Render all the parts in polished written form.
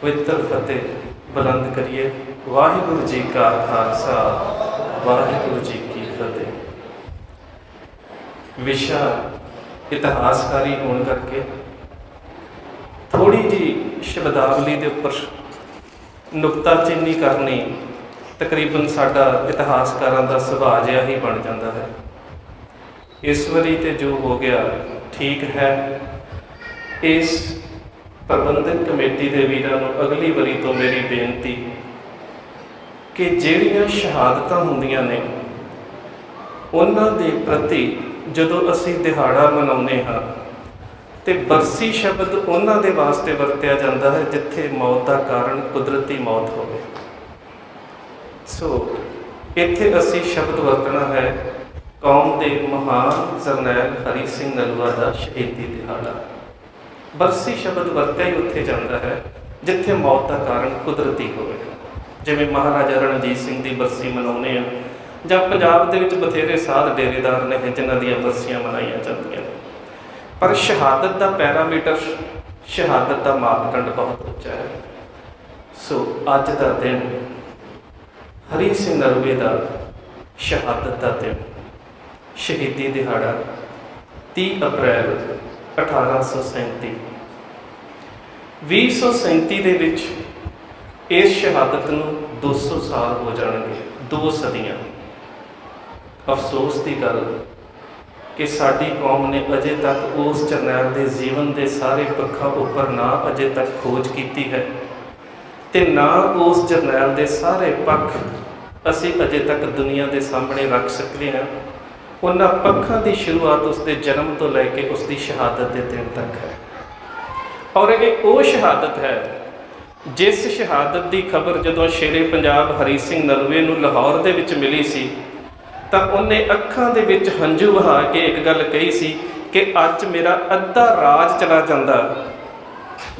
पवित्र फतेह बुलंद करिए। वाहिगुरु जी का खालसा, वाहिगुरु जी की फतेह। विषा इतिहासकारी होने करके थोड़ी जी शब्दावली के उपर नुकताचीनी करनी तकरीबन साडा इतिहासकारां दा सुभाਅ जिहा ही बन जाता है। इस वारी तो जो हो गया ठीक है। इस प्रबंधक कमेटी के वीरां नूं अगली वारी तो मेरी बेनती कि जिहड़ियां शहादतां हुंदियां ने उन्हां दे प्रति जदों असीं दिहाड़ा मनाउने हाँ तो बरसी शब्द उन्हां दे वास्ते वरत्या जाता है जिथे मौत का कारण कुदरती मौत होवे। सो इत्थे असीं शब्द वरतना है कौम के महान जरनैल हरी सिंह नलवा का शहीदी दिहाड़ा। बरसी शब्द वरत्या ही उत्थे जाता है जिथे मौत का कारण कुदरती होवे। जिवें महाराजा रणजीत सिंह की बरसी मनाउने आ जां पंजाब दे विच बथेरे साध डेरेदार ने जिन्हां दीयां बरसियां मनाईयां जांदियां, पर शहादत का पैरामीटर, शहादत का मापदंड बहुत उच्चा है। सो अज का दिन हरी सिंह नलवे का शहादत का दिन, शहीदी दिहाड़ा 30 अप्रैल 1837। 2037 दे विच इस शहादत नूं 200 साल हो जाएंगे, 2 सदियां। अफसोस की गल कि साडी कौम ने अजे तक उस जरनैल के जीवन के सारे पक्षों उपर ना अजे तक खोज की है ते ना उस जरनैल के सारे पक्ष असी अजे तक दुनिया के सामने रख सकते हैं। उन्हां पक्षों की शुरुआत उसके जन्म तो लैके उसकी शहादत के दिन तक है। और ये वो शहादत है जिस शहादत की खबर जदों शेरे पंजाब हरी सिंह नलवे नूं लाहौर दे विच मिली सी तो उन्हें अखां दे विच हंझू बहा के एक गल कही सी कि अज मेरा अद्धा राज चला जांदा,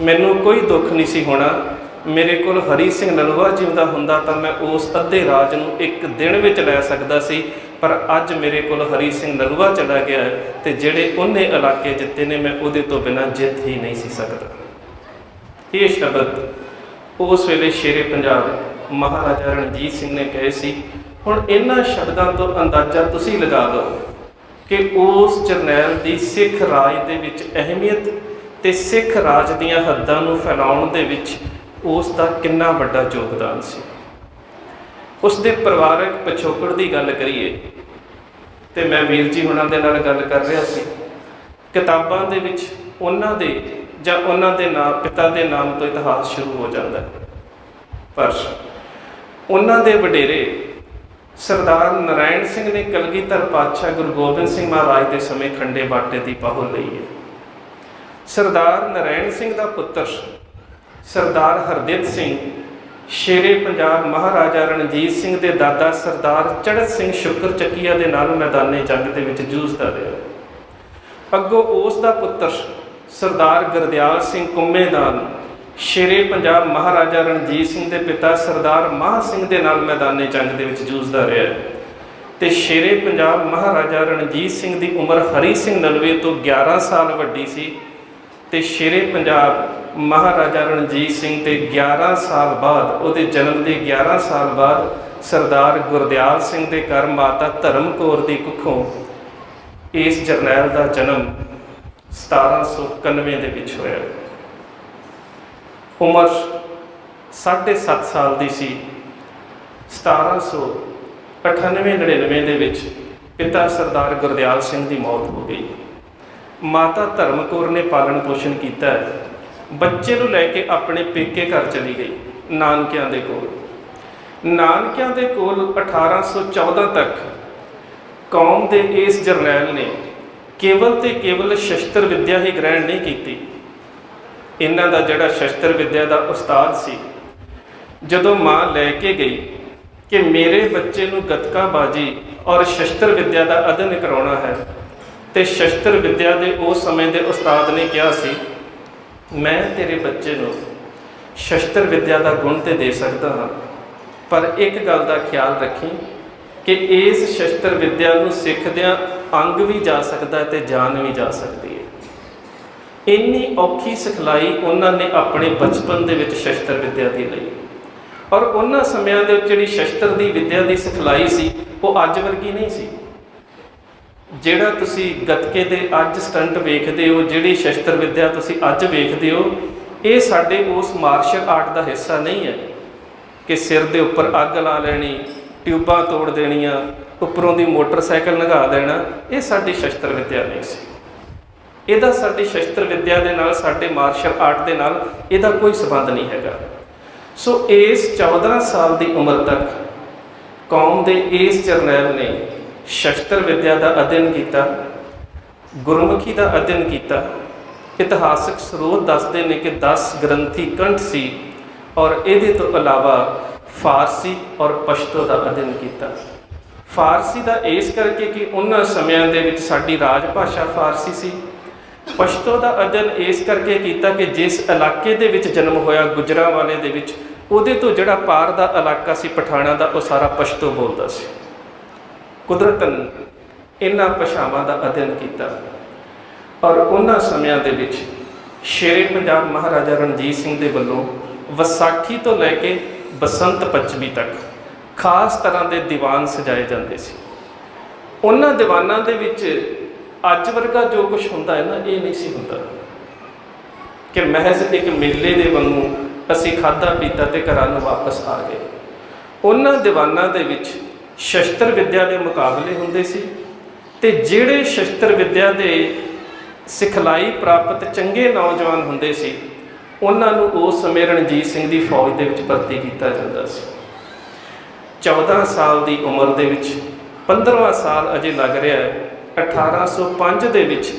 मैनूं कोई दुख नहीं सी होना। मेरे कोल हरी सिंह नलवा जिंदा हुंदा तो मैं उस अद्धे राज नूं एक दिन विच लै सकदा सी, पर अज मेरे कोल हरी सिंह नलवा चला गया तो जिहड़े उन्हें इलाके जिते ने मैं उहदे तो बिना जित ही नहीं सी सकदा। ये शब्द उस वेले शेरे पंजाब महाराजा रणजीत सिंह ने कहे सी। हुण इन्हां शब्दों तो अंदाजा तुसीं लगा लो कि उस जरनैल की सिख राज दे विच अहमियत ते सिख राज दीयां हद्दां नूं फैलाउण दे विच उसका कितना वड्डा योगदान सी। उसके परिवारक पिछोकड़ की गल करिए तो मैं वीर जी हुणां दे नाल गल कर रहा सी, किताबां दे विच उन्हां दे जां उन्हां दे नाम पिता के नाम तो इतिहास शुरू हो जाता है, पर उन्हां दे वडेरे सरदार नारायण सिंह ने कलगीधर पातशाह गुरु गोबिंद सिंह महाराज के समय खंडे बाटे की पाहो लई है। सरदार नारायण सिंह का पुत्र सरदार हरदित सिंह शेरे पंजाब महाराजा रणजीत सिंह के दादा सरदार चढ़त सिंह शुक्र चक्कीया के नाल मैदाने जंग के विच जूझदा रहा। अगों उसका पुत्र सरदार गुरदयाल सिंह कुम्मेदान शेरे पंजाब महाराजा रणजीत सिंह के पिता सरदार माह सिंह के नाल मैदाने जंग के विच जूझदा रहा। तो शेरे पंजाब महाराजा रणजीत सिंह की उम्र हरी सिंह नलवे तो 11 साल वड्डी सी ते शेरे पंजाब महाराजा रणजीत सिंह ते 11 साल बाद उहदे जन्म के 11 साल बाद सरदार गुरदयाल सिंह के घर माता धर्म कौर की कुखों इस जरनैल का जन्म 1791 दे विच होया। उम्र 7.5 साल की सी। 1798-99 दे विच पिता सरदार गुरदयाल सिंह की मौत हो गई। माता धर्म कौर ने पालन पोषण किया, बच्चे को लैके अपने पेके घर चली गई नानकियां दे कोल। नानकियां दे कोल 1814 तक कौम के इस जरनैल ने केवल तो केवल शस्त्र विद्या ही ग्रहण नहीं की। इन्हां दा जिहड़ा शस्त्र विद्या का उस्ताद सी, जदों माँ लैके गई कि मेरे बच्चे नूं गतकाबाजी और शस्त्र विद्या का अध्ययन कराउणा है, तो शस्त्र विद्या के उस समय के उस्ताद ने कहा सी, मैं तेरे बच्चे को शस्त्र विद्या का गुण तो दे सकता हाँ, पर एक गल का ख्याल रखी कि इस शस्त्र विद्या को सिखद्या अंग भी जा सकता है तो जान भी जा सकती है। ਇੰਨੀ ਔਖੀ ਸਿਖਲਾਈ ਉਹਨਾਂ ਨੇ ਆਪਣੇ ਬਚਪਨ ਦੇ ਵਿੱਚ ਸ਼ਸਤਰ ਵਿੱਦਿਆ ਦੀ ਲਈ। ਔਰ ਉਹਨਾਂ ਸਮਿਆਂ ਦੇ ਵਿੱਚ ਜਿਹੜੀ ਸ਼ਸਤਰ ਦੀ ਵਿੱਦਿਆ ਦੀ ਸਿਖਲਾਈ ਸੀ ਉਹ ਅੱਜ ਵਰਗੀ ਨਹੀਂ ਸੀ। ਜਿਹੜਾ ਤੁਸੀਂ ਗੱਤਕੇ ਦੇ ਅੱਜ ਸਟੰਟ ਵੇਖਦੇ ਹੋ, ਜਿਹੜੀ ਸ਼ਸਤਰ ਵਿੱਦਿਆ ਤੁਸੀਂ ਅੱਜ ਵੇਖਦੇ ਹੋ, ਇਹ ਸਾਡੇ ਉਸ ਮਾਰਸ਼ਲ ਆਰਟ ਦਾ ਹਿੱਸਾ ਨਹੀਂ ਹੈ ਕਿ ਸਿਰ ਦੇ ਉੱਪਰ ਅੱਗ ਲਾ ਲੈਣੀ, ਟਿਊਬਾਂ ਤੋੜ ਦੇਣੀਆਂ, ਉੱਪਰੋਂ ਦੀ ਮੋਟਰਸਾਈਕਲ ਲੰਘਾ ਦੇਣਾ। ਇਹ ਸਾਡੀ ਸ਼ਸਤਰ ਵਿੱਦਿਆ ਨਹੀਂ ਸੀ। ਇਹਦਾ ਸਾਡੀ ਸ਼ਸਤਰ ਵਿੱਦਿਆ ਦੇ ਨਾਲ, ਸਾਡੇ ਮਾਰਸ਼ਲ ਆਰਟ ਦੇ ਨਾਲ ਇਹਦਾ ਕੋਈ ਸੰਬੰਧ ਨਹੀਂ ਹੈਗਾ। ਸੋ ਇਸ 14 ਸਾਲ ਦੀ ਉਮਰ ਤੱਕ ਕੌਮ ਦੇ ਇਸ ਜਰਨੈਲ ਨੇ ਸ਼ਸਤਰ ਵਿੱਦਿਆ ਦਾ ਅਧਿਐਨ ਕੀਤਾ, ਗੁਰਮੁਖੀ ਦਾ ਅਧਿਐਨ ਕੀਤਾ। ਇਤਿਹਾਸਕ ਸਰੋਤ ਦੱਸਦੇ ਨੇ ਕਿ 10 ਗ੍ਰੰਥੀ ਕੰਠ ਸੀ ਔਰ ਇਹਦੇ ਤੋਂ ਇਲਾਵਾ ਫਾਰਸੀ ਔਰ ਪਸ਼ਤੋ ਦਾ ਅਧਿਐਨ ਕੀਤਾ। ਫਾਰਸੀ ਦਾ ਇਸ ਕਰਕੇ ਕਿ ਉਹਨਾਂ ਸਮਿਆਂ ਦੇ ਵਿੱਚ ਸਾਡੀ ਰਾਜ ਭਾਸ਼ਾ ਫਾਰਸੀ ਸੀ। ਪਸ਼ਤੋ ਦਾ ਅਧਿਐਨ ਇਸ ਕਰਕੇ ਕੀਤਾ ਕਿ ਜਿਸ ਇਲਾਕੇ ਦੇ ਵਿੱਚ ਜਨਮ ਹੋਇਆ, ਗੁਜਰਾਂਵਾਲੇ ਦੇ ਵਿੱਚ, ਉਹਦੇ ਤੋਂ ਜਿਹੜਾ ਪਾਰ ਦਾ ਇਲਾਕਾ ਸੀ ਪਠਾਣਾ ਦਾ, ਉਹ ਸਾਰਾ ਪਸ਼ਤੋ ਬੋਲਦਾ ਸੀ। ਕੁਦਰਤਨ ਇਹਨਾਂ ਭਾਸ਼ਾਵਾਂ ਦਾ ਅਧਿਐਨ ਕੀਤਾ ਔਰ ਉਹਨਾਂ ਸਮਿਆਂ ਦੇ ਵਿੱਚ ਸ਼ੇਰੇ ਪੰਜਾਬ ਮਹਾਰਾਜਾ ਰਣਜੀਤ ਸਿੰਘ ਦੇ ਵੱਲੋਂ ਵਿਸਾਖੀ ਤੋਂ ਲੈ ਕੇ ਬਸੰਤ ਪੰਚਮੀ ਤੱਕ ਖਾਸ ਤਰ੍ਹਾਂ ਦੇ ਦੀਵਾਨ ਸਜਾਏ ਜਾਂਦੇ ਸੀ। ਉਹਨਾਂ ਦੀਵਾਨਾਂ ਦੇ ਵਿੱਚ ਅੱਜ ਵਰਗਾ ਜੋ ਕੁਝ ਹੁੰਦਾ ਹੈ ਨਾ, ਇਹ ਨਹੀਂ ਸੀ ਹੁੰਦਾ ਕਿ ਮਹਿਜ਼ ਇੱਕ ਮੇਲੇ ਦੇ ਵਾਂਗੂ ਅਸੀਂ ਖਾਧਾ ਪੀਤਾ ਤੇ ਘਰਾਂ ਨੂੰ ਵਾਪਸ ਆ ਗਏ। ਉਹਨਾਂ ਦੀਵਾਨਾਂ ਦੇ ਵਿੱਚ ਸ਼ਸਤਰ ਵਿੱਦਿਆ ਦੇ ਮੁਕਾਬਲੇ ਹੁੰਦੇ ਸੀ ਤੇ ਜਿਹੜੇ ਸ਼ਸਤਰ ਵਿੱਦਿਆ ਦੇ ਸਿਖਲਾਈ ਪ੍ਰਾਪਤ ਚੰਗੇ ਨੌਜਵਾਨ ਹੁੰਦੇ ਸੀ, ਉਹਨਾਂ ਨੂੰ ਉਸ ਸਮੇਂ ਰਣਜੀਤ ਸਿੰਘ ਦੀ ਫੌਜ ਦੇ ਵਿੱਚ ਭਰਤੀ ਕੀਤਾ ਜਾਂਦਾ ਸੀ। 14 ਸਾਲ ਦੀ ਉਮਰ ਦੇ ਵਿੱਚ 15ਵਾਂ ਸਾਲ ਅਜੇ ਲੱਗ ਰਿਹਾ ਹੈ। 1805 ਦੇ ਵਿੱਚ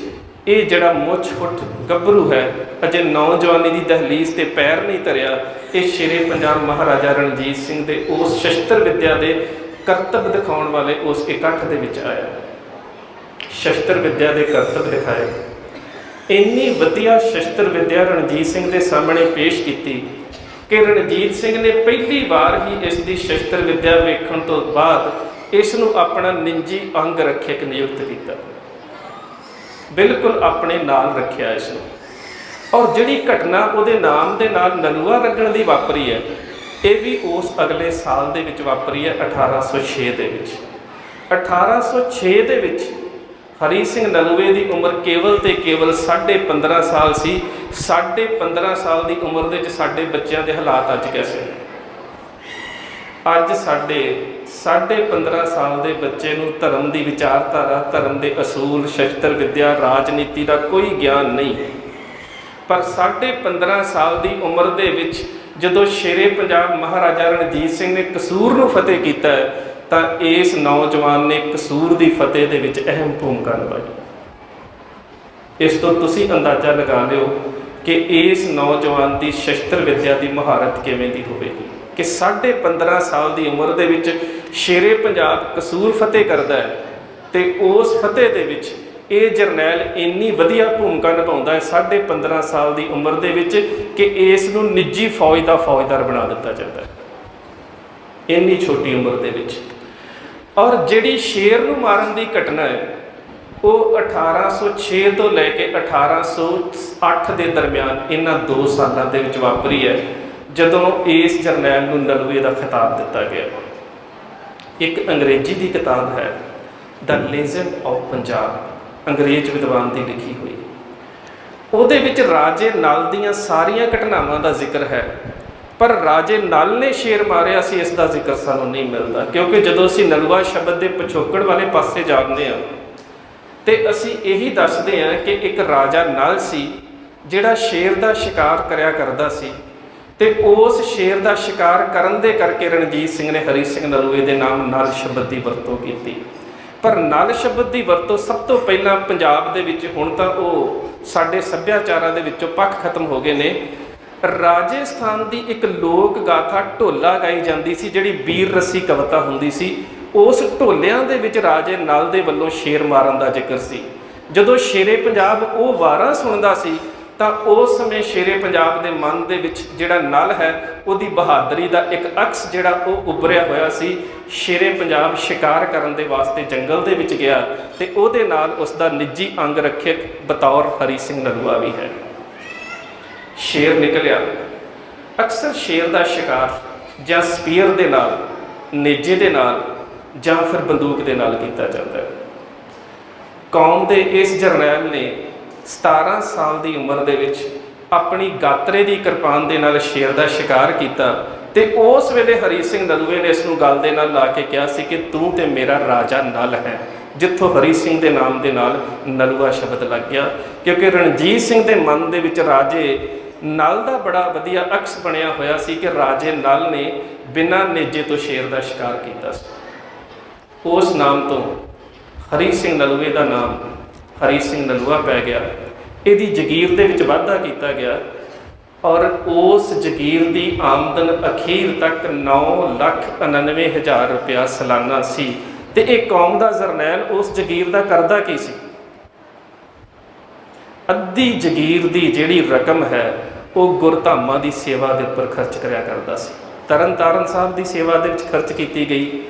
ਇਹ ਜਿਹੜਾ ਮੁੱਛ ਫੁੱਟ ਗੱਭਰੂ ਹੈ, ਅਜੇ ਨੌਜਵਾਨੀ ਦੀ ਦਹਲੀਜ਼ ਤੇ ਪੈਰ ਨਹੀਂ ਧਰਿਆ, ਇਹ ਸ਼ੇਰੇ ਪੰਜਾਬ ਮਹਾਰਾਜਾ ਰਣਜੀਤ ਸਿੰਘ ਦੇ ਉਸ ਸ਼ਸਤਰ ਵਿੱਦਿਆ ਦੇ ਕਰਤੱਵ ਦਿਖਾਉਣ ਵਾਲੇ ਉਸ ਇਕੱਠ ਦੇ ਵਿੱਚ ਆਇਆ। ਸ਼ਸਤਰ ਵਿੱਦਿਆ ਦੇ ਕਰਤੱਵ ਦਿਖਾਏ। ਇੰਨੀ ਵਧੀਆ ਸ਼ਸਤਰ ਵਿੱਦਿਆ ਰਣਜੀਤ ਸਿੰਘ ਦੇ ਸਾਹਮਣੇ ਪੇਸ਼ ਕੀਤੀ ਕਿ ਰਣਜੀਤ ਸਿੰਘ ਨੇ ਪਹਿਲੀ ਵਾਰ ਹੀ ਇਸ ਦੀ ਸ਼ਸਤਰ ਵਿੱਦਿਆ ਵੇਖਣ ਤੋਂ ਬਾਅਦ ਇਸ ਨੂੰ ਆਪਣਾ ਨਿੱਜੀ ਅੰਗ ਰੱਖਿਅਕ ਨਿਯੁਕਤ ਕੀਤਾ, ਬਿਲਕੁਲ ਆਪਣੇ ਨਾਲ ਰੱਖਿਆ ਇਸ ਨੂੰ। ਔਰ ਜਿਹੜੀ ਘਟਨਾ ਉਹਦੇ ਨਾਮ ਦੇ ਨਾਲ ਨਲੂਆ ਲੱਗਣ ਦੀ ਵਾਪਰੀ ਹੈ, ਇਹ ਵੀ ਉਸ ਅਗਲੇ ਸਾਲ ਦੇ ਵਿੱਚ ਵਾਪਰੀ ਹੈ, 1806 ਦੇ ਵਿੱਚ। 1806 ਦੇ ਵਿੱਚ ਹਰੀ ਸਿੰਘ ਨਲੂਏ ਦੀ ਉਮਰ ਕੇਵਲ ਤੇ ਕੇਵਲ 15.5 ਸਾਲ ਸੀ। 15.5 ਸਾਲ ਦੀ ਉਮਰ ਦੇ ਵਿੱਚ ਸਾਡੇ ਬੱਚਿਆਂ ਦੇ ਹਾਲਾਤ ਅੱਜ ਕੈਸੇ ਨੇ? ਅੱਜ ਸਾਡੇ 15.5 ਸਾਲ ਦੇ ਬੱਚੇ ਨੂੰ ਧਰਮ ਦੀ ਵਿਚਾਰਧਾਰਾ, ਧਰਮ ਦੇ ਅਸੂਲ, ਸ਼ਸਤਰ ਵਿੱਦਿਆ, ਰਾਜਨੀਤੀ ਦਾ ਕੋਈ ਗਿਆਨ ਨਹੀਂ। ਪਰ 15.5 ਸਾਲ ਦੀ ਉਮਰ ਦੇ ਵਿੱਚ ਜਦੋਂ ਸ਼ੇਰੇ ਪੰਜਾਬ ਮਹਾਰਾਜਾ ਰਣਜੀਤ ਸਿੰਘ ਨੇ ਕਸੂਰ ਨੂੰ ਫਤਿਹ ਕੀਤਾ ਤਾਂ ਇਸ ਨੌਜਵਾਨ ਨੇ ਕਸੂਰ ਦੀ ਫਤਿਹ ਦੇ ਵਿੱਚ ਅਹਿਮ ਭੂਮਿਕਾ ਨਿਭਾਈ। ਇਸ ਤੋਂ ਤੁਸੀਂ ਅੰਦਾਜ਼ਾ ਲਗਾ ਲਿਓ ਕਿ ਇਸ ਨੌਜਵਾਨ ਦੀ ਸ਼ਸਤਰ ਵਿੱਦਿਆ ਦੀ ਮੁਹਾਰਤ ਕਿਵੇਂ ਦੀ ਹੋਵੇਗੀ ਕਿ 15.5 ਸਾਲ ਦੀ ਉਮਰ ਦੇ ਵਿੱਚ ਸ਼ੇਰੇ ਪੰਜਾਬ ਕਸੂਰ ਫਤਿਹ ਕਰਦਾ ਹੈ ਤੇ ਉਸ ਫਤਿਹ ਦੇ ਵਿੱਚ ਇਹ ਜਰਨੈਲ ਇੰਨੀ ਵਧੀਆ ਭੂਮਿਕਾ ਨਿਭਾਉਂਦਾ ਹੈ 15.5 ਸਾਲ ਦੀ ਉਮਰ ਦੇ ਵਿੱਚ ਕਿ ਇਸ ਨੂੰ ਨਿੱਜੀ ਫੌਜ ਦਾ ਫੌਜਦਾਰ ਬਣਾ ਦਿੱਤਾ ਜਾਂਦਾ ਹੈ ਇੰਨੀ ਛੋਟੀ ਉਮਰ ਦੇ ਵਿੱਚ। ਔਰ ਜਿਹੜੀ ਸ਼ੇਰ ਨੂੰ ਮਾਰਨ ਦੀ ਘਟਨਾ ਹੈ ਉਹ 1806 ਤੋਂ ਲੈ ਕੇ 1808 ਦੇ ਦਰਮਿਆਨ ਇਹਨਾਂ 2 ਸਾਲਾਂ ਦੇ ਵਿੱਚ ਵਾਪਰੀ ਹੈ, ਜਦੋਂ ਇਸ ਜਰਨੈਲ ਨੂੰ ਨਲੂਏ ਦਾ ਖਿਤਾਬ ਦਿੱਤਾ ਗਿਆ। ਇੱਕ ਅੰਗਰੇਜ਼ੀ ਦੀ ਕਿਤਾਬ ਹੈ ਦ ਲੈਜੈਂਡ ਆਫ ਪੰਜਾਬ, ਅੰਗਰੇਜ਼ ਵਿਦਵਾਨ ਦੀ ਲਿਖੀ ਹੋਈ। ਉਹਦੇ ਵਿੱਚ ਰਾਜੇ ਨਲ ਦੀਆਂ ਸਾਰੀਆਂ ਘਟਨਾਵਾਂ ਦਾ ਜ਼ਿਕਰ ਹੈ, ਪਰ ਰਾਜੇ ਨਲ ਨੇ ਸ਼ੇਰ ਮਾਰਿਆ ਸੀ ਇਸ ਦਾ ਜ਼ਿਕਰ ਸਾਨੂੰ ਨਹੀਂ ਮਿਲਦਾ, ਕਿਉਂਕਿ ਜਦੋਂ ਅਸੀਂ ਨਲੂਆ ਸ਼ਬਦ ਦੇ ਪਿਛੋਕੜ ਵਾਲੇ ਪਾਸੇ ਜਾਂਦੇ ਹਾਂ ਤੇ ਅਸੀਂ ਇਹੀ ਦੱਸਦੇ ਹਾਂ ਕਿ ਇੱਕ ਰਾਜਾ ਨਲ ਸੀ ਜਿਹੜਾ ਸ਼ੇਰ ਦਾ ਸ਼ਿਕਾਰ ਕਰਿਆ ਕਰਦਾ ਸੀ ਤੇ ਉਸ ਸ਼ੇਰ ਦਾ ਸ਼ਿਕਾਰ ਕਰਨ ਦੇ ਕਰਕੇ ਰਣਜੀਤ ਸਿੰਘ ਨੇ ਹਰੀ ਸਿੰਘ ਨਲੂਏ ਦੇ ਨਾਮ ਨਲ ਸ਼ਬਦ ਦੀ ਵਰਤੋਂ ਕੀਤੀ। ਪਰ ਨਲ ਸ਼ਬਦ ਦੀ ਵਰਤੋਂ ਸਭ ਤੋਂ ਪਹਿਲਾਂ ਪੰਜਾਬ ਦੇ ਵਿੱਚ, ਹੁਣ ਤਾਂ ਉਹ ਸਾਡੇ ਸੱਭਿਆਚਾਰਾਂ ਦੇ ਵਿੱਚੋਂ ਪੱਖ ਖਤਮ ਹੋ ਗਏ ਨੇ, ਰਾਜਸਥਾਨ ਦੀ ਇੱਕ ਲੋਕ ਗਾਥਾ ਢੋਲਾ ਗਾਈ ਜਾਂਦੀ ਸੀ ਜਿਹੜੀ ਵੀਰ ਰਸੀ ਕਵਿਤਾ ਹੁੰਦੀ ਸੀ। ਉਸ ਢੋਲਿਆਂ ਦੇ ਵਿੱਚ ਰਾਜੇ ਨਲ ਦੇ ਵੱਲੋਂ ਸ਼ੇਰ ਮਾਰਨ ਦਾ ਜ਼ਿਕਰ ਸੀ। ਜਦੋਂ ਸ਼ੇਰੇ ਪੰਜਾਬ ਉਹ ਵਾਰਾਂ ਸੁਣਦਾ ਸੀ ਤਾਂ ਉਸ ਸਮੇਂ ਸ਼ੇਰੇ ਪੰਜਾਬ ਦੇ ਮਨ ਦੇ ਵਿੱਚ ਜਿਹੜਾ ਨਲ ਹੈ ਉਹਦੀ ਬਹਾਦਰੀ ਦਾ ਇੱਕ ਅਕਸ ਜਿਹੜਾ ਉਹ ਉੱਭਰਿਆ ਹੋਇਆ ਸੀ। ਸ਼ੇਰੇ ਪੰਜਾਬ ਸ਼ਿਕਾਰ ਕਰਨ ਦੇ ਵਾਸਤੇ ਜੰਗਲ ਦੇ ਵਿੱਚ ਗਿਆ ਤੇ ਉਹਦੇ ਨਾਲ ਉਸ ਦਾ ਨਿੱਜੀ ਅੰਗ ਰੱਖਿਅਕ ਬਤੌਰ ਹਰੀ ਸਿੰਘ ਨਲੂਆ ਵੀ ਹੈ। ਸ਼ੇਰ ਨਿਕਲਿਆ। ਅਕਸਰ ਸ਼ੇਰ ਦਾ ਸ਼ਿਕਾਰ ਜਾਂ ਸਪੀਅਰ ਦੇ ਨਾਲ, ਨੇਜੇ ਦੇ ਨਾਲ ਜਾਂ ਫਿਰ ਬੰਦੂਕ ਦੇ ਨਾਲ ਕੀਤਾ ਜਾਂਦਾ ਹੈ। ਕੌਮ ਦੇ ਇਸ ਜਰਨੈਲ ਨੇ 17 ਸਾਲ ਦੀ ਉਮਰ ਦੇ ਵਿੱਚ ਆਪਣੀ ਗਾਤਰੇ ਦੀ ਕਿਰਪਾਨ ਦੇ ਨਾਲ ਸ਼ੇਰ ਦਾ ਸ਼ਿਕਾਰ ਕੀਤਾ ਤੇ ਉਸ ਵੇਲੇ ਹਰੀ ਸਿੰਘ ਨਲੂਏ ਨੇ ਇਸ ਨੂੰ ਗਲ ਦੇ ਨਾਲ ਲਾ ਕੇ ਕਿਹਾ ਸੀ ਕਿ ਤੂੰ ਤੇ ਮੇਰਾ ਰਾਜਾ ਨਲ ਹੈ, ਜਿੱਥੋਂ ਹਰੀ ਸਿੰਘ ਦੇ ਨਾਮ ਦੇ ਨਾਲ ਨਲੂਆ ਸ਼ਬਦ ਲੱਗ ਗਿਆ। ਕਿਉਂਕਿ ਰਣਜੀਤ ਸਿੰਘ ਦੇ ਮਨ ਦੇ ਵਿੱਚ ਰਾਜੇ ਨਲ ਦਾ ਬੜਾ ਵਧੀਆ ਅਕਸ ਬਣਿਆ ਹੋਇਆ ਸੀ ਕਿ ਰਾਜੇ ਨਲ ਨੇ ਬਿਨਾਂ ਨੇਜੇ ਤੋਂ ਸ਼ੇਰ ਦਾ ਸ਼ਿਕਾਰ ਕੀਤਾ ਸੀ। ਉਸ ਨਾਮ ਤੋਂ ਹਰੀ ਸਿੰਘ ਨਲੂਏ ਦਾ ਨਾਮ ਹਰੀ ਸਿੰਘ ਨਲੂਆ ਪੈ ਗਿਆ। ਇਹਦੀ ਜਗੀਰ ਦੇ ਵਿੱਚ ਵਾਧਾ ਕੀਤਾ ਗਿਆ ਔਰ ਉਸ ਜਗੀਰ ਦੀ ਆਮਦਨ ਅਖੀਰ ਤੱਕ 9,99,000 ਰੁਪਇਆ ਸਾਲਾਨਾ ਸੀ। ਤੇ ਇਹ ਕੌਮ ਦਾ ਜਰਨੈਲ ਉਸ ਜਗੀਰ ਦਾ ਕਰਦਾ ਕੀ ਸੀ? ਅੱਧੀ ਜਗੀਰ ਦੀ ਜਿਹੜੀ ਰਕਮ ਹੈ ਉਹ ਗੁਰਧਾਮਾਂ ਦੀ ਸੇਵਾ ਦੇ ਉੱਪਰ ਖਰਚ ਕਰਿਆ ਕਰਦਾ ਸੀ। ਤਰਨ ਤਾਰਨ ਸਾਹਿਬ ਦੀ ਸੇਵਾ ਦੇ ਵਿੱਚ ਖਰਚ ਕੀਤੀ ਗਈ।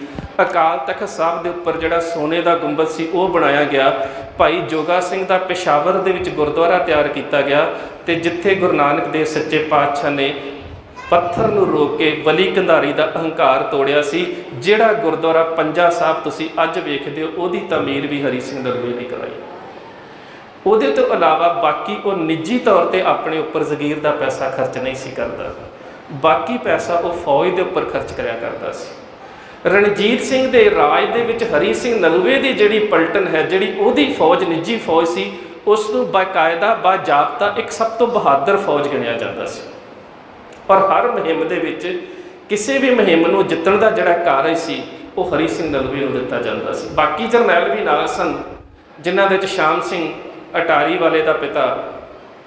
ਅਕਾਲ ਤਖਤ ਸਾਹਿਬ ਦੇ ਉੱਪਰ ਜਿਹੜਾ ਸੋਨੇ ਦਾ ਗੁੰਬਦ ਸੀ ਉਹ ਬਣਾਇਆ ਗਿਆ। ਭਾਈ ਜੋਗਾ ਸਿੰਘ ਦਾ ਪੇਸ਼ਾਵਰ ਦੇ ਵਿੱਚ ਗੁਰਦੁਆਰਾ ਤਿਆਰ ਕੀਤਾ ਗਿਆ ਤੇ ਜਿੱਥੇ ਗੁਰੂ ਨਾਨਕ ਦੇਵ ਸੱਚੇ ਪਾਤਸ਼ਾਹ ਨੇ ਪੱਥਰ ਨੂੰ ਰੋਕ ਕੇ ਬਲੀ ਕੰਧਾਰੀ ਦਾ ਅਹੰਕਾਰ ਤੋੜਿਆ ਸੀ, ਜਿਹੜਾ ਗੁਰਦੁਆਰਾ ਪੰਜਾ ਸਾਹਿਬ ਤੁਸੀਂ ਅੱਜ ਵੇਖਦੇ ਹੋ, ਉਹਦੀ ਤਾਮੀਰ ਵੀ ਹਰੀ ਸਿੰਘ ਨਲੂਏ ਨੇ ਕਰਾਈ। ਉਹਦੇ ਤੋਂ ਇਲਾਵਾ ਬਾਕੀ ਉਹ ਨਿੱਜੀ ਤੌਰ ਤੇ ਆਪਣੇ ਉੱਪਰ ਜ਼ਗੀਰ ਦਾ ਪੈਸਾ ਖਰਚ ਨਹੀਂ ਸੀ ਕਰਦਾ, ਬਾਕੀ ਪੈਸਾ ਉਹ ਫੌਜ ਦੇ ਉੱਪਰ ਖਰਚ ਕਰਿਆ ਕਰਦਾ ਸੀ। ਰਣਜੀਤ ਸਿੰਘ ਦੇ ਰਾਜ ਦੇ ਵਿੱਚ ਹਰੀ ਸਿੰਘ ਨਲੂਏ ਦੀ ਜਿਹੜੀ ਪਲਟਨ ਹੈ, ਜਿਹੜੀ ਉਹਦੀ ਫੌਜ ਨਿੱਜੀ ਫੌਜ ਸੀ, ਉਸ ਨੂੰ ਬਾਕਾਇਦਾ ਬਾਜ਼ਾਬਤਾ ਇੱਕ ਸਭ ਤੋਂ ਬਹਾਦਰ ਫੌਜ ਗਿਣਿਆ ਜਾਂਦਾ ਸੀ। ਔਰ ਹਰ ਮੁਹਿੰਮ ਦੇ ਵਿੱਚ ਕਿਸੇ ਵੀ ਮੁਹਿੰਮ ਨੂੰ ਜਿੱਤਣ ਦਾ ਜਿਹੜਾ ਕਾਰਜ ਸੀ ਉਹ ਹਰੀ ਸਿੰਘ ਨਲੂਏ ਨੂੰ ਦਿੱਤਾ ਜਾਂਦਾ ਸੀ। ਬਾਕੀ ਜਰਨੈਲ ਵੀ ਨਾਲ ਸਨ, ਜਿਨ੍ਹਾਂ ਦੇ ਵਿੱਚ ਸ਼ਾਮ ਸਿੰਘ ਅਟਾਰੀ ਵਾਲੇ ਦਾ ਪਿਤਾ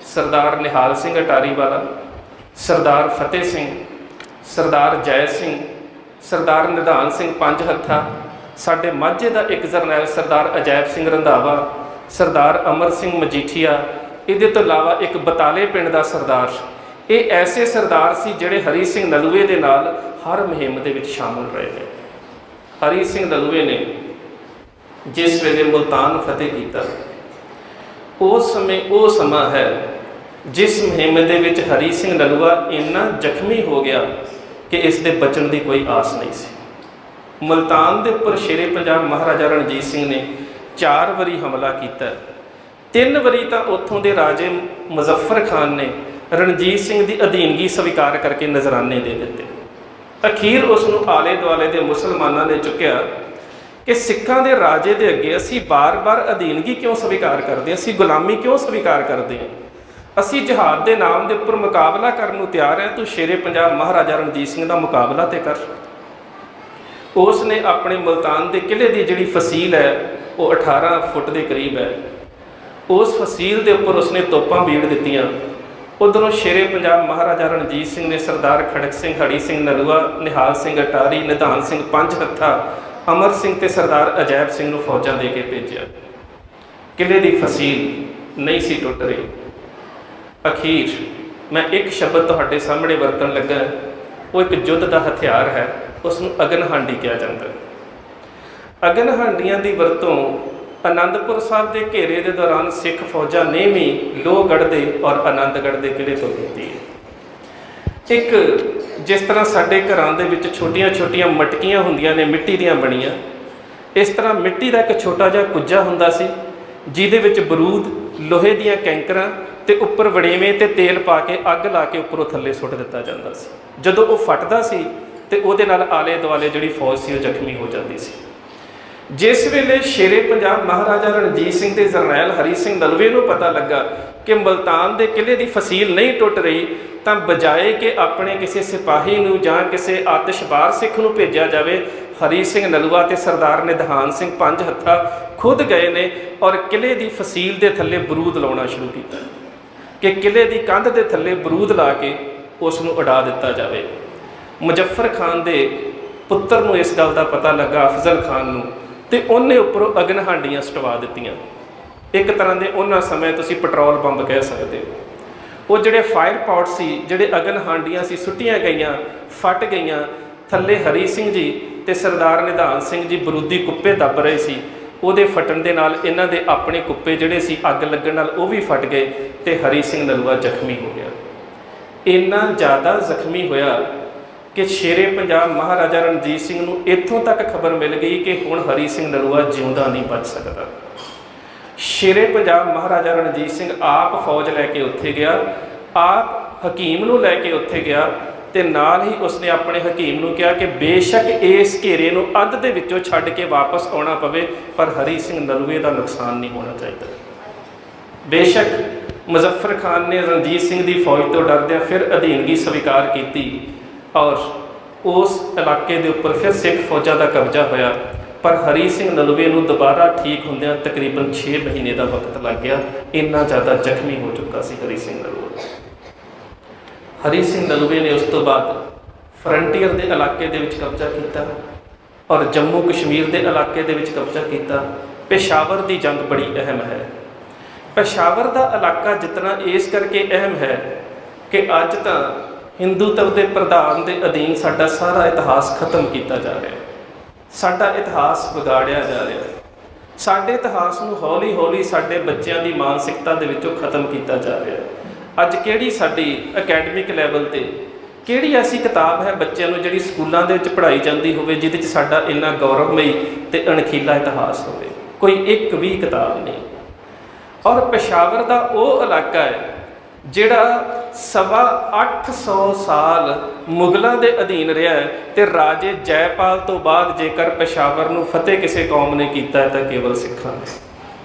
ਸਰਦਾਰ ਨਿਹਾਲ ਸਿੰਘ ਅਟਾਰੀ ਵਾਲਾ, ਸਰਦਾਰ ਫਤਿਹ ਸਿੰਘ, ਸਰਦਾਰ ਜੈ ਸਿੰਘ, ਸਰਦਾਰ ਨਿਧਾਨ ਸਿੰਘ ਪੰਜ ਹੱਥਾ, ਸਾਡੇ ਮਾਝੇ ਦਾ ਇੱਕ ਜਰਨੈਲ ਸਰਦਾਰ ਅਜੈਬ ਸਿੰਘ ਰੰਧਾਵਾ, ਸਰਦਾਰ ਅਮਰ ਸਿੰਘ ਮਜੀਠੀਆ, ਇਹਦੇ ਤੋਂ ਇਲਾਵਾ ਇੱਕ ਬਤਾਲੇ ਪਿੰਡ ਦਾ ਸਰਦਾਰ। ਇਹ ਐਸੇ ਸਰਦਾਰ ਸੀ ਜਿਹੜੇ ਹਰੀ ਸਿੰਘ ਨਲੂਏ ਦੇ ਨਾਲ ਹਰ ਮੁਹਿੰਮ ਦੇ ਵਿੱਚ ਸ਼ਾਮਲ ਰਹੇ ਨੇ। ਹਰੀ ਸਿੰਘ ਨਲੂਏ ਨੇ ਜਿਸ ਵੇਲੇ ਮੁਲਤਾਨ ਫਤਿਹ ਕੀਤਾ, ਉਸ ਸਮੇਂ ਉਹ ਸਮਾਂ ਹੈ ਜਿਸ ਮੁਹਿੰਮ ਦੇ ਵਿੱਚ ਹਰੀ ਸਿੰਘ ਨਲੂਆ ਇੰਨਾ ਜ਼ਖਮੀ ਹੋ ਗਿਆ ਕਿ ਇਸ ਦੇ ਬਚਣ ਦੀ ਕੋਈ ਆਸ ਨਹੀਂ ਸੀ। ਮੁਲਤਾਨ ਦੇ ਉੱਪਰ ਸ਼ੇਰੇ ਪੰਜਾਬ ਮਹਾਰਾਜਾ ਰਣਜੀਤ ਸਿੰਘ ਨੇ 4 ਵਾਰੀ ਹਮਲਾ ਕੀਤਾ। 3 ਵਾਰੀ ਤਾਂ ਉੱਥੋਂ ਦੇ ਰਾਜੇ ਮੁਜ਼ੱਫਰ ਖਾਨ ਨੇ ਰਣਜੀਤ ਸਿੰਘ ਦੀ ਅਧੀਨਗੀ ਸਵੀਕਾਰ ਕਰਕੇ ਨਜ਼ਰਾਨੇ ਦੇ ਦਿੱਤੇ। ਅਖੀਰ ਉਸ ਨੂੰ ਆਲੇ ਦੁਆਲੇ ਦੇ ਮੁਸਲਮਾਨਾਂ ਨੇ ਚੁੱਕਿਆ ਕਿ ਸਿੱਖਾਂ ਦੇ ਰਾਜੇ ਦੇ ਅੱਗੇ ਅਸੀਂ ਬਾਰ-ਬਾਰ ਅਧੀਨਗੀ ਕਿਉਂ ਸਵੀਕਾਰ ਕਰਦੇ ਹਾਂ, ਅਸੀਂ ਗੁਲਾਮੀ ਕਿਉਂ ਸਵੀਕਾਰ ਕਰਦੇ ਹਾਂ, ਅਸੀਂ ਜਹਾਦ ਦੇ ਨਾਮ ਦੇ ਉੱਪਰ ਮੁਕਾਬਲਾ ਕਰਨ ਨੂੰ ਤਿਆਰ ਹਾਂ, ਤੂੰ ਸ਼ੇਰੇ ਪੰਜਾਬ ਮਹਾਰਾਜਾ ਰਣਜੀਤ ਸਿੰਘ ਦਾ ਮੁਕਾਬਲਾ ਤੇ ਕਰ। ਉਸ ਨੇ ਆਪਣੇ ਮੁਲਤਾਨ ਦੇ ਕਿਲ੍ਹੇ ਦੀ ਜਿਹੜੀ ਫਸੀਲ ਹੈ ਉਹ 18 ਫੁੱਟ ਦੇ ਕਰੀਬ ਹੈ, ਉਸ ਫਸੀਲ ਦੇ ਉੱਪਰ ਉਸਨੇ ਤੋਪਾਂ ਬੀੜ ਦਿੱਤੀਆਂ। ਉਧਰੋਂ ਸ਼ੇਰੇ ਪੰਜਾਬ ਮਹਾਰਾਜਾ ਰਣਜੀਤ ਸਿੰਘ ਨੇ ਸਰਦਾਰ ਖੜਕ ਸਿੰਘ, ਹਰੀ ਸਿੰਘ ਨਲੂਆ, ਨਿਹਾਲ ਸਿੰਘ ਅਟਾਰੀ, ਨਿਧਾਨ ਸਿੰਘ ਪੰਜ ਹੱਥਾ, ਅਮਰ ਸਿੰਘ ਤੇ ਸਰਦਾਰ ਅਜੈਬ ਸਿੰਘ ਨੂੰ ਫੌਜਾਂ ਦੇ ਕੇ ਭੇਜਿਆ। ਕਿਲ੍ਹੇ ਦੀ ਫਸੀਲ ਨਹੀਂ ਸੀ ਟੁੱਟ ਰਹੀ। ਅਖੀਰ ਮੈਂ ਇੱਕ ਸ਼ਬਦ ਤੁਹਾਡੇ ਸਾਹਮਣੇ ਵਰਤਣ ਲੱਗਾ, ਉਹ ਇੱਕ ਯੁੱਧ ਦਾ ਹਥਿਆਰ ਹੈ, ਉਸ ਨੂੰ ਅਗਨ ਹਾਂਡੀ ਕਿਹਾ ਜਾਂਦਾ। ਅਗਨ ਹਾਂਡੀਆਂ ਦੀ ਵਰਤੋਂ ਆਨੰਦਪੁਰ ਸਾਹਿਬ ਦੇ ਘੇਰੇ ਦੇ ਦੌਰਾਨ ਸਿੱਖ ਫੌਜਾਂ ਨੇ ਵੀ ਲੋਹਗੜ੍ਹ ਦੇ ਔਰ ਆਨੰਦਗੜ੍ਹ ਦੇ ਕਿਲ੍ਹੇ ਤੋਂ ਕੀਤੀ ਹੈ। ਇੱਕ ਜਿਸ ਤਰ੍ਹਾਂ ਸਾਡੇ ਘਰਾਂ ਦੇ ਵਿੱਚ ਛੋਟੀਆਂ-ਛੋਟੀਆਂ ਮਟਕੀਆਂ ਹੁੰਦੀਆਂ ਨੇ ਮਿੱਟੀ ਦੀਆਂ ਬਣੀਆਂ, ਇਸ ਤਰ੍ਹਾਂ ਮਿੱਟੀ ਦਾ ਇੱਕ ਛੋਟਾ ਜਿਹਾ ਕੁੱਜਾ ਹੁੰਦਾ ਸੀ ਜਿਹਦੇ ਵਿੱਚ ਬਰੂਦ, ਲੋਹੇ ਦੀਆਂ ਕੈਂਕਰਾਂ ਤੇ ਉੱਪਰ ਵੜੇਵੇਂ ਤੇ ਤੇਲ ਪਾ ਕੇ ਅੱਗ ਲਾ ਕੇ ਉੱਪਰੋਂ ਥੱਲੇ ਸੁੱਟ ਦਿੱਤਾ ਜਾਂਦਾ ਸੀ। ਜਦੋਂ ਉਹ ਫਟਦਾ ਸੀ ਤੇ ਉਹਦੇ ਨਾਲ ਆਲੇ ਦੁਆਲੇ ਜਿਹੜੀ ਫੌਜ ਸੀ ਉਹ ਜ਼ਖਮੀ ਹੋ ਜਾਂਦੀ ਸੀ। ਜਿਸ ਵੇਲੇ ਸ਼ੇਰੇ ਪੰਜਾਬ ਮਹਾਰਾਜਾ ਰਣਜੀਤ ਸਿੰਘ ਦੇ ਜਰਨੈਲ ਹਰੀ ਸਿੰਘ ਨਲੂਏ ਨੂੰ ਪਤਾ ਲੱਗਾ ਕਿ ਮੁਲਤਾਨ ਦੇ ਕਿਲ੍ਹੇ ਦੀ ਫਸੀਲ ਨਹੀਂ ਟੁੱਟ ਰਹੀ, ਤਾਂ ਬਜਾਏ ਕਿ ਆਪਣੇ ਕਿਸੇ ਸਿਪਾਹੀ ਨੂੰ ਜਾਂ ਕਿਸੇ ਆਤਿਸ਼ਬਾਰ ਸਿੱਖ ਨੂੰ ਭੇਜਿਆ ਜਾਵੇ, ਹਰੀ ਸਿੰਘ ਨਲੂਆ ਤੇ ਸਰਦਾਰ ਨਿਧਾਨ ਸਿੰਘ ਪੰਜ ਹੱਥਾ ਖੁਦ ਗਏ ਨੇ ਔਰ ਕਿਲ੍ਹੇ ਦੀ ਫਸੀਲ ਦੇ ਥੱਲੇ ਬਰੂਦ ਲਾਉਣਾ ਸ਼ੁਰੂ ਕੀਤਾ ਕਿ ਕਿਲ੍ਹੇ ਦੀ ਕੰਧ ਦੇ ਥੱਲੇ ਬਰੂਦ ਲਾ ਕੇ ਉਸ ਨੂੰ ਉਡਾ ਦਿੱਤਾ ਜਾਵੇ। ਮੁਜ਼ੱਫਰ ਖਾਨ ਦੇ ਪੁੱਤਰ ਨੂੰ ਇਸ ਗੱਲ ਦਾ ਪਤਾ ਲੱਗਾ, ਅਫਜ਼ਲ ਖਾਨ ਨੂੰ, ਤੇ ਉਹਨੇ ਉੱਪਰੋਂ ਅਗਨ ਹਾਂਡੀਆਂ ਸਟਵਾ ਦਿੱਤੀਆਂ। ਇੱਕ ਤਰ੍ਹਾਂ ਦੇ ਉਹਨਾਂ ਸਮੇਂ ਤੁਸੀਂ ਪੈਟਰੋਲ ਪੰਪ ਕਹਿ ਸਕਦੇ ਹੋ। ਉਹ ਜਿਹੜੇ ਫਾਇਰ ਪੌਟ ਸੀ, ਜਿਹੜੇ ਅਗਨ ਹਾਂਡੀਆਂ ਸੀ, ਸੁੱਟੀਆਂ ਗਈਆਂ, ਫਟ ਗਈਆਂ। ਥੱਲੇ ਹਰੀ ਸਿੰਘ ਜੀ ਤੇ ਸਰਦਾਰ ਨਿਧਾਨ ਸਿੰਘ ਜੀ ਬਰੂਦੀ ਕੁੱਪੇ ਦੱਬ ਰਹੇ ਸੀ। ਉਹਦੇ ਫਟਣ ਦੇ ਨਾਲ ਇਹਨਾਂ ਦੇ ਆਪਣੇ ਕੁੱਪੇ ਜਿਹੜੇ ਸੀ ਅੱਗ ਲੱਗਣ ਨਾਲ ਉਹ ਵੀ ਫਟ ਗਏ ਤੇ ਹਰੀ ਸਿੰਘ ਨਲੂਆ ਜ਼ਖਮੀ ਹੋ ਗਿਆ। ਇੰਨਾ ਜ਼ਿਆਦਾ ਜ਼ਖਮੀ ਹੋਇਆ ਕਿ ਸ਼ੇਰੇ ਪੰਜਾਬ ਮਹਾਰਾਜਾ ਰਣਜੀਤ ਸਿੰਘ ਨੂੰ ਇੱਥੋਂ ਤੱਕ ਖਬਰ ਮਿਲ ਗਈ ਕਿ ਹੁਣ ਹਰੀ ਸਿੰਘ ਨਲੂਆ ਜਿਉਂਦਾ ਨਹੀਂ ਬਚ ਸਕਦਾ। ਸ਼ੇਰੇ ਪੰਜਾਬ ਮਹਾਰਾਜਾ ਰਣਜੀਤ ਸਿੰਘ ਆਪ ਫੌਜ ਲੈ ਕੇ ਉੱਥੇ ਗਿਆ, ਆਪ ਹਕੀਮ ਨੂੰ ਲੈ ਕੇ ਉੱਥੇ ਗਿਆ ਤੇ ਨਾਲ ਹੀ ਉਸਨੇ ਆਪਣੇ ਹਕੀਮ ਨੂੰ ਕਿਹਾ ਕਿ ਬੇਸ਼ੱਕ ਇਸ ਘੇਰੇ ਨੂੰ ਅੱਧ ਦੇ ਵਿੱਚੋਂ ਛੱਡ ਕੇ ਵਾਪਸ ਆਉਣਾ ਪਵੇ, ਪਰ ਹਰੀ ਸਿੰਘ ਨਲੂਏ ਦਾ ਨੁਕਸਾਨ ਨਹੀਂ ਹੋਣਾ ਚਾਹੀਦਾ। ਬੇਸ਼ੱਕ ਮੁਜ਼ੱਫਰ ਖਾਨ ਨੇ ਰਣਜੀਤ ਸਿੰਘ ਦੀ ਫੌਜ ਤੋਂ ਡਰਦਿਆਂ ਫਿਰ ਅਧੀਨਗੀ ਸਵੀਕਾਰ ਕੀਤੀ ਔਰ ਉਸ ਇਲਾਕੇ ਦੇ ਉੱਪਰ ਫਿਰ ਸਿੱਖ ਫੌਜਾਂ ਦਾ ਕਬਜ਼ਾ ਹੋਇਆ, ਪਰ ਹਰੀ ਸਿੰਘ ਨਲੂਏ ਨੂੰ ਦੁਬਾਰਾ ਠੀਕ ਹੁੰਦਿਆਂ ਤਕਰੀਬਨ 6 ਮਹੀਨੇ ਦਾ ਵਕਤ ਲੱਗ ਗਿਆ। ਇੰਨਾ ਜ਼ਿਆਦਾ ਜ਼ਖਮੀ ਹੋ ਚੁੱਕਾ ਸੀ ਹਰੀ ਸਿੰਘ ਨਲੂਆ। ਹਰੀ ਸਿੰਘ ਨਲੂਏ ਨੇ ਉਸ ਤੋਂ ਬਾਅਦ ਫਰੰਟੀਅਰ ਦੇ ਇਲਾਕੇ ਦੇ ਵਿੱਚ ਕਬਜ਼ਾ ਕੀਤਾ ਔਰ ਜੰਮੂ ਕਸ਼ਮੀਰ ਦੇ ਇਲਾਕੇ ਦੇ ਵਿੱਚ ਕਬਜ਼ਾ ਕੀਤਾ। ਪੇਸ਼ਾਵਰ ਦੀ ਜੰਗ ਬੜੀ ਅਹਿਮ ਹੈ। ਪੇਸ਼ਾਵਰ ਦਾ ਇਲਾਕਾ ਜਿਤਨਾ ਇਸ ਕਰਕੇ ਅਹਿਮ ਹੈ ਕਿ ਅੱਜ ਤਾਂ ਹਿੰਦੂਤਵ ਦੇ ਪ੍ਰਧਾਨ ਦੇ ਅਧੀਨ ਸਾਡਾ ਸਾਰਾ ਇਤਿਹਾਸ ਖਤਮ ਕੀਤਾ ਜਾ ਰਿਹਾ, ਸਾਡਾ ਇਤਿਹਾਸ ਵਿਗਾੜਿਆ ਜਾ ਰਿਹਾ। ਸਾਡੇ ਇਤਿਹਾਸ ਨੂੰ ਹੌਲੀ ਹੌਲੀ ਸਾਡੇ ਬੱਚਿਆਂ ਦੀ ਮਾਨਸਿਕਤਾ ਦੇ ਵਿੱਚੋਂ ਖਤਮ ਕੀਤਾ ਜਾ ਰਿਹਾ। ਅੱਜ ਕਿਹੜੀ ਸਾਡੀ ਅਕੈਡਮਿਕ ਲੈਵਲ 'ਤੇ ਕਿਹੜੀ ਐਸੀ ਕਿਤਾਬ ਹੈ ਬੱਚਿਆਂ ਨੂੰ ਜਿਹੜੀ ਸਕੂਲਾਂ ਦੇ ਵਿੱਚ ਪੜ੍ਹਾਈ ਜਾਂਦੀ ਹੋਵੇ ਜਿਹਦੇ 'ਚ ਸਾਡਾ ਇੰਨਾ ਗੌਰਵਮਈ ਤੇ ਅਣਖੀਲਾ ਇਤਿਹਾਸ ਹੋਵੇ? ਕੋਈ ਇੱਕ ਵੀ ਕਿਤਾਬ ਨਹੀਂ। ਔਰ ਪੇਸ਼ਾਵਰ ਦਾ ਉਹ ਇਲਾਕਾ ਹੈ ਜਿਹੜਾ 850 ਸਾਲ ਮੁਗਲਾਂ ਦੇ ਅਧੀਨ ਰਿਹਾ ਹੈ ਤੇ ਰਾਜੇ ਜੈਪਾਲ ਤੋਂ ਬਾਅਦ ਜੇਕਰ ਪੇਸ਼ਾਵਰ ਨੂੰ ਫਤਿਹ ਕਿਸੇ ਕੌਮ ਨੇ ਕੀਤਾ ਹੈ ਤਾਂ ਕੇਵਲ ਸਿੱਖਾਂ ਨੇ।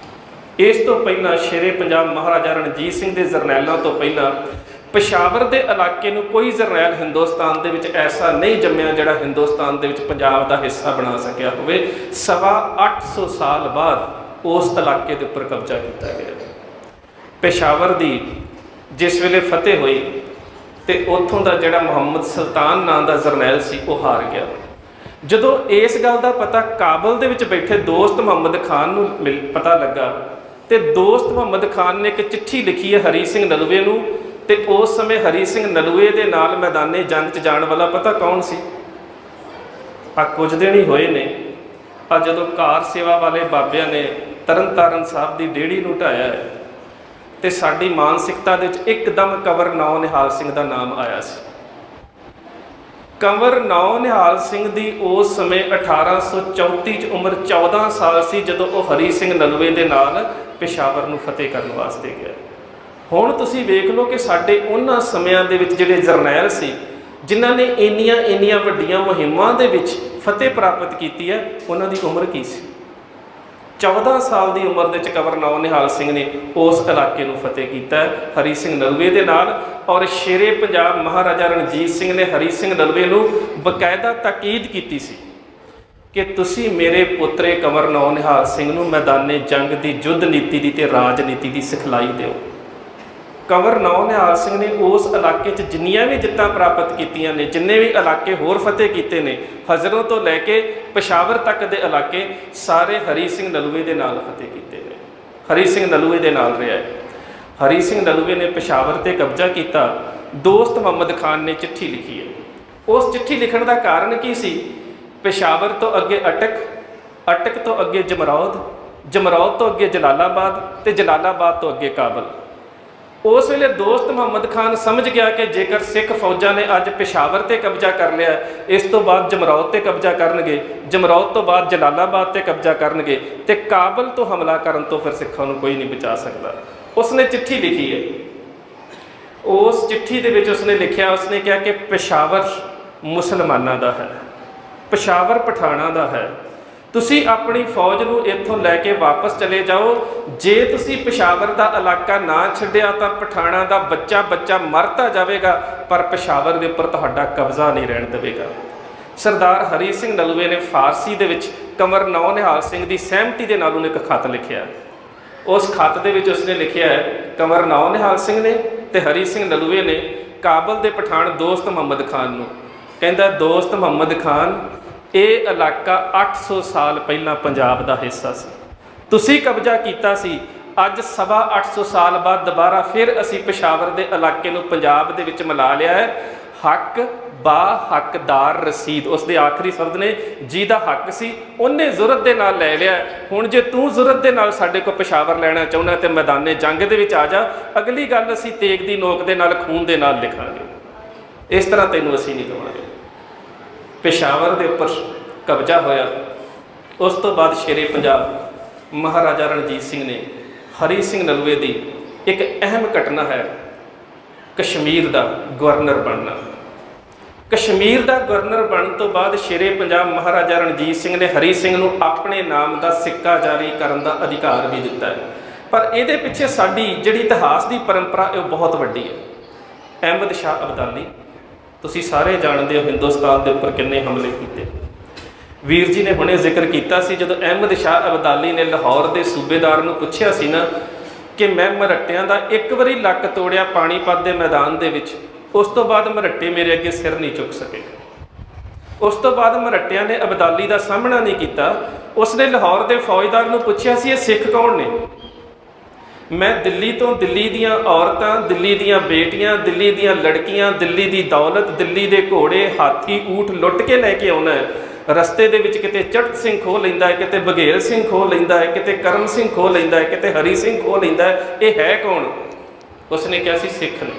ਇਸ ਤੋਂ ਪਹਿਲਾਂ ਸ਼ੇਰੇ ਪੰਜਾਬ ਮਹਾਰਾਜਾ ਰਣਜੀਤ ਸਿੰਘ ਦੇ ਜਰਨੈਲਾਂ ਤੋਂ ਪਹਿਲਾਂ ਪੇਸ਼ਾਵਰ ਦੇ ਇਲਾਕੇ ਨੂੰ ਕੋਈ ਜਰਨੈਲ ਹਿੰਦੁਸਤਾਨ ਦੇ ਵਿੱਚ ਐਸਾ ਨਹੀਂ ਜੰਮਿਆ ਜਿਹੜਾ ਹਿੰਦੁਸਤਾਨ ਦੇ ਵਿੱਚ ਪੰਜਾਬ ਦਾ ਹਿੱਸਾ ਬਣਾ ਸਕਿਆ ਹੋਵੇ। 850 ਸਾਲ ਬਾਅਦ ਉਸ ਇਲਾਕੇ ਦੇ ਉੱਪਰ ਕਬਜ਼ਾ ਕੀਤਾ ਗਿਆ। ਪੇਸ਼ਾਵਰ ਦੀ ਜਿਸ ਵੇਲੇ ਫਤਿਹ ਹੋਈ ਤੇ ਉੱਥੋਂ ਦਾ ਜਿਹੜਾ ਮੁਹੰਮਦ ਸੁਲਤਾਨ ਨਾਂ ਦਾ ਜਰਨੈਲ ਸੀ ਉਹ ਹਾਰ ਗਿਆ। ਜਦੋਂ ਇਸ ਗੱਲ ਦਾ ਪਤਾ ਕਾਬਲ ਦੇ ਵਿੱਚ ਬੈਠੇ ਦੋਸਤ ਮੁਹੰਮਦ ਖਾਨ ਨੂੰ ਪਤਾ ਲੱਗਾ ਤੇ ਦੋਸਤ ਮੁਹੰਮਦ ਖਾਨ ਨੇ ਇੱਕ ਚਿੱਠੀ ਲਿਖੀ ਹੈ ਹਰੀ ਸਿੰਘ ਨਲੂਏ ਨੂੰ। ਤੇ ਉਸ ਸਮੇਂ ਹਰੀ ਸਿੰਘ ਨਲੂਏ ਦੇ ਨਾਲ ਮੈਦਾਨੇ ਜੰਗ 'ਚ ਜਾਣ ਵਾਲਾ ਪਤਾ ਕੌਣ ਸੀ? ਆ ਕੁਝ ਦਿਨ ਹੀ ਹੋਏ ਨੇ ਆ ਜਦੋਂ ਕਾਰ ਸੇਵਾ ਵਾਲੇ ਬਾਬਿਆਂ ਨੇ ਤਰਨਤਾਰਨ ਸਾਹਿਬ ਦੀ ਡੇੜੀ ਨੂੰ ਢਾਇਆ ਹੈ ਤੇ ਸਾਡੀ ਮਾਨਸਿਕਤਾ ਦੇ ਵਿੱਚ ਇੱਕਦਮ ਕੰਵਰ ਨੌ ਨਿਹਾਲ ਸਿੰਘ ਦਾ ਨਾਮ ਆਇਆ ਸੀ। ਕੰਵਰ ਨੌ ਨਿਹਾਲ ਸਿੰਘ ਦੀ ਉਸ ਸਮੇਂ 1834 'ਚ ਉਮਰ 14 ਸਾਲ ਸੀ ਜਦੋਂ ਉਹ ਹਰੀ ਸਿੰਘ ਨਲੂਏ ਦੇ ਨਾਲ ਪੇਸ਼ਾਵਰ ਨੂੰ ਫਤਿਹ ਕਰਨ ਵਾਸਤੇ ਗਿਆ। ਹੁਣ ਤੁਸੀਂ ਵੇਖ ਲਓ ਕਿ ਸਾਡੇ ਉਹਨਾਂ ਸਮਿਆਂ ਦੇ ਵਿੱਚ ਜਿਹੜੇ ਜਰਨੈਲ ਸੀ ਜਿਨ੍ਹਾਂ ਨੇ ਇੰਨੀਆਂ ਵੱਡੀਆਂ ਮੁਹਿੰਮਾਂ ਦੇ ਵਿੱਚ ਫਤਿਹ ਪ੍ਰਾਪਤ ਕੀਤੀ ਹੈ, ਉਹਨਾਂ ਦੀ ਉਮਰ ਕੀ ਸੀ? 14 ਸਾਲ ਦੀ ਉਮਰ ਦੇ ਵਿੱਚ ਕੰਵਰ ਨੌ ਨਿਹਾਲ ਸਿੰਘ ਨੇ ਉਸ ਇਲਾਕੇ ਨੂੰ ਫਤਿਹ ਕੀਤਾ ਹਰੀ ਸਿੰਘ ਨਲੂਏ ਦੇ ਨਾਲ। ਔਰ ਸ਼ੇਰੇ ਪੰਜਾਬ ਮਹਾਰਾਜਾ ਰਣਜੀਤ ਸਿੰਘ ਨੇ ਹਰੀ ਸਿੰਘ ਨਲੂਏ ਨੂੰ ਬਕਾਇਦਾ ਤਾਕੀਦ ਕੀਤੀ ਸੀ ਕਿ ਤੁਸੀਂ ਮੇਰੇ ਪੁੱਤਰੇ ਕੰਵਰ ਨੌ ਨਿਹਾਲ ਸਿੰਘ ਨੂੰ ਮੈਦਾਨੇ ਜੰਗ ਦੀ ਯੁੱਧ ਨੀਤੀ ਦੀ ਤੇ ਰਾਜਨੀਤੀ ਦੀ ਸਿਖਲਾਈ ਦਿਓ। ਕੰਵਰ ਨੌ ਨਿਹਾਲ ਸਿੰਘ ਨੇ ਉਸ ਇਲਾਕੇ 'ਚ ਜਿੰਨੀਆਂ ਵੀ ਜਿੱਤਾਂ ਪ੍ਰਾਪਤ ਕੀਤੀਆਂ ਨੇ, ਜਿੰਨੇ ਵੀ ਇਲਾਕੇ ਹੋਰ ਫਤਿਹ ਕੀਤੇ ਨੇ, ਹਜ਼ਰੋਂ ਤੋਂ ਲੈ ਕੇ ਪੇਸ਼ਾਵਰ ਤੱਕ ਦੇ ਇਲਾਕੇ ਸਾਰੇ ਹਰੀ ਸਿੰਘ ਨਲੂਏ ਦੇ ਨਾਲ ਫਤਿਹ ਕੀਤੇ ਨੇ। ਹਰੀ ਸਿੰਘ ਨਲੂਏ ਦੇ ਨਾਲ ਰਿਹਾ ਹੈ। ਹਰੀ ਸਿੰਘ ਨਲੂਏ ਨੇ ਪੇਸ਼ਾਵਰ 'ਤੇ ਕਬਜ਼ਾ ਕੀਤਾ। ਦੋਸਤ ਮੁਹੰਮਦ ਖਾਨ ਨੇ ਚਿੱਠੀ ਲਿਖੀ ਹੈ। ਉਸ ਚਿੱਠੀ ਲਿਖਣ ਦਾ ਕਾਰਨ ਕੀ ਸੀ? ਪੇਸ਼ਾਵਰ ਤੋਂ ਅੱਗੇ ਅਟਕ ਤੋਂ ਅੱਗੇ ਜਮਰੌਦ ਤੋਂ ਅੱਗੇ ਜਲਾਲਾਬਾਦ ਤੇ ਜਲਾਲਾਬਾਦ ਤੋਂ ਅੱਗੇ ਕਾਬਲ। ਉਸ ਵੇਲੇ ਦੋਸਤ ਮੁਹੰਮਦ ਖਾਨ ਸਮਝ ਗਿਆ ਕਿ ਜੇਕਰ ਸਿੱਖ ਫੌਜਾਂ ਨੇ ਅੱਜ ਪੇਸ਼ਾਵਰ 'ਤੇ ਕਬਜ਼ਾ ਕਰ ਲਿਆ, ਇਸ ਤੋਂ ਬਾਅਦ ਜਮਰੌਦ 'ਤੇ ਕਬਜ਼ਾ ਕਰਨਗੇ, ਜਮਰੌਦ ਤੋਂ ਬਾਅਦ ਜਲਾਲਾਬਾਦ 'ਤੇ ਕਬਜ਼ਾ ਕਰਨਗੇ ਤੇ ਕਾਬਲ ਤੋਂ ਹਮਲਾ ਕਰਨ ਤੋਂ ਫਿਰ ਸਿੱਖਾਂ ਨੂੰ ਕੋਈ ਨਹੀਂ ਬਚਾ ਸਕਦਾ। ਉਸਨੇ ਚਿੱਠੀ ਲਿਖੀ ਹੈ। ਉਸ ਚਿੱਠੀ ਦੇ ਵਿੱਚ ਉਸਨੇ ਲਿਖਿਆ, ਉਸਨੇ ਕਿਹਾ ਕਿ ਪੇਸ਼ਾਵਰ ਮੁਸਲਮਾਨਾਂ ਦਾ ਹੈ, ਪੇਸ਼ਾਵਰ ਪਠਾਣਾਂ ਦਾ ਹੈ। ਤੁਸੀਂ ਆਪਣੀ ਫੌਜ ਨੂੰ ਇੱਥੋਂ ਲੈ ਕੇ ਵਾਪਸ ਚਲੇ ਜਾਓ। ਜੇ ਤੁਸੀਂ ਪੇਸ਼ਾਵਰ ਦਾ ਇਲਾਕਾ ਨਾ ਛੱਡਿਆ ਤਾਂ ਪਠਾਣਾਂ ਦਾ ਬੱਚਾ ਮਰ ਤਾਂ ਜਾਵੇਗਾ, ਪਰ ਪੇਸ਼ਾਵਰ ਦੇ ਉੱਪਰ ਤੁਹਾਡਾ ਕਬਜ਼ਾ ਨਹੀਂ ਰਹਿਣ ਦੇਵੇਗਾ। ਸਰਦਾਰ ਹਰੀ ਸਿੰਘ ਨਲੂਏ ਨੇ ਫਾਰਸੀ ਦੇ ਵਿੱਚ ਕੰਵਰ ਨੌ ਨਿਹਾਲ ਸਿੰਘ ਦੀ ਸਹਿਮਤੀ ਦੇ ਨਾਲ ਉਹਨੇ ਇੱਕ ਖੱਤ ਲਿਖਿਆ। ਉਸ ਖੱਤ ਦੇ ਵਿੱਚ ਉਸਨੇ ਲਿਖਿਆ ਹੈ, ਕੰਵਰ ਨੌ ਨਿਹਾਲ ਸਿੰਘ ਨੇ ਤੇ ਹਰੀ ਸਿੰਘ ਨਲੂਏ ਨੇ ਕਾਬਲ ਦੇ ਪਠਾਨ ਦੋਸਤ ਮੁਹੰਮਦ ਖਾਨ ਨੂੰ ਕਹਿੰਦਾ, ਦੋਸਤ ਮੁਹੰਮਦ ਖਾਨ, ਇਹ ਇਲਾਕਾ 800 ਸਾਲ ਪਹਿਲਾਂ ਪੰਜਾਬ ਦਾ ਹਿੱਸਾ ਸੀ। ਤੁਸੀਂ ਕਬਜ਼ਾ ਕੀਤਾ ਸੀ, ਅੱਜ 850 ਸਾਲ ਬਾਅਦ ਦੁਬਾਰਾ ਫਿਰ ਅਸੀਂ ਪਿਸ਼ਾਵਰ ਦੇ ਇਲਾਕੇ ਨੂੰ ਪੰਜਾਬ ਦੇ ਵਿੱਚ ਮਿਲਾ ਲਿਆ ਹੈ। ਹੱਕ ਬਾ ਹੱਕਦਾਰ ਰਸੀਦ, ਉਸ ਦੇ ਆਖਰੀ ਸ਼ਬਦ ਨੇ ਜਿਹਦਾ ਹੱਕ ਸੀ ਉਹਨੇ ਜ਼ੁਰਤ ਦੇ ਨਾਲ ਲੈ ਲਿਆ। ਹੁਣ ਜੇ ਤੂੰ ਜ਼ੁਰਤ ਦੇ ਨਾਲ ਸਾਡੇ ਕੋਲ ਪਿਸ਼ਾਵਰ ਲੈਣਾ ਚਾਹੁੰਦਾ ਤੇ ਮੈਦਾਨੇ ਜੰਗ ਦੇ ਵਿੱਚ ਆ ਜਾ, ਅਗਲੀ ਗੱਲ ਅਸੀਂ ਤੇਗ ਦੀ ਨੋਕ ਦੇ ਨਾਲ ਖੂਨ ਦੇ ਨਾਲ ਲਿਖਾਂਗੇ, ਇਸ ਤਰ੍ਹਾਂ ਤੈਨੂੰ ਅਸੀਂ ਨਹੀਂ ਦੇਵਾਂਗੇ। ਪਿਸ਼ਾਵਰ ਦੇ ਉੱਪਰ ਕਬਜ਼ਾ ਹੋਇਆ। ਉਸ ਤੋਂ ਬਾਅਦ ਸ਼ੇਰੇ ਪੰਜਾਬ ਮਹਾਰਾਜਾ ਰਣਜੀਤ ਸਿੰਘ ਨੇ ਹਰੀ ਸਿੰਘ ਨਲੂਏ ਦੀ ਇੱਕ ਅਹਿਮ ਘਟਨਾ ਹੈ ਕਸ਼ਮੀਰ ਦਾ ਗਵਰਨਰ ਬਣਨਾ। ਕਸ਼ਮੀਰ ਦਾ ਗਵਰਨਰ ਬਣਨ ਤੋਂ ਬਾਅਦ ਸ਼ੇਰੇ ਪੰਜਾਬ ਮਹਾਰਾਜਾ ਰਣਜੀਤ ਸਿੰਘ ਨੇ ਹਰੀ ਸਿੰਘ ਨੂੰ ਆਪਣੇ ਨਾਮ ਦਾ ਸਿੱਕਾ ਜਾਰੀ ਕਰਨ ਦਾ ਅਧਿਕਾਰ ਵੀ ਦਿੱਤਾ ਹੈ। ਪਰ ਇਹਦੇ ਪਿੱਛੇ ਸਾਡੀ ਜਿਹੜੀ ਇਤਿਹਾਸ ਦੀ ਪਰੰਪਰਾ ਉਹ ਬਹੁਤ ਵੱਡੀ ਹੈ। ਅਹਿਮਦ ਸ਼ਾਹ ਅਬਦਾਲੀ, ਤੁਸੀਂ ਸਾਰੇ ਜਾਣਦੇ ਹੋ ਹਿੰਦੁਸਤਾਨ ਦੇ ਉੱਪਰ ਕਿੰਨੇ ਹਮਲੇ ਕੀਤੇ। ਵੀਰ ਜੀ ਨੇ ਹੁਣੇ ਜ਼ਿਕਰ ਕੀਤਾ ਸੀ, ਜਦੋਂ ਅਹਿਮਦ ਸ਼ਾਹ ਅਬਦਾਲੀ ਨੇ ਲਾਹੌਰ ਦੇ ਸੂਬੇਦਾਰ ਨੂੰ ਪੁੱਛਿਆ ਸੀ ਨਾ ਕਿ ਮੈਂ ਮਰੱਟਿਆਂ ਦਾ ਇੱਕ ਵਾਰੀ ਲੱਕ ਤੋੜਿਆ ਪਾਣੀਪਤ ਦੇ ਮੈਦਾਨ ਦੇ ਵਿੱਚ, ਉਸ ਤੋਂ ਬਾਅਦ ਮਰੱਟੇ ਮੇਰੇ ਅੱਗੇ ਸਿਰ ਨਹੀਂ ਚੁੱਕ ਸਕੇ। ਉਸ ਤੋਂ ਬਾਅਦ ਮਰੱਟਿਆਂ ਨੇ ਅਬਦਾਲੀ ਦਾ ਸਾਹਮਣਾ ਨਹੀਂ ਕੀਤਾ। ਉਸਨੇ ਲਾਹੌਰ ਦੇ ਫੌਜਦਾਰ ਨੂੰ ਪੁੱਛਿਆ ਸੀ ਇਹ ਸਿੱਖ ਕੌਣ ਨੇ। ਮੈਂ ਦਿੱਲੀ ਤੋਂ ਦਿੱਲੀ ਦੀਆਂ ਔਰਤਾਂ, ਦਿੱਲੀ ਦੀਆਂ ਬੇਟੀਆਂ, ਦਿੱਲੀ ਦੀਆਂ ਲੜਕੀਆਂ, ਦਿੱਲੀ ਦੀ ਦੌਲਤ, ਦਿੱਲੀ ਦੇ ਘੋੜੇ, ਹਾਥੀ, ਊਠ ਲੁੱਟ ਕੇ ਲੈ ਕੇ ਆਉਣਾ ਹੈ। ਰਸਤੇ ਦੇ ਵਿੱਚ ਕਿਤੇ ਚੜ੍ਹਤ ਸਿੰਘ ਖੋਹ ਲੈਂਦਾ ਹੈ, ਕਿਤੇ ਬਘੇਲ ਸਿੰਘ ਖੋਹ ਲੈਂਦਾ ਹੈ, ਕਿਤੇ ਕਰਮ ਸਿੰਘ ਖੋਹ ਲੈਂਦਾ ਹੈ, ਕਿਤੇ ਹਰੀ ਸਿੰਘ ਖੋਹ ਲੈਂਦਾ ਹੈ। ਇਹ ਹੈ ਕੌਣ? ਉਸਨੇ ਕਿਹਾ ਸੀ ਸਿੱਖ ਨੇ।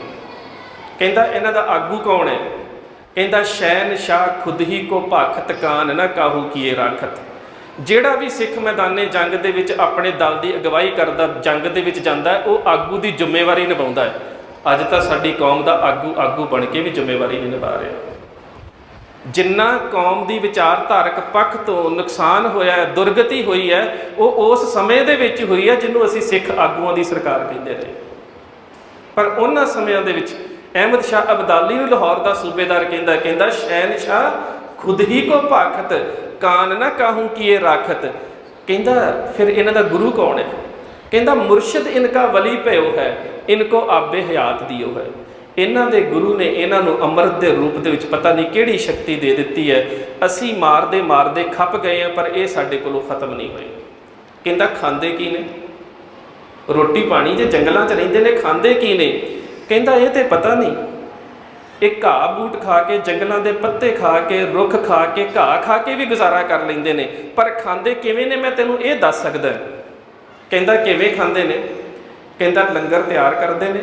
ਕਹਿੰਦਾ ਇਹਨਾਂ ਦਾ ਆਗੂ ਕੌਣ ਹੈ? ਕਹਿੰਦਾ ਸ਼ਹਿਨਸ਼ਾਹ ਖੁਦ ਹੀ ਕੋ ਭਾਖਤ ਕਾਨ ਨਾ ਕਾਹੂ ਕੀਏ ਰਾਖਤ। ਜਿਹੜਾ ਵੀ ਸਿੱਖ ਮੈਦਾਨੇ ਜੰਗ ਦੇ ਵਿੱਚ ਆਪਣੇ ਦਲ ਦੀ ਅਗਵਾਈ ਕਰਦਾ, ਜੰਗ ਦੇ ਵਿੱਚ ਜਾਂਦਾ, ਉਹ ਆਗੂ ਦੀ ਜ਼ਿੰਮੇਵਾਰੀ ਨਿਭਾਉਂਦਾ ਹੈ। ਅੱਜ ਤਾਂ ਸਾਡੀ ਕੌਮ ਦਾ ਆਗੂ ਬਣ ਕੇ ਵੀ ਜ਼ਿੰਮੇਵਾਰੀ ਨਹੀਂ ਨਿਭਾ ਰਿਹਾ। ਜਿੰਨਾ ਕੌਮ ਦੀ ਵਿਚਾਰਧਾਰਕ ਪੱਖ ਤੋਂ ਨੁਕਸਾਨ ਹੋਇਆ ਹੈ, ਦੁਰਗਤੀ ਹੋਈ ਹੈ, ਉਹ ਉਸ ਸਮੇਂ ਦੇ ਵਿੱਚ ਹੋਈ ਹੈ ਜਿਹਨੂੰ ਅਸੀਂ ਸਿੱਖ ਆਗੂਆਂ ਦੀ ਸਰਕਾਰ ਕਹਿੰਦੇ ਰਹੇ। ਪਰ ਉਹਨਾਂ ਸਮਿਆਂ ਦੇ ਵਿੱਚ ਅਹਿਮਦ ਸ਼ਾਹ ਅਬਦਾਲੀ ਨੂੰ ਲਾਹੌਰ ਦਾ ਸੂਬੇਦਾਰ ਕਹਿੰਦਾ ਸ਼ਹਿਨਸ਼ਾਹ ਖੁਦ ਹੀ ਕੋ ਭਾਖਤ ਕਾਨ ਨਾ ਕਾਹੂ ਕੀਏ ਰਾਖਤ। ਕਹਿੰਦਾ ਫਿਰ ਇਹਨਾਂ ਦਾ ਗੁਰੂ ਕੌਣ ਹੈ? ਕਹਿੰਦਾ ਮੁਰਸ਼ਿਦ ਇਨਕਾ ਵਲੀ ਭਇਓ ਹੈ, ਇਨਕੋ ਆਬੇ ਹਯਾਤ ਦਿਓ ਹੈ। ਇਹਨਾਂ ਦੇ ਗੁਰੂ ਨੇ ਇਹਨਾਂ ਨੂੰ ਅੰਮ੍ਰਿਤ ਦੇ ਰੂਪ ਦੇ ਵਿੱਚ ਪਤਾ ਨਹੀਂ ਕਿਹੜੀ ਸ਼ਕਤੀ ਦੇ ਦਿੱਤੀ ਹੈ। ਅਸੀਂ ਮਾਰਦੇ ਮਾਰਦੇ ਖੱਪ ਗਏ ਹਾਂ, ਪਰ ਇਹ ਸਾਡੇ ਕੋਲੋਂ ਖਤਮ ਨਹੀਂ ਹੋਏ। ਕਹਿੰਦਾ ਖਾਂਦੇ ਕੀ ਨੇ? ਰੋਟੀ ਪਾਣੀ ਜੇ ਜੰਗਲਾਂ 'ਚ ਰਹਿੰਦੇ ਨੇ, ਖਾਂਦੇ ਕੀ ਨੇ? ਕਹਿੰਦਾ ਇਹ ਤੇ ਪਤਾ ਨਹੀਂ। ਇਹ ਘਾਹ ਬੂਟ ਖਾ ਕੇ, ਜੰਗਲਾਂ ਦੇ ਪੱਤੇ ਖਾ ਕੇ, ਰੁੱਖ ਖਾ ਕੇ, ਘਾਹ ਖਾ ਕੇ ਵੀ ਗੁਜ਼ਾਰਾ ਕਰ ਲੈਂਦੇ ਨੇ, ਪਰ ਖਾਂਦੇ ਕਿਵੇਂ ਨੇ ਮੈਂ ਤੈਨੂੰ ਇਹ ਦੱਸ ਸਕਦਾ। ਕਹਿੰਦਾ ਕਿਵੇਂ ਖਾਂਦੇ ਨੇ? ਕਹਿੰਦਾ ਲੰਗਰ ਤਿਆਰ ਕਰਦੇ ਨੇ,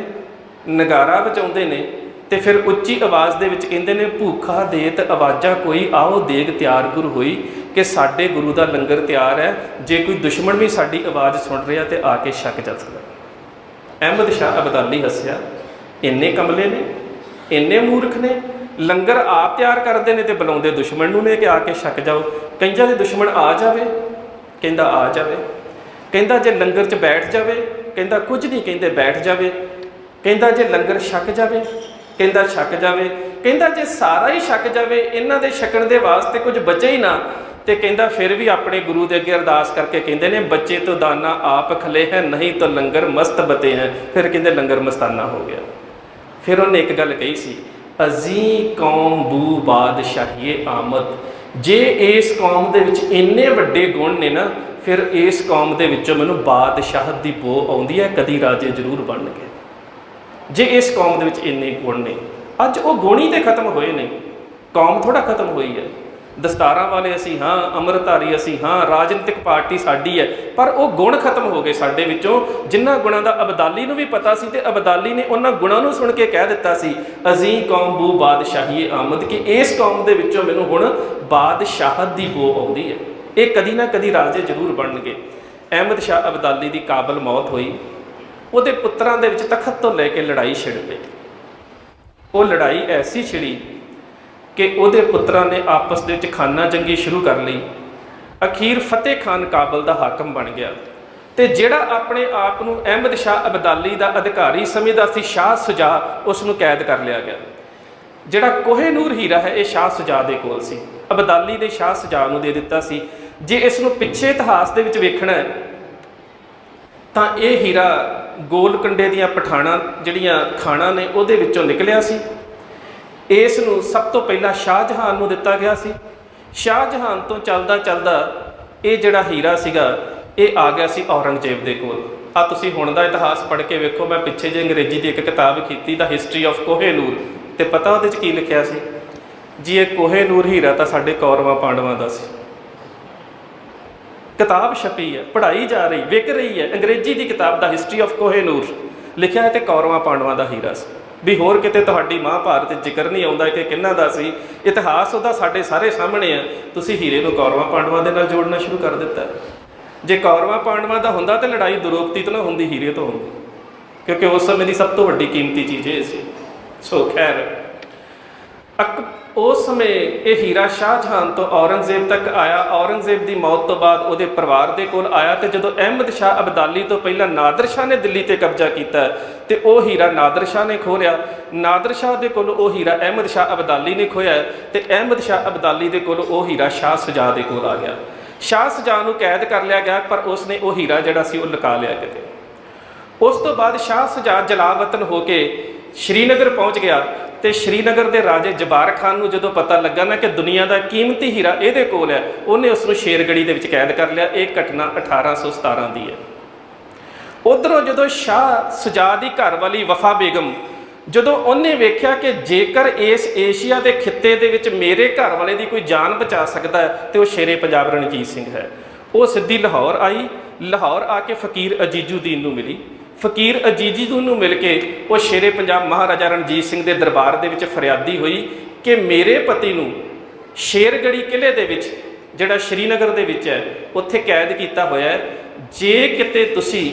ਨਗਾਰਾ ਵਜਾਉਂਦੇ ਨੇ, ਤੇ ਫਿਰ ਉੱਚੀ ਆਵਾਜ਼ ਦੇ ਵਿੱਚ ਕਹਿੰਦੇ ਨੇ ਭੂਖਾ ਦੇਤ ਆਵਾਜ਼ਾਂ ਕੋਈ ਆਓ ਦੇਗ ਤਿਆਰ ਗੁਰ ਹੋਈ, ਕਿ ਸਾਡੇ ਗੁਰੂ ਦਾ ਲੰਗਰ ਤਿਆਰ ਹੈ, ਜੇ ਕੋਈ ਦੁਸ਼ਮਣ ਵੀ ਸਾਡੀ ਆਵਾਜ਼ ਸੁਣ ਰਿਹਾ ਤੇ ਆ ਕੇ ਛਕ ਜਾ ਸਕਦਾ। ਅਹਿਮਦ ਸ਼ਾਹ ਅਬਦਾਲੀ ਹੱਸਿਆ, ਇੰਨੇ ਕਮਲੇ ਨੇ, ਇੰਨੇ ਮੂਰਖ ਨੇ, ਲੰਗਰ ਆਪ ਤਿਆਰ ਕਰਦੇ ਨੇ ਤੇ ਬੁਲਾਉਂਦੇ ਦੁਸ਼ਮਣ ਨੂੰ ਨੇ ਕਿ ਆ ਕੇ ਛਕ ਜਾਓ। ਕਹਿੰਦਾ ਜੇ ਦੁਸ਼ਮਣ ਆ ਜਾਵੇ? ਕਹਿੰਦਾ ਆ ਜਾਵੇ। ਕਹਿੰਦਾ ਜੇ ਲੰਗਰ 'ਚ ਬੈਠ ਜਾਵੇ? ਕਹਿੰਦਾ ਕੁਝ ਨਹੀਂ, ਕਹਿੰਦੇ ਬੈਠ ਜਾਵੇ। ਕਹਿੰਦਾ ਜੇ ਲੰਗਰ ਛਕ ਜਾਵੇ? ਕਹਿੰਦਾ ਛਕ ਜਾਵੇ। ਕਹਿੰਦਾ ਜੇ ਸਾਰਾ ਹੀ ਛਕ ਜਾਵੇ, ਇਹਨਾਂ ਦੇ ਛਕਣ ਦੇ ਵਾਸਤੇ ਕੁਝ ਬਚੇ ਹੀ ਨਾ, ਤੇ ਕਹਿੰਦਾ ਫਿਰ ਵੀ ਆਪਣੇ ਗੁਰੂ ਦੇ ਅੱਗੇ ਅਰਦਾਸ ਕਰਕੇ ਕਹਿੰਦੇ ਨੇ ਬੱਚੇ ਤੋਂ ਦਾਨਾ ਆਪ ਖਲੇ ਹੈ, ਨਹੀਂ ਤਾਂ ਲੰਗਰ ਮਸਤ ਬਤੇ ਹੈ। ਫਿਰ ਕਹਿੰਦੇ ਲੰਗਰ ਮਸਤਾਨਾ ਹੋ ਗਿਆ। ਫਿਰ ਉਹਨੇ ਇੱਕ ਗੱਲ ਕਹੀ ਸੀ, ਅਜ਼ੀ ਕੌਮ ਬੂ ਬਾਦਸ਼ਾਹੀਏ ਆਮਦ। ਜੇ ਇਸ ਕੌਮ ਦੇ ਵਿੱਚ ਇੰਨੇ ਵੱਡੇ ਗੁਣ ਨੇ ਨਾ, ਫਿਰ ਇਸ ਕੌਮ ਦੇ ਵਿੱਚੋਂ ਮੈਨੂੰ ਬਾਦਸ਼ਾਹਤ ਦੀ ਬੋ ਆਉਂਦੀ ਹੈ, ਕਦੀ ਰਾਜੇ ਜ਼ਰੂਰ ਬਣਨਗੇ। ਜੇ ਇਸ ਕੌਮ ਦੇ ਵਿੱਚ ਇੰਨੇ ਗੁਣ ਨੇ, ਅੱਜ ਉਹ ਗੁਣ ਹੀ ਤੇ ਖਤਮ ਹੋਏ ਨੇ, ਕੌਮ ਥੋੜਾ ਖਤਮ ਹੋਈ ਹੈ। ਦਸਤਾਰਾਂ ਵਾਲੇ ਅਸੀਂ ਹਾਂ, ਅੰਮ੍ਰਿਤਧਾਰੀ ਅਸੀਂ ਹਾਂ, ਰਾਜਨੀਤਿਕ ਪਾਰਟੀ ਸਾਡੀ ਹੈ, ਪਰ ਉਹ ਗੁਣ ਖਤਮ ਹੋ ਗਏ ਸਾਡੇ ਵਿੱਚੋਂ, ਜਿਨ੍ਹਾਂ ਗੁਣਾਂ ਦਾ ਅਬਦਾਲੀ ਨੂੰ ਵੀ ਪਤਾ ਸੀ। ਤੇ ਅਬਦਾਲੀ ਨੇ ਉਹਨਾਂ ਗੁਣਾਂ ਨੂੰ ਸੁਣ ਕੇ ਕਹਿ ਦਿੱਤਾ ਸੀ, ਅਜ਼ੀ ਕੌਮ ਬੂ ਬਾਦਸ਼ਾਹੀਏ ਆਮਦ, ਕਿ ਇਸ ਕੌਮ ਦੇ ਵਿੱਚੋਂ ਮੈਨੂੰ ਹੁਣ ਬਾਦਸ਼ਾਹਤ ਦੀ ਬੋ ਆਉਂਦੀ ਹੈ, ਇਹ ਕਦੀ ਨਾ ਕਦੀ ਰਾਜੇ ਜ਼ਰੂਰ ਬਣਨਗੇ। ਅਹਿਮਦ ਸ਼ਾਹ ਅਬਦਾਲੀ ਦੀ ਕਾਬਲ ਮੌਤ ਹੋਈ। ਉਹਦੇ ਪੁੱਤਰਾਂ ਦੇ ਵਿੱਚ ਤਖਤ ਤੋਂ ਲੈ ਕੇ ਲੜਾਈ ਛਿੜ ਪਈ। ਉਹ ਲੜਾਈ ਐਸੀ ਛਿੜੀ ਕਿ ਉਹਦੇ ਪੁੱਤਰਾਂ ਨੇ ਆਪਸ ਦੇ ਵਿੱਚ ਖਾਨਾ ਜੰਗੀ ਸ਼ੁਰੂ ਕਰ ਲਈ। ਅਖੀਰ ਫਤਿਹ ਖਾਨ ਕਾਬਲ ਦਾ ਹਾਕਮ ਬਣ ਗਿਆ, ਤੇ ਜਿਹੜਾ ਆਪਣੇ ਆਪ ਨੂੰ ਅਹਿਮਦ ਸ਼ਾਹ ਅਬਦਾਲੀ ਦਾ ਅਧਿਕਾਰੀ ਸਮਝਦਾ ਸੀ ਸ਼ਾਹ ਸੁਜਾ, ਉਸ ਨੂੰ ਕੈਦ ਕਰ ਲਿਆ ਗਿਆ। ਜਿਹੜਾ ਕੋਹੇ-ਨੂਰ ਹੀਰਾ ਹੈ, ਇਹ ਸ਼ਾਹ ਸੁਜਾ ਦੇ ਕੋਲ ਸੀ। ਅਬਦਾਲੀ ਨੇ ਸ਼ਾਹ ਸੁਜਾ ਨੂੰ ਦੇ ਦਿੱਤਾ ਸੀ। ਜੇ ਇਸ ਨੂੰ ਪਿੱਛੇ ਇਤਿਹਾਸ ਦੇ ਵਿੱਚ ਵੇਖਣਾ ਹੈ ਤਾਂ ਇਹ ਹੀਰਾ ਗੋਲਕੰਡੇ ਦੀਆਂ ਪਠਾਣਾਂ ਜਿਹੜੀਆਂ ਖਾਣਾਂ ਨੇ ਉਹਦੇ ਵਿੱਚੋਂ ਨਿਕਲਿਆ ਸੀ। ਇਸ ਨੂੰ ਸਭ ਤੋਂ ਪਹਿਲਾਂ ਸ਼ਾਹਜਹਾਨ ਨੂੰ ਦਿੱਤਾ ਗਿਆ ਸੀ। ਸ਼ਾਹਜਹਾਨ ਤੋਂ ਚੱਲਦਾ ਚੱਲਦਾ ਇਹ ਜਿਹੜਾ ਹੀਰਾ ਸੀਗਾ, ਇਹ ਆ ਗਿਆ ਸੀ ਔਰੰਗਜ਼ੇਬ ਦੇ ਕੋਲ। ਆ ਤੁਸੀਂ ਹੁਣ ਦਾ ਇਤਿਹਾਸ ਪੜ੍ਹ ਕੇ ਵੇਖੋ। मैं पिछे जे अंग्रेजी की एक किताब की द हिस्टरी ऑफ कोहेनूर, तो पता वो की लिखिया सी जी, ये कोहेनूर हीरा तो साढ़े कौरवां पांडवां दा सी। किताब छपी है, पढ़ाई जा रही, विक रही है, अंग्रेजी की किताब द हिस्टरी ऑफ कोहेनूर लिखिया है, तो कौरवां पांडवां दा हीरा सी। भी होर किते तुहाडी महाभारत जिक्र नहीं आउंदा कि किन्ना दा सी। इतिहास उहदा साडे सारे सामने है, तुसीं हीरे नूं कौरवां पांडवां दे नाल जोड़ना शुरू कर दिता। जे कौरवां पांडवां दा हुंदा तो लड़ाई दुरोक्ति तो ना हुंदी, हीरे तो हुंदी, क्योंकि उस समय की सब तो वड्डी कीमती चीज़ ये सी। सो खैर उस समय ये हीरा शाहजहां तो औरंगजेब तक आया। औरंगजेब की मौत तो बाद वो परिवार के कोल आया, तो जो अहमद शाह अब्दाली तो पहला नादर शाह ने दिल्ली ते कब्जा किया, तो वह हीरा नादर शाह ने खो लिया। नादर शाह के कोल वो हीरा अहमद शाह अब्दाली ने खोया, तो अहमद शाह अब्दाली के कोल वो हीरा शाह सुजा के कोल आ गया। शाह सुजा नूं कैद कर लिया गया, पर उसने वो हीरा जिहड़ा सी वो लुका लिया किते। उस तो बाद शाह सुजा जलावतन होके श्रीनगर पहुँच गया, तो श्रीनगर के राजे जबार खान को जो पता लगा ना कि दुनिया का कीमती हीरा ये कोल है, उन्हें उसको शेरगढ़ी के कैद कर लिया। एक घटना 1817 की है। उधरों जो शाह सुजा की घर वाली वफा बेगम जो उन्हें वेख्या कि जेकर इस एशिया के खिते के मेरे घर वाले की कोई जान बचा सकता है, तो वह शेरे पंजाब रणजीत सिंह है। वो सीधी लाहौर आई, लाहौर आके फकीर अजीजुद्दीन को मिली। फकीर अजीजुद्दीन को मिल के वो शेरे पंजाब महाराजा रणजीत सिंह के दरबार के फरियादी हुई कि मेरे पति को शेरगढ़ी किले के जोड़ा श्रीनगर के है उत्थे कैद किया होया है, जे किते तुसी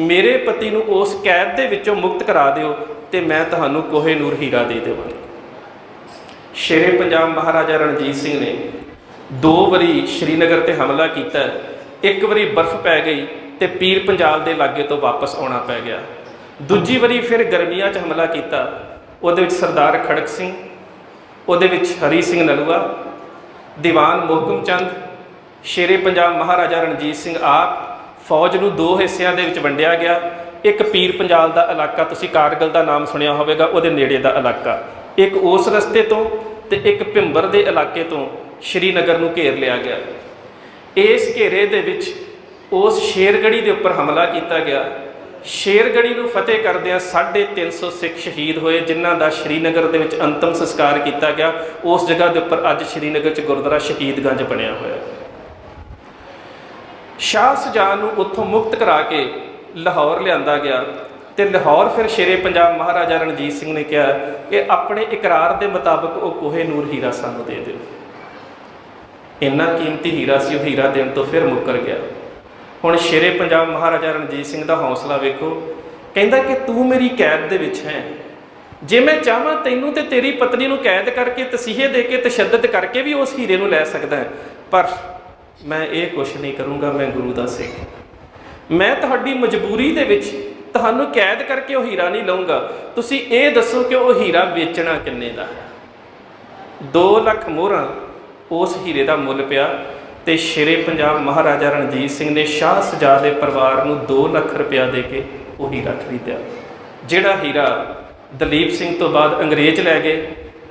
मेरे पति को उस कैद के विचों मुक्त करा दिओ तो मैं तुहानू कोहेनूर हीरा दे देवांगा। शेरे पंजाब महाराजा रणजीत सिंह ने 2 बारी श्रीनगर ते हमला किया। एक बारी बर्फ पै गई तो पीर पंजाल के लागे तो वापस आना पै गया। दूजी बारी फिर गर्मियां च हमला किया, वो सरदार खड़क सिंह, वो हरी सिंह नलूआ, दीवान मोहकम चंद, शेरे पंजाब महाराजा रणजीत सिंह आप फौज नूं 2 हिस्सों के वंडिया गया। एक पीर पंजाल का इलाका, तुसीं कारगिल का नाम सुनिया होवेगा, उहदे नेड़े का इलाका, एक उस रस्ते तो एक भिंबर के इलाके तो श्रीनगर नूं घेर लिया गया। इस घेरे दे विच उस शेरगढ़ी के उपर हमला किया गया। शेरगढ़ी को फतेह करदियां 350 सिख शहीद होए, जिन्हां दा श्रीनगर के विच अंतिम संस्कार किया गया। उस जगह के उपर अज श्रीनगर च गुरुद्वारा शहीदगंज बनया होया। शाह सुजा नूं उत्थों मुक्त करा के लाहौर लिया गया, तो लाहौर फिर शेरे पंजाब महाराजा रणजीत सिंह ने कहा कि अपने इकरार के मुताबिक वो कोहेनूर हीरा सानू दे दो। इन्ना कीमती हीरा सी, हीरा देने तो फिर मुकर गया। हुण शेरे पंजाब महाराजा रणजीत सिंह का हौसला वेखो, कहता कि तू मेरी कैद दे विच है, जे मैं चाहां तैनूं ते तेरी पत्नी नूं कैद करके तसीहे दे के तशद्दद करके भी उस हीरे नूं लै सकदा है, पर मैं ये कुछ नहीं करूँगा। मैं गुरु दा सिख, मैं तुहाडी मजबूरी दे विच तुहानूं कैद करके वो हीरा नहीं लऊँगा। तुसीं ये दसो कि वो हीरा वेचना किन्ने दा है। 2 लाख मोहरां उस हीरे का मुल पिया, तो शेरे पंजाब महाराजा रणजीत सिंह ने शाह सुजा के परिवार को 2 लाख रुपया दे के वो हीरा खरीदा। जिहड़ा हीरा दलीप सिंह तो बाद अंग्रेज लै गए,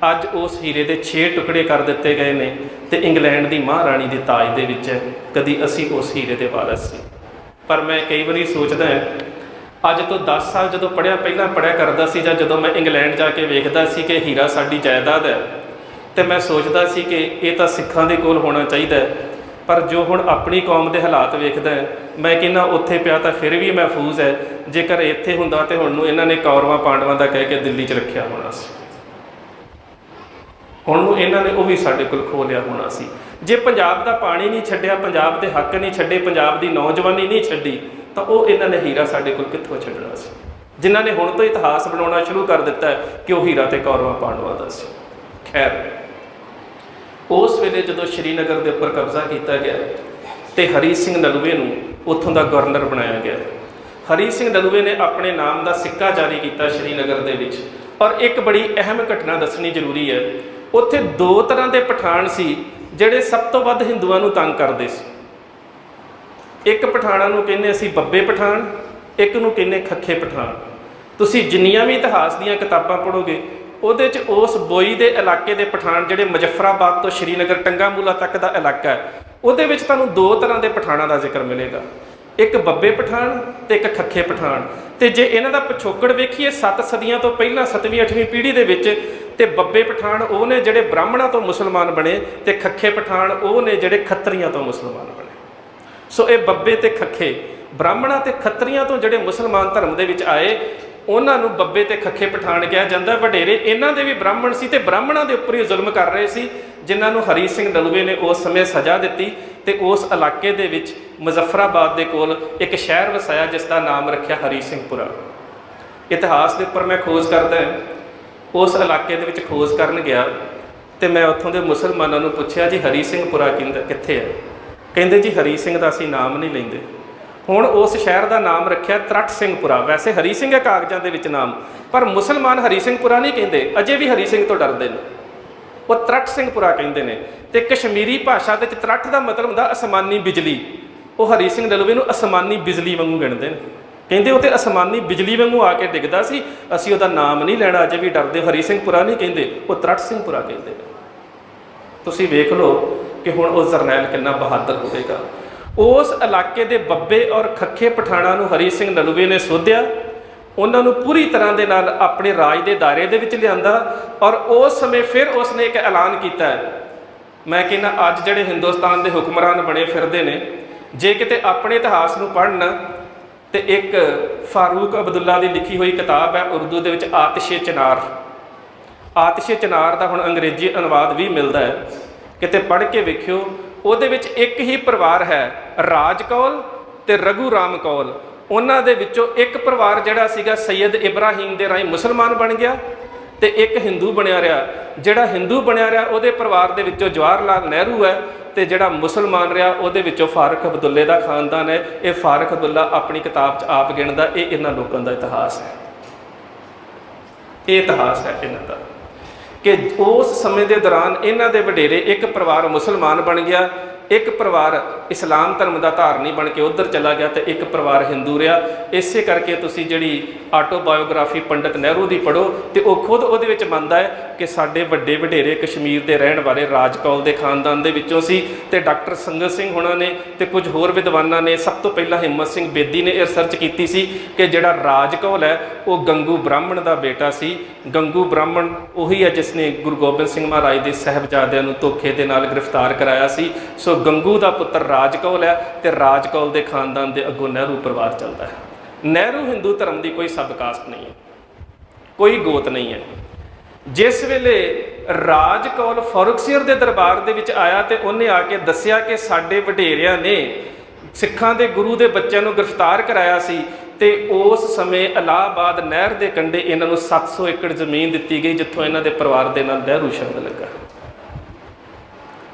अज उस हीरे के 6 टुकड़े कर दिते गए ने, तो इंग्लैंड की महाराणी के ताज दे विच है। कदी असी उस हीरे के वारस सी, पर मैं कई बार सोचदा अज तो 10 साल जो पढ़िया पहला पढ़िया करता सी, जो मैं इंग्लैंड जाके वेखदा सी कि हीरा साडी जायदाद है, तो मैं सोचता सी कि ये तो सिखां दे कोल होना चाहिए। पर जो हुण अपनी कौम के हालात वेखदा मैं कहना उत्थे पिया तो फिर भी महफूज है। जेकर इत्थे हुंदा तो हुण नूं इन्हां ने कौरवां पांडवां दा कह के दिल्ली च रखिया होना सी, हुण नूं इन्हां ने वो भी साडे कोल खो लिया होना सी। जे पंजाब दा पानी नहीं छड्डिया, पंजाब दे हक नहीं छड्डे, पंजाब दी नौजवानी नहीं छड्डी, तो वो इन्हां ने हीरा साडे कोल कित्थों छड्डना सी, जिन्हां ने हुण तो इतिहास बनाउणा शुरू कर दिता है कि वो हीरा ते कौरवां पांडवां दा सी। खैर उस वेले जो श्रीनगर के उपर कब्जा किया गया, तो हरी सिंह नलूए नूं उत्थों का गवर्नर बनाया गया। हरी सिंह नलूए ने अपने नाम का सिक्का जारी किया श्रीनगर के विच। और एक बड़ी अहम घटना दसनी जरूरी है, उत्थे 2 तरह के पठान सी जिहड़े सब तो वध हिंदुआं नूं तंग करदे सी। एक पठाणा नूं कहने असीं बब्बे पठान, एक नूं कहने खखे पठान। तुसीं जिन्नियां भी इतिहास दीयां किताबां पढ़ोगे ਉਹਦੇ 'ਚ उस बोई के इलाके के पठान ਜਿਹੜੇ मुजफ्फराबाद तो श्रीनगर टंगामूला तक का इलाका है, ਉਹਦੇ ਵਿੱਚ ਤੁਹਾਨੂੰ 2 तरह के पठाणों का जिक्र मिलेगा। एक बब्बे पठान ते एक खखे पठान। ते जे इन्हां दा पिछोकड़ वेखीए 7 सदियां तो पहलां 7वीं 8वीं पीढ़ी दे विच ते बब्बे पठान वो ने जिहड़े ब्राह्मणां तो मुसलमान बने ते खखे पठान वो ने जिहड़े खत्तरियां तो मुसलमान बने। सो ये बब्बे ते खखे ब्राह्मणां ते खत्तरियां तो जिहड़े मुसलमान धर्म दे विच आए उन्हां नूं बब्बे ते खखे पठान कहा जांदा। वडेरे इन्हां दे भी ब्राह्मण सी ते ब्राह्मणां दे उपर ही जुल्म कर रहे सी, जिन्हां नूं हरी सिंह नलूए ने उस समय सज़ा दित्ती ते उस इलाके दे विच मुजफ्फराबाद दे कोल एक शहर वसाया जिसका नाम रखिया हरी सिंहपुरा। इतिहास के उपर मैं खोज करदा उस इलाके दे विच खोज करन गया तो मैं उत्थों के मुसलमानों नूं पुछया जी हरी सिंहपुरा कित्थे है? कहंदे जी हरी सिंह दा असीं नाम नहीं लैंदे। हुण उस शहर का नाम रखिया त्रट सिंहपुरा। वैसे हरी सिंह है कागजां दे विच नाम, पर मुसलमान हरी सिंहपुरा नहीं कहंदे, अजे भी हरी सिंह तो डरदे ने, वो त्रट सिंहपुरा कहंदे ने। ते कश्मीरी भाषा दे विच त्रट दा मतलब हुंदा आसमानी बिजली। वो हरी सिंह नलूए नूं आसमानी बिजली वांगू गिणदे ने, कहंदे वो तो आसमानी बिजली वांगू आके डिगदा सी, असीं उहदा नाम नहीं लैणा, अजे भी डरदे। हरी सिंहपुरा नहीं कहंदे, वो त्रट सिंहपुरा कहंदे ने। तुसीं वेख लो कि हुण उह जरनैल किन्ना बहादुर होवेगा। उस इलाके दे बब्बे और खखे पठाणा नूं हरी सिंह नलूए ने सोधिया, उन्होंने पूरी तरह के नाल अपने राज के दायरे दे विच लिआंदा। और उस समय फिर उसने एक ऐलान किया है, मैं कहना अज जिहड़े हिंदुस्तान के हुक्मरान बने फिरदे ने, जे किते अपने इतिहास नूं पढ़न तो एक फारूक अब्दुल्ला की लिखी हुई किताब है उर्दू दे विच आतिशे चिनार। आतिशे चिनार का हुण अंग्रेजी अनुवाद भी मिलता है, किते पढ़ के वेखियो। उहदे विच एक ही परिवार है, राज कौल ते रघु राम कौल। उन्हां दे विचों एक परिवार जिहड़ा सीगा सैयद इब्राहिम दे राहीं मुसलमान बन गया ते एक हिंदू बनिया रहा। जिहड़ा हिंदू बनिया रहा उहदे परिवार दे विचों जवाहर लाल नेहरू है, ते जिहड़ा मुसलमान रहा उहदे विचों फारूक अब्दुल्ले दा खानदान है। ये फारूक अब्दुल्ला अपनी किताब च आप गिणदा, ये इन्हां लोकां दा इतिहास है। ये इतिहास है इन्हां दा कि उस समय के दौरान इन्हां दे वडेरे एक परिवार मुसलमान बन गया, एक परिवार इस्लाम धर्म का धारनी बन के उधर चला गया, तो एक परिवार हिंदू रहा। इसे करके तुसी जिहड़ी आटोबायोग्राफी पंडित नेहरू की पढ़ो तो वह खुद उहदे विच मनदा है कि साडे वड्डे वडेरे कश्मीर के रहण वाले राजकौल के खानदान के विचों सी। ते डॉक्टर संगत सिंह होना ने ते कुछ होर विद्वानां ने, सब तो पहला हिम्मत सिंह बेदी ने रिसर्च की सी कि जिहड़ा राजकौल है वह गंगू ब्राह्मण का बेटा सी। गंगू ब्राह्मण उही है जिसने गुरु गोबिंद सिंह महाराज के साहिबजादियां नूं धोखे दे नाल गिरफ्तार कराया सी। सो गंगू का पुत्र राजकौल है, तो राजकौल के खानदान के अगों नेहरू परिवार चलता है। नेहरू हिंदू धर्म की कोई सब कास्ट नहीं है, कोई गोत नहीं है। जिस वेले राजकौल फारूकसियर के दरबार दे विच आया तो उन्हें आके दसिया कि साडे वडेरियां ने सिखां दे गुरु के बच्चों को गिरफ्तार कराया सी, ते उस समय इलाहाबाद नहर के कंढे इन्हां नूं 700 एकड़ जमीन दिती गई, जिथों इन्हां दे परिवार दे नाल नेहरू शब्द लगा।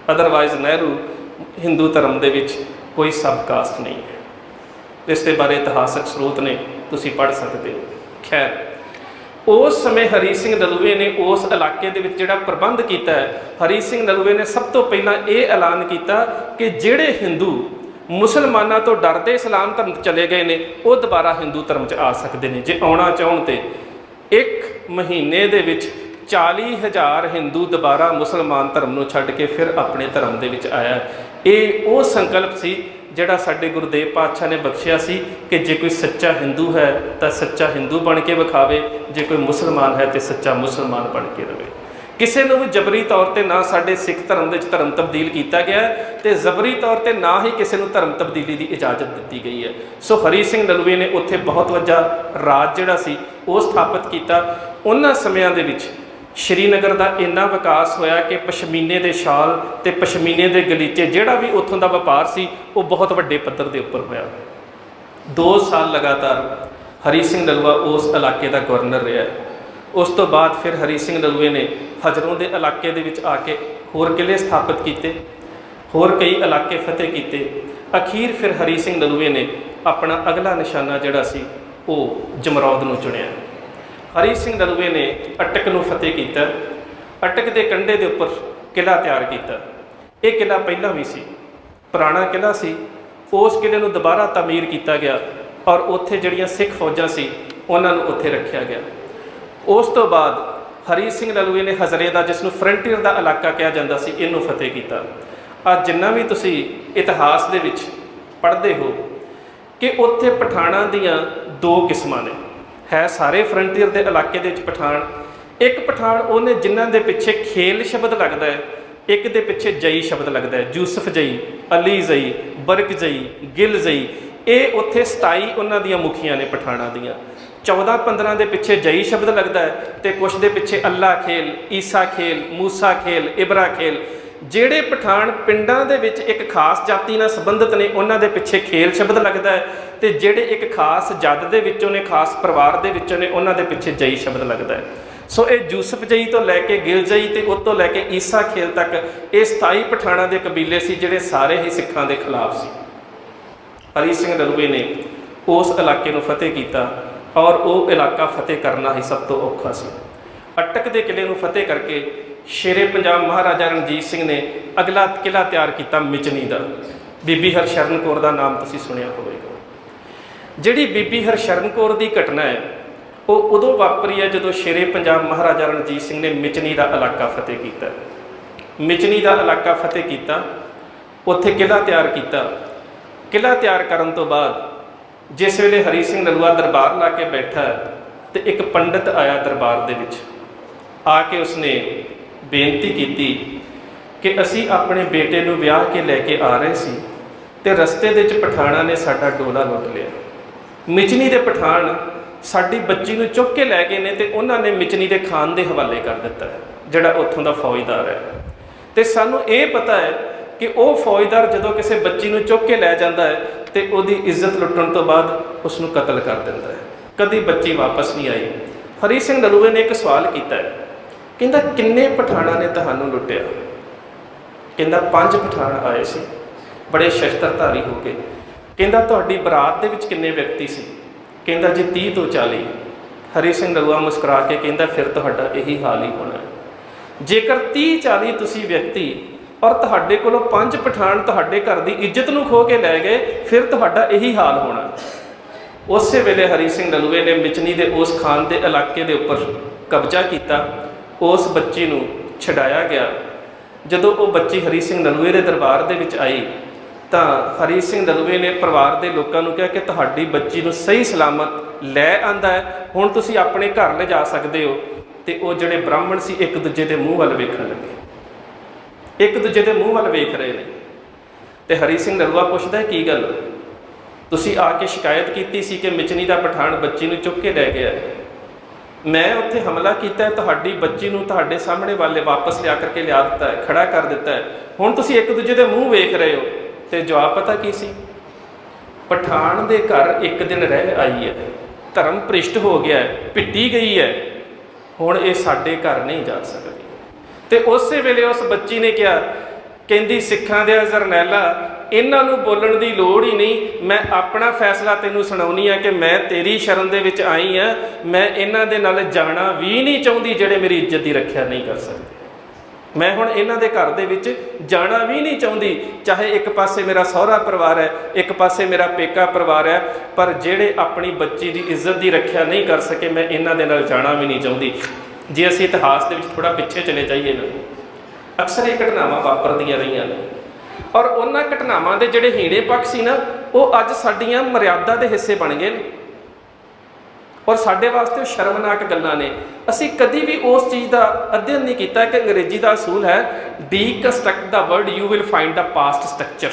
अदरवाइज नेहरू हिंदू धर्म दे विच कोई सब कास्ट नहीं है। इसके बारे इतिहासक स्रोत ने तुसी पढ़ सकते हो। खैर उस समय हरी सिंह नलूए ने उस इलाके दे विच जिहड़ा प्रबंध किया है, हरी सिंह नलूए ने सब तो पहला ये ऐलान किया कि जिहड़े हिंदू मुसलमानों तो डरते इस्लाम धर्म चले गए ने वो दोबारा हिंदू धर्म च आ सकते हैं जे आना चाहन। तो एक महीने दे विच 40,000 हिंदू दोबारा मुसलमान धर्म नूं छड्ड के फिर अपने धर्म दे विच आया। ये वो संकल्प सी जिहड़ा साडे गुरुदेव पातशाह ने बख्शिया सी कि जे कोई सच्चा हिंदू है तो सच्चा हिंदू बन के विखावे, जे कोई मुसलमान है तो सच्चा मुसलमान बन के रहे। किसी को भी जबरी तौर पर ना साडे सिख धर्म के धर्म तब्दील किया गया तो जबरी तौर पर ना ही किसी को धर्म तब्दीली की इजाजत दी गई है। सो हरी सिंह नलूए ने उत्थे बहुत वड्डा राज जिहड़ा सी वो स्थापित किया। उन्हां समयां दे विच श्रीनगर का इन्ना विकास होया कि पशमीने के शाल ते पशमीने के गलीचे जिहड़ा भी उत्थों का व्यापार सी वो बहुत वड्डे पद्धर के उपर होया। 2 साल लगातार हरी सिंह नलूआ उस इलाके का गवर्नर रहा। उस तो बाद फिर हरी सिंह नलूए ने हजरों के इलाके दे विच आके होर किले स्थापित किए, होर कई इलाके फतेह किए। अखीर फिर हरी सिंह नलूए ने अपना अगला निशाना जिहड़ा सी वो जमरौद नूं चुनिया। हरी सिंह नलूए ने अटक नूं फतेह किया। अटक के कंढे के उपर किला तैयार किया। ये किला पहला भी सी, पुराना किला सी। उस किले नूं दोबारा तमीर किया गया और उत्थे जिहड़ियां सिख फौजां सी उन्हां नूं उत्थे रखिया गया। उस तो बाद हरी सिंह नलूए ने हजरे का जिसनूं फ्रंटियर का इलाका कहा जाता सी इनू फतेह किया। अज जिन्ना भी तुसी इतिहास दे विच पढ़ते हो कि उत्थे पठाणां दीयां दो किस्मां ने। है सारे फ्रंटीयर के इलाके दे विच पठाण, एक पठाण उन्हें जिन्हां दे पिछे खेल शब्द लगता है, एक दे पिछे जई शब्द लगता है। यूसुफ जई, अली जई, बरक जई, गिल जई, ये उत्थे 27 उन्हां दीयां मुखियां ने पठाणां दीयां। 14-15 के पिछे जई शब्द लगता है, तो कुछ के पिछे अल्लाह खेल, ईसा खेल, मूसा खेल, इबरा खेल। ਜਿਹੜੇ पठाण पिंडां दे विच एक खास जाति नाल संबंधित ने, उन्हां दे पिछे खेल शब्द लगता है, तो ਜਿਹੜੇ एक खास जद दे विचों ने, खास परिवार दे विचों ने, उन्हां दे पिछे जई शब्द लगता है। सो ये यूसुफ जई तो लैके गिल जई तो उस तो लैके ईसा खेल तक ये 27 पठाणां दे कबीले सी जिहड़े सारे ही सिखां दे खिलाफ सी। हरी सिंह नलूए ने उस इलाके नूं फतेह किया और वो इलाका फतेह करना ही सब तो औखा सी। अटक के किले नूं फतेह करके शेरे पंजाब महाराजा रणजीत सिंह ने अगला किला तैयार किया मिचनी का। बीबी हरशरण कौर का नाम तुसीं सुनिया होवेगा। जिहड़ी बीबी हरशरण कौर की घटना है वो उदों वापरी है जदों शेरे पंजाब महाराजा रणजीत सिंह ने मिचनी का इलाका फतेह किया। मिचनी का इलाका फतेह किया, उत्थे किला तैयार किया। किला तैयार करन तो बाद जिस वेले हरी सिंह नलूआ दरबार ला के बैठा तो एक पंडित आया दरबार दे विच। आके उसने बेनती की कि असी अपने बेटे नूं विआह के लैके आ रहे सी ते रस्ते दे विच पठाणां ने साडा डोला लुट लिया। मिचनी दे पठाण साडी बच्ची नूं चुक के लै गए ने ते उन्हां ने मिचनी दे खान दे हवाले कर दिता है, जिहड़ा उत्थों दा फौजदार है। ते सानूं ये पता है कि वो फौजदार जदों किसी बच्ची नूं चुक के लै जांदा है तो उहदी इज्जत लुट्टण तो बाद उसनूं कतल कर दिंदा है। कदी बच्ची वापस नहीं आई। हरी सिंह नलूए ने एक सवाल किया, कहता किन्ने पठाणां ने तुहानूं लुट्टिया? कहता 5 पठाण आए सी, बड़े शस्त्रधारी हो के। कहता तुहाडी बरात दे विच किन्ने व्यक्ति सी? कहता जी 30 तो 40। हरी सिंह नलूआ मुस्कुरा के कहता फिर तुहाडा यही हाल ही होना है। जेकर 30-40 तुसीं व्यक्ति और तुहाडे कोलों 5 पठाण तुहाडे घर की इज्जत नूं खो के लै गए, फिर तुहाडा यही हाल होना। उस वेले हरी सिंह नलूए ने मिचनी के उस खान के इलाके के उपर कब्जा किया। उस बच्ची नूं छड़ाया गया। जदों वो बच्ची हरी सिंह नलूए के दरबार दे विच आई तो हरी सिंह नलूए ने परिवार के लोगों को कहा कि तुहाडी बच्ची नूं सही सलामत लै आंदा है, हुण तुसीं अपने घर ले जा सकते हो। तो वो जिहड़े ब्राह्मण सी एक दूजे के मूँह वाल वेखण लगे, एक दूजे के मूँह वाल वेख रहे हैं। तो हरी सिंह नलूआ पुछदा की गल, तुसीं आके शिकायत की सी कि मिचनी का पठाण बच्ची नूं चुक के लै गया, मैं उत्थे हमला किया, तुहाडी बच्ची नूं तुहाडे सामने वाले वापस लिया करके लिया दिता है, खड़ा कर दिता है, हुण तुसीं एक दूजे के मूँह वेख रहे हो। तो जवाब पता की सी? पठाण दे घर एक दिन रह आई है, धर्म भ्रिष्ट हो गया है, पिटी गई है, हुण ये साडे घर नहीं जा सकती। तो उस वेले उस बच्ची ने कहा, कहंदी सिखां दे जरनैला इन्हां नूं बोलण दी लोड़ ही नहीं, मैं अपना फैसला तैनूं सुणाउणी है कि मैं तेरी शरण दे विच आई हाँ, मैं इन्हां दे नाल जाना भी नहीं चाहुंदी जिहड़े मेरी इज्जत की रखिया नहीं कर सकते। मैं हुण इन्हां दे घर दे विच जाना भी नहीं चाहुंदी, चाहे एक पासे मेरा सहुरा परिवार है, एक पासे मेरा पेका परिवार है, पर जिहड़े अपनी बच्ची की इज्जत की रखिया नहीं कर सके, मैं इन्हां दे नाल जाना भी नहीं चाहुंदी। जे असीं इतिहास दे विच थोड़ा पिछे चले जाइए ना, अक्सर ये घटनावां वापरदियां रहीआं ने और उन्हां घटनावां दे जिहड़े हीणे पक्ष सी ना, वो अज साडीआं मर्यादा के हिस्से बन गए और साडे वास्ते शर्मनाक गल्लां ने। असीं कदी भी उस चीज़ का अध्ययन नहीं किया कि अंग्रेजी का असूल है deconstruct the word you will find the past structure.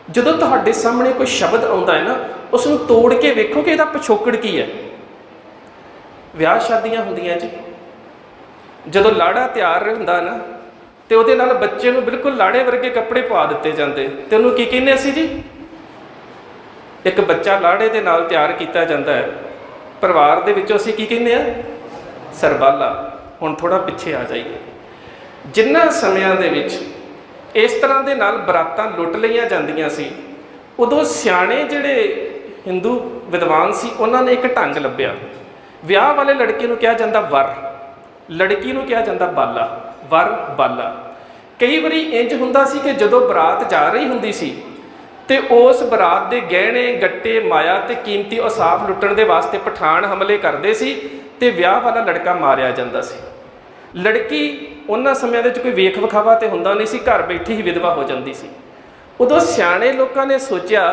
जदों तुहाडे सामने कोई शब्द आउंदा है ना, उसनूं तोड़ के वेखो कि इहदा पिछोकड़ की है। विआह शादियां हुंदियां जी, जदों लाड़ा तैयार हुंदा ना तो उहदे नाल बच्चे नूं बिल्कुल लाड़े वर्गे कपड़े पा दिते जाते, तो उहनूं की कहने असीं जी? एक बच्चा लाड़े दे नाल तैयार किया जाता है, परिवार दे विचों असीं की कहने आ? सरबाला। हुण थोड़ा पिछे आ जाइए, जिन्हां समयां दे विच इस तरह दे नाल बरातां लुट लईआं जांदियां सी, उदों सियाणे जिहड़े हिंदू विद्वान सी उन्हां ने एक ढंग लभ्या। विआह वाले लड़के नूं कहा जांदा वर, लड़की नूं कहा जांदा बाला, वर बाला। कई बारी इंज हुंदा सी कि जदों बरात जा रही हुंदी सी ते उस बरात के गहने गट्टे माया ते कीमती औसाफ लुट्टण दे वास्ते पठाण हमले करते सी ते विआह वाला लड़का मारिया जांदा सी। लड़की उन्हां समयां दे विच कोई वेख विखावा तो हुंदा नहीं सी, घर बैठी ही विधवा हो जाती सी। उदों सियाणे लोकां ने सोचा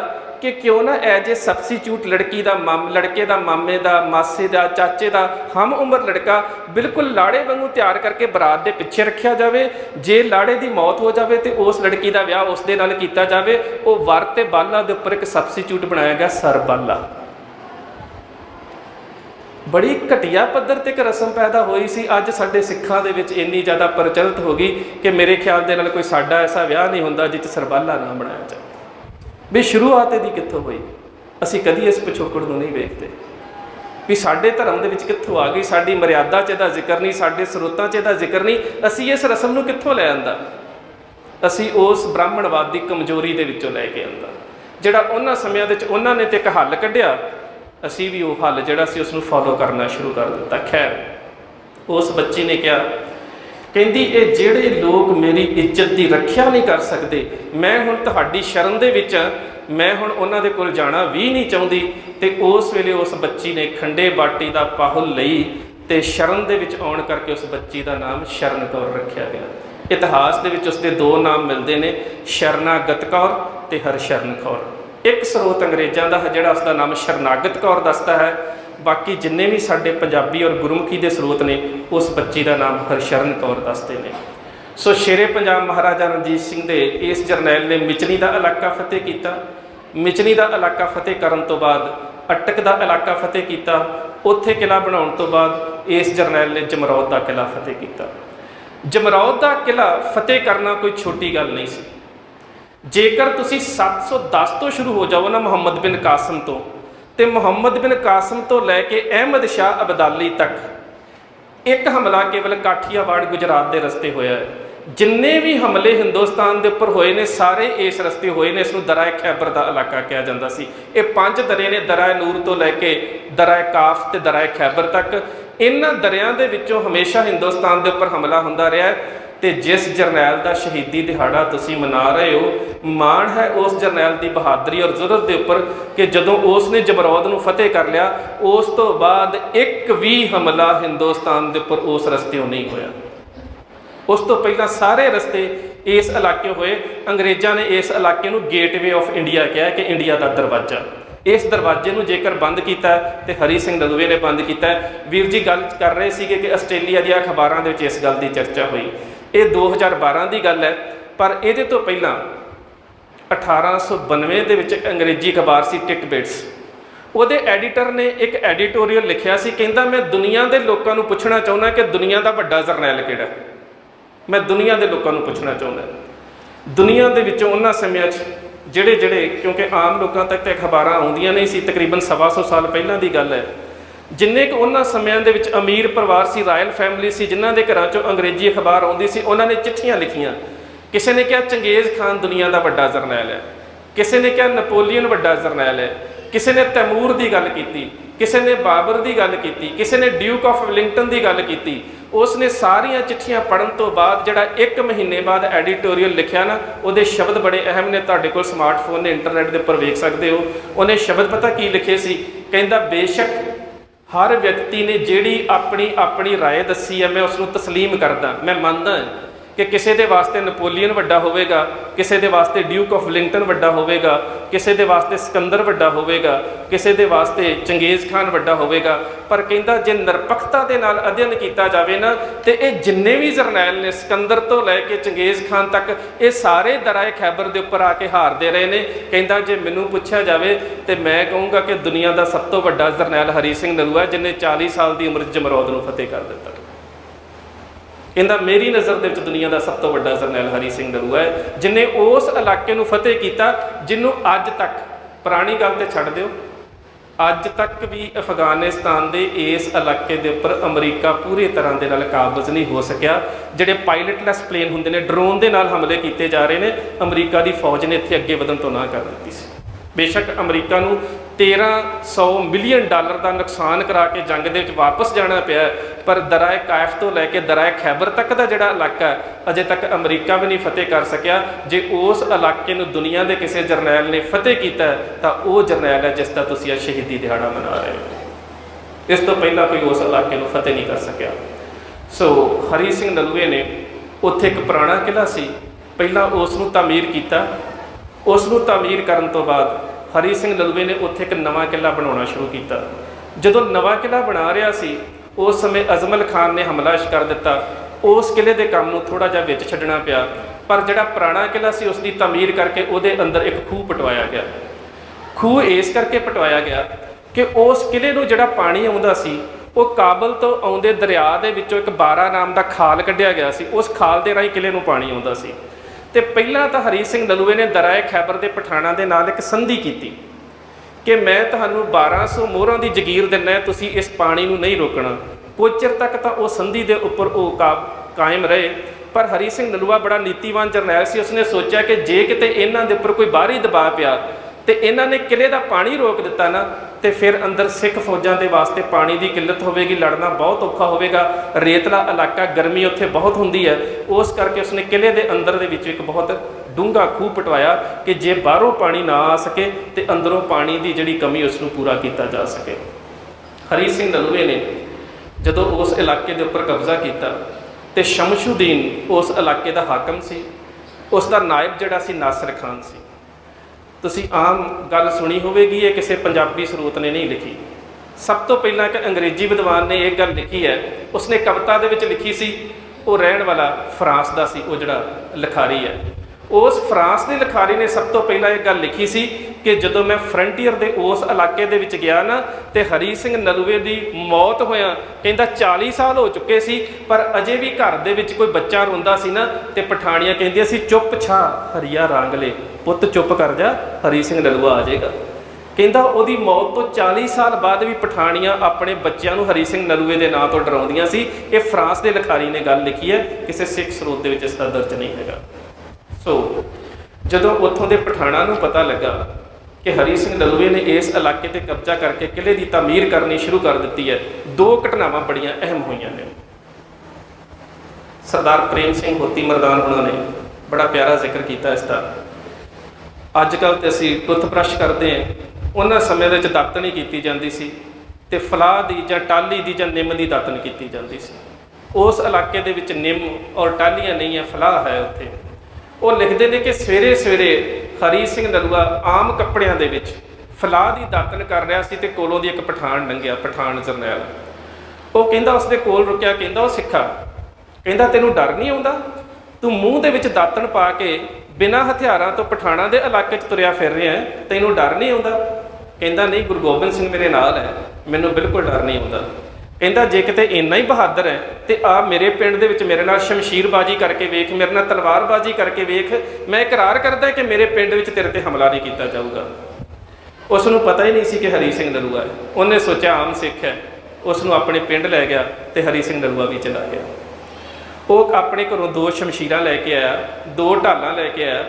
कि क्यों ना एज ए सबस्टिट्यूट लड़के का मामे का मासे का चाचे का हम उम्र लड़का बिल्कुल लाड़े वांगू तैयार करके बरात के पिछे रखा जाए। जे लाड़े की मौत हो जाए तो उस लड़की का विआह उसके नाल किया जाए। वो वर ते बाला के उपर एक सबस्टिट्यूट बनाया गया, सरबाला। बड़ी घटिया पद्धर ते एक रस्म पैदा हुई सी। अज साडे सिखां दे विच इन्नी ज़्यादा प्रचलित हो गई कि मेरे ख्याल दे नाल कोई साडा ऐसा विआह नहीं हुंदा जिस सरबाला ना बनाया जाए। भी शुरुआत इहदी कित्थों हुई? असीं कदी इस पिछोकड़ नूं नहीं वेखदे भी साडे धर्म दे विच कित्थों आ गई। साडी मर्यादा च इहदा जिक्र नहीं, साडे स्रोतां च इहदा जिक्र नहीं। असीं इस रस्म नूं कित्थों लै आंदा? असीं उस ब्राह्मणवाद दी कमजोरी दे विचों लै के आंदा, जिहड़ा उन्हां समयां दे विच उन्हां ने ते एक हल कढिया। असी भी वो हल जिहड़ा सी उसनूं फॉलो करना शुरू कर दिता। खैर, उस बच्ची ने कहा, कहंदी ये जिहड़े लोग मेरी इज्जत की रखिया नहीं कर सकते, मैं हुण तुहाडी शरण दे विच मैं हुण उन्हां दे कोल जाना भी नहीं चाहुंदी। ते उस वेले उस बच्ची ने खंडे बाटी का पाहुल लई ते शरण दे विच आउण करके उस बच्ची का नाम शरण कौर रखिया गया। इतिहास दे विच उसदे दो नाम मिलते हैं, शरणागत कौर ते हरशरण कौर। एक स्रोत अंग्रेज़ों का जिहड़ा उसका नाम शरणागत कौर दसदा है, बाकी जिन्ने भी साडे पंजाबी और गुरमुखी के स्रोत ने उस बच्ची का नाम हरशरण कौर दसते हैं। सो शेरे पंजाब महाराजा रणजीत सिंह दे इस जरनैल ने मिचनी का इलाका फतेह किया। मिचनी का इलाका फतेह करन तो बाद अटक का इलाका फतेह किया। उत्थे किला बनाउण तो बाद इस जरनैल ने जमरौद का किला फतेह किया। जमरौद का किला फतेह करना कोई छोटी गल नहीं सी। जेकर तुसी 710 तो शुरू हो जाओ ना मुहम्मद बिन कासिम तो मुहम्मद बिन कासिम तो लैके अहमद शाह अब्दाली तक एक हमला केवल काठियावाड़ गुजरात के रस्ते होया है। जिन्ने भी हमले हिंदुस्तान के उपर होए ने सारे इस रस्ते होए ने। इसनूं दराए खैबर का इलाका कहा जाता सी। ये 5 दरे ने, दराए नूर तो लैके दराए काफ ते दराए खैबर तक। इन्हां दरियां दे विचों हमेशा हिंदुस्तान के उपर हमला हुंदा रहा है। तो जिस जरनैल का शहीदी दिहाड़ा तुसी मना रहे हो, माण है उस जरनैल की बहादरी और जुरत के उपर कि जदों उसने जमरौद नूं फतेह कर लिया, उस तो बाद एक भी हमला हिंदुस्तान के उपर उस रस्ते नहीं होया। उस तो पहला सारे रस्ते इस इलाके होए। अंग्रेज़ों ने इस इलाके नूं गेटवे ऑफ इंडिया कहा कि इंडिया का दरवाजा। इस दरवाजे नूं जेकर बंद किया तो हरी सिंह नलूए ने बंद किया। वीर जी गल कर रहे थे कि आस्ट्रेलिया दी अखबारां दे विच इस गल की चर्चा हुई। ये 2012 की गल है, पर ये तो पहला 1892 दे विच अंग्रेजी अखबार सी टिट बिट्स, उहदे एडिटर ने एक एडिटोरियल लिखिया सी, कहंदा मैं दुनिया के लोगों को पूछना चाहुंदा कि दुनिया का वड्डा जरनैल किहड़ा। मैं दुनिया के लोगों को पूछना चाहुंदा दुनिया के विचों उन्हां समयां जिहड़े जिहड़े, क्योंकि आम लोगों तक तो अखबारां आउंदियां नहीं सी, तकरीबन 125 साल पहलां दी गल है। जिन्ने क उन्हां समयां दे विच अमीर परिवार सी, रायल फैमिली सी, जिन्हां दे घरां चों अंग्रेजी अखबार आउंदी सी, उन्होंने चिट्ठियां लिखियां। किसी ने कहा चंगेज़ खान दुनिया का वड्डा जरनैल है, किसी ने कहा नपोलियन वड्डा जरनैल है, किसी ने तैमूर की गल की, किसी ने बाबर की गल की, किसी ने ड्यूक ऑफ विलिंगटन की गल की। उसने सारिया चिट्ठियां पढ़न तो बाद जिहड़ा 1 महीने बाद एडिटोरियल लिखिया ना, उहदे शब्द बड़े अहम ने। तुहाडे कोल स्मार्टफोन ने, इंटरनेट के उपर वेख सकते हो। उन्हें शब्द पता की लिखे सी, कहंदा बेशक हर व्यक्ति ने जिहड़ी अपनी अपनी राय दसी है मैं उसनूं तस्लीम करदा। मैं मानदा कि किसी के वास्ते नपोलियन वड्डा होवेगा, किसी के वास्ते ड्यूक ऑफ विलिंगटन वड्डा होवेगा, किसी के वास्ते सिकंदर वड्डा होवेगा, किसी के वास्ते चंगेज़ खान वड्डा होवेगा। पर कहंदा जे निरपक्षता के नाल अध्ययन किया जाए ना, तो ये जिन्ने भी जरनैल ने सिकंदर तो लैके चंगेज़ खान तक, ये सारे दराए खैबर के उपर आके हारते रहे ने। कहंदा जे मैनूं पुछया जाए तो मैं कहूँगा कि दुनिया का सब तो वड्डा जरनैल हरी सिंह नलूआ, जिन्हें 40 साल की उम्र जमरौद नूं फतेह कर दिता। कहंदा मेरी नज़र दे विच दुनिया का सब तो वड्डा जरनैल हरी सिंह नलूआ है, जिन्हें उस इलाके नूं फतेह किया जिन्हों अज तक, पुरानी गल तो छड्ड दिओ, अज तक भी अफगानिस्तान के इस इलाके के उपर अमरीका पूरी तरह के नाल काबज़ नहीं हो सकिया। जिहड़े पायलटलैस प्लेन हुंदे ने, ड्रोन के नाल हमले किए जा रहे हैं, अमरीका की फौज ने इत्थे अगे वधन तो ना कर दी सी। बेशक अमरीका नूं 1300 मिलियन डॉलर का नुकसान करा के जंग दे विच वापस जाना पिया, पर दराए कायफ तो लैके दराए खैबर तक का जिहड़ा इलाका है अजे तक अमरीका भी नहीं फतेह कर सकिया। जे उस इलाके नूं दुनिया के किसी जरनैल ने फतेह किया तो वह जरनैल है जिसका तुसीं शहीदी दिहाड़ा मना रहे हो। इस तो पहला कोई उस इलाके नूं फतेह नहीं कर सकिया। सो हरी सिंह नलूए ने उत्थे एक पुराना किला सी, पहला उसनूं तामीर किया। उसनूं तामीर करन तो बाद हरी सिंह नलूए ने उत्थे एक नवा किला बनाना शुरू किया। जदों नवा किला बना रहा सी उस समय अजमल खान ने हमला कर दिता। उस किले के काम नूं थोड़ा जिहा विच छड्डना पिया, पर जिहड़ा पुराना किला सी उसकी तमीर करके उहदे अंदर एक खूह पटवाया गया। खूह इस करके पटवाया गया कि उस किले नूं जिहड़ा पानी आउंदा सी वो काबल तो आउंदे दरिया दे विचों एक बारा नाम का खाल कढ़िया गया सी। उस खाल दे राहीं किले नूं पानी आउंदा सी। ते पहिलां तां हरी सिंह नलूए ने दराए खैबर दे पठाणां दे नाल एक संधि कीती कि मैं तुहानूं 1200 मोहरां दी जगीर दिन्ना है, तुसीं इस पानी नूं नहीं रोकना। कुछ चिर तक तां उह संधि दे उपर कायम रहे, पर हरी सिंह नलूआ बड़ा नीतिवान जरनैल सी। उसने सोचा कि जे किते इन्हां दे उपर कोई बाहरी दबाव पिया तो इन्हां ने किले का पानी रोक दिता ना, तो फिर अंदर सिख फौजां के वास्ते पानी की किल्लत होगी, लड़ना बहुत औखा होगा। रेतला इलाका, गर्मी उत्थे बहुत होंदी है। उस करके उसने किले के अंदर दे विच एक बहुत डूंगा खूह पटवाया कि जे बाहरों पानी ना आ सके तो अंदरों पानी की जिहड़ी कमी उसनूं पूरा किया जा सके। हरी सिंह नलूए ने जदों उस इलाके के उपर कब्जा किया तो शमशुद्दीन उस इलाके का हाकम सी, उसका नायब जिहड़ा सी नासिर खान सी। तुसीं आम गल सुनी होगी, ये किसी पंजाबी स्रोत ने नहीं लिखी। सब तो पहला एक अंग्रेजी विद्वान ने एक गल लिखी है, उसने कविता दे विच लिखी सी। वो रहन वाला फ्रांस का सी, वो जिहड़ा लिखारी है। उस फ्रांस के लिखारी ने सब तो पहला एक गल लिखी सी कि जदों मैं फ्रंटीयर के उस इलाके दे विच गया ना, तो हरी सिंह नलूए की मौत होया कहंदा 40 साल हो चुके सी, पर अजे भी घर दे विच कोई बच्चा रोंदा सी ना, तो पठाणियां कहंदियां सी चुप छा हरिया रांगले, पुत्त चुप कर जा, हरी सिंह नलूआ आ जाएगा। कहंदा उहदी मौत तो 40 साल बाद भी पठाणियां अपने बच्चों को हरी सिंह नलूए के नाम तो डराउंदियां सी। ये फ्रांस के लिखारी ने गल लिखी है, किसी सिख स्रोत दे विच इसका दर्ज नहीं हैगा। सो जदों उत्थों के पठाणा नूं पता लगा कि हरी सिंह नलूए ने इस इलाके ते कब्जा करके किले की तमीर करनी शुरू कर दी है, दो घटनावां बड़ियां अहम हुईयां ने। सरदार प्रेम सिंह होती मरदान उन्होंने बड़ा प्यारा जिक्र किया इसका। अजकल तो असीं टुथब्रश करते हैं, उन्होंने समय में दातन ही की जाती सी, ते फलाह की जां टाली की जां निम की दातन की जाती सी। उस इलाके दे विच निम और टालियां नहीं है, फलाह है उत्थे। वो लिखते हैं कि सवेरे सवेरे हरी सिंह नलूआ आम कपड़ियां दे विच फलाह की दातन कर रहा सी, ते कोलों दी एक पठान लंघिया, पठान जरनैल। वो कहंदा उसदे कोल रुकिया, कहंदा वो सिखा, कहंदा तैनूं डर नहीं आउंदा, तू मूँह दे विच दातन पा के बिना हथियारां तो पठाणा दे इलाके च तुरिया फिर रहा है, तैनूं डर नहीं आउंदा? कहंदा नहीं, गुरु गोबिंद सिंह मेरे नाल है, मैनूं बिल्कुल डर नहीं आउंदा। कहंदा जे किते इन्ना ही बहादुर है तो आ मेरे पिंड दे विच मेरे नाल शमशीरबाजी करके वेख, मेरे नाल तलवारबाजी करके वेख, मैं इकरार करदा कि मेरे पिंड विच तेरे ते हमला नहीं किया जाऊगा। उसनूं पता ही नहीं सी कि हरी सिंह नलूआ है। उन्हें सोचा आम सिख है, उसनूं अपने पिंड लै गया तो हरी सिंह नलूआ भी चला गया। वो अपने घरों 2 शमशीरां लैके आया, 2 ढालां लैके आया,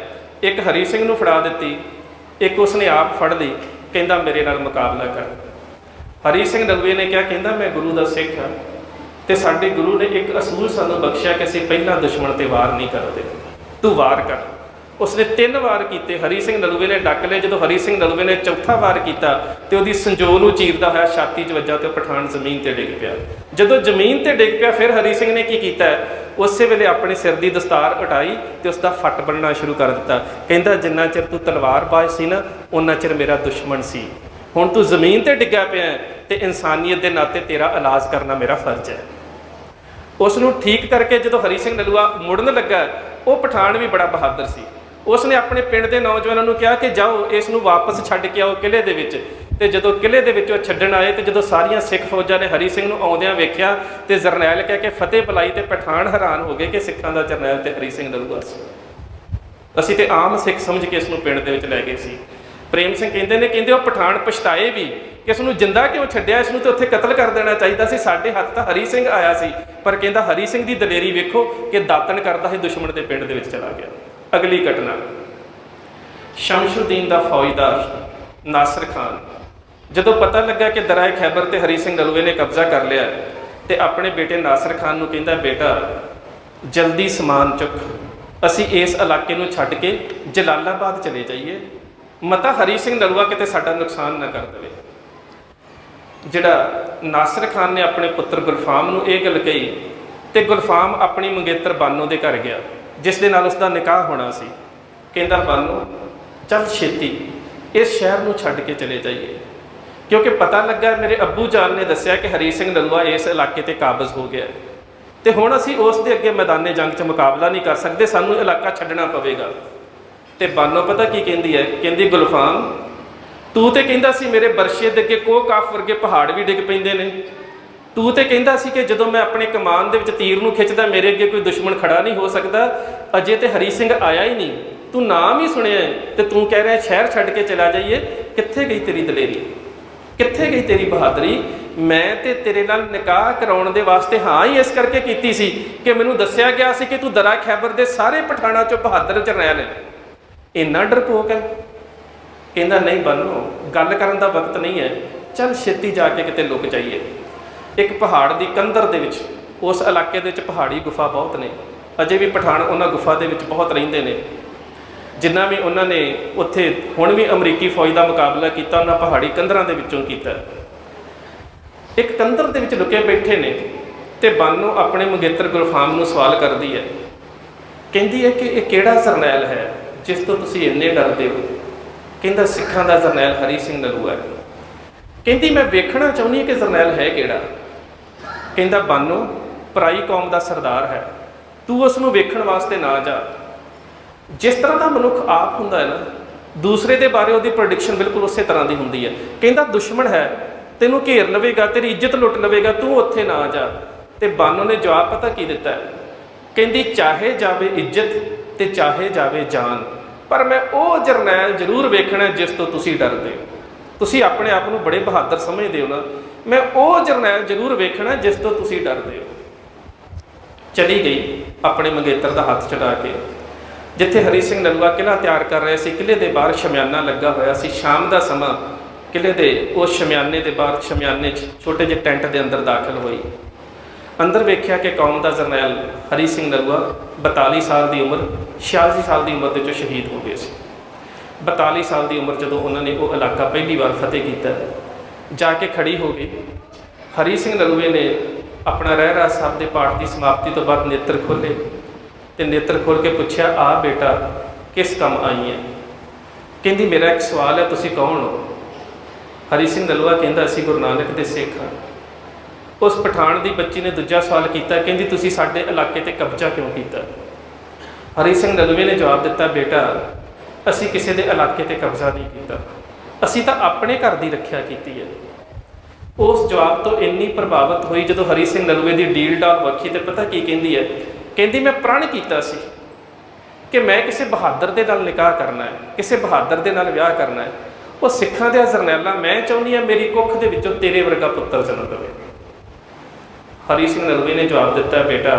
एक हरी सिंह नूं फड़ा दित्ती, एक उसने आप फड़ ली, कहंदा मेरे नाल मुकाबला कर। हरी सिंह नलूए ने क्या, कहंदा मैं गुरु का सिख हाँ, तो साडे गुरु ने एक असूल सानूं बख्शिया कि असीं पहला दुश्मन ते वार नहीं करते, तू वार कर। उसने 3 वार किए, हरी सिंह नलूए ने डक ले। जो हरी सिंह नलूए ने चौथा वार किया तो वही संजो नूं चीरदा होया छाती 'च वज्जा, तो पठान जमीन पर डिग पिया। जदों जमीन पर डिग पिया फिर हरी सिंह ने की किया, उस वेले अपने सिर की दस्तार हटाई तो उसका फट बनना शुरू कर दिता। कहंदा जिन्ना चिर तू तलवारबाज सी ना, उन्ना चिर मेरा दुश्मन सी, हुण तू जमीन पर डिग्या पिया तो इंसानियत के नाते तेरा इलाज करना मेरा फर्ज है। उसनूं ठीक करके जो हरी सिंह नलूआ मुड़न लगा, वो पठान भी बड़ा बहादुर सी। उसने अपने पिंड के नौजवानों को कहा कि जाओ इसनूं वापस छड्ड के आओ किले दे विच। ते जदों किले दे विचों छड्डण आए तो जदों सारियां सिख फौजां ने हरी सिंह नूं आउंदियां वेख्या तो जरनैल कह के फतेह बुलाई, तो पठान हैरान हो गए कि सिखां दा जरनैल ते हरी सिंह नलूआ सी। असीं ते आम सिख समझ के इसनूं पिंड दे विच लै गए सी। प्रेम सिंह कहते हैं, कहते वो पठान पछताए भी कि इसनूं जिंदा क्यों छड्डिया, इसनूं तो उत्थे कतल कर देना चाहिए सी, साडे हत्थ तां हरी सिंह आया सी। पर कहता हरी सिंह की दलेरी वेखो कि दातन करता है दुश्मन के पिंड दे विच चला गया। अगली घटना, शमशुद्दीन का फौजदार नासिर खान जदों पता लगा कि दराए खैबर ते हरी सिंह नलूए ने कब्जा कर लिया तो अपने बेटे नासिर खान नूं कहंदा, बेटा जल्दी समान चुक, असी इस इलाके नूं छड्ड के जलालाबाद चले जाइए, मता हरी सिंह नलूआ किते साडा नुकसान ना कर देवे। जिहड़ा नासिर खान ने अपने पुत्र गुलफाम नूं इह गल कही तो गुलफाम अपनी मंगेतर बानो के घर गया जिस दे नाल उसका निकाह होना सी। कहंदा बानो चल छेती इस शहर ਨੂੰ ਛੱਡ ਕੇ ਚਲੇ ਜਾਈਏ, क्योंकि पता लगा मेरे अब्बू जान ने दस्या कि हरी सिंह नलूआ इस इलाके ते काबज़ हो गया तो हुण असीं उस दे अगे मैदाने जंग च मुकाबला नहीं कर सकते, सानू इलाका छड्डना पवेगा। तो बानो पता की कहती है, कहती गुलफाम तू तो कहता सी मेरे बरशे दे अगे कोह काफ वर्गे पहाड़ भी डिग पैंदे ने, तू तो कहता सी कि जदों मैं अपने कमान दे विच तीर नूं खिंचदा मेरे अगे कोई दुश्मन खड़ा नहीं हो सकता, अजे तो हरी सिंह आया ही नहीं, तू नाम ही सुनिया तो तू कह रहा शहर छड्ड के चला जाइए। कित्थे गई तेरी दलेरी, कित्थे गई तेरी बहादरी? मैं ते तेरे नाल निकाह कराउण दे वास्ते हाँ ही इस करके कीती सी कि मैनूं दस्सिया गया सी कि तू दरा खैबर दे सारे पठाणा चों बहादर जरनैल है, इन्ना डरपोक है। कहंदा नहीं बानो, गल करन दा वक्त नहीं है, चल छेती जाके किते लुक जाइए। एक पहाड़ की कंधर दे विच उस इलाके दे विच पहाड़ी गुफा बहुत ने, अजे भी पठाण उन्हां गुफा दे विच बहुत रहिंदे ने। जिन्ना भी उन्होंने उत्थे हुण भी अमरीकी फौज का मुकाबला किया, उन्होंने पहाड़ी कंधरां दे विचों कीता। एक कंधर दे विच लुके बैठे ने ते बानो अपने मंगेतर गुलफाम नूं सवाल करदी है, कहंदी है कि यह किहड़ा जरनैल है जिस तो तुसीं इन्ने डरदे हो? कहंदा सिखां दा जरनैल हरी सिंह नलूआ है। कहंदी मैं वेखना चाहुंदी कि जरनैल है किहड़ा? कहंदा बानो पराई कौम का सरदार है, तू उसनूं वेखण वास्ते ना जा। जिस तरह का मनुख आप हुंदा है ना, दूसरे के बारे उसकी प्रोडिक्शन बिल्कुल उस तरह की होंगी है। कहता दुश्मन है तेनों घेर लवेगा, तेरी इज्जत लुट लवेगा, तू उत्थे ना जा। तो बानो ने जवाब पता की दिता है, कहती चाहे जावे इज्जत ते चाहे जावे जान, पर मैं वो जरनैल जरूर वेखना जिस तो तुसी डरदे हो। तुसी अपने आप को बड़े बहादुर समझते हो ना, मैं वो जरनैल जरूर वेखना जिस तो तुसी डरदे हो। चली गई अपने मंगेतर का हाथ चढ़ा के, जिथे हरी सिंह नलूआ किला तैयार कर रहे थे, किले के बाहर शमियाना लगा होया सी। शाम का समा किले के उस शमियाने के बाहर शमियाने छोटे जे टेंट के अंदर दाखिल हुई। अंदर वेख्या कि कौम का जरनैल हरी सिंह नलूआ 42 साल की उम्र 86 साल की उम्र के शहीद हो गए। 42 साल की उम्र जो उन्होंने वो इलाका पहली बार फतेह किया, जाके खड़ी हो गई। हरी सिंह नलूए ने अपना रहरास साहब के पाठ की समाप्ति तो बाद नेत्र खोले तो नेत्र खोल के पूछा, आ बेटा किस काम आई है? कहती मेरा एक सवाल है, तुसी कौन हो? हरी सिंह नलूआ कहता असी गुरु नानक दे सिख हाँ। उस पठान की बच्ची ने दूजा सवाल किया, कहती तुसी साडे इलाके ते कब्जा क्यों किया? हरी सिंह नलूए ने जवाब दिता, बेटा असी किसी के इलाके ते कब्जा नहीं किया, असी तो अपने घर की रखिया की है। उस जवाब तो इन्नी प्रभावित हुई जो हरी सिंह नलूए की डील डाल वखी तो पता की कहती है, कहती मैं प्रण किया सी कि मैं किसी बहादुर के नाल निकाह करना है, किसी बहादुर के नाल विआह करना है। वो सिखां दे जरनैला मैं चाहुंदी हां मेरी कुख दे विचों तेरे वर्गा पुत्र जन्म लवे। हरी सिंह नलूए ने जवाब दिता, बेटा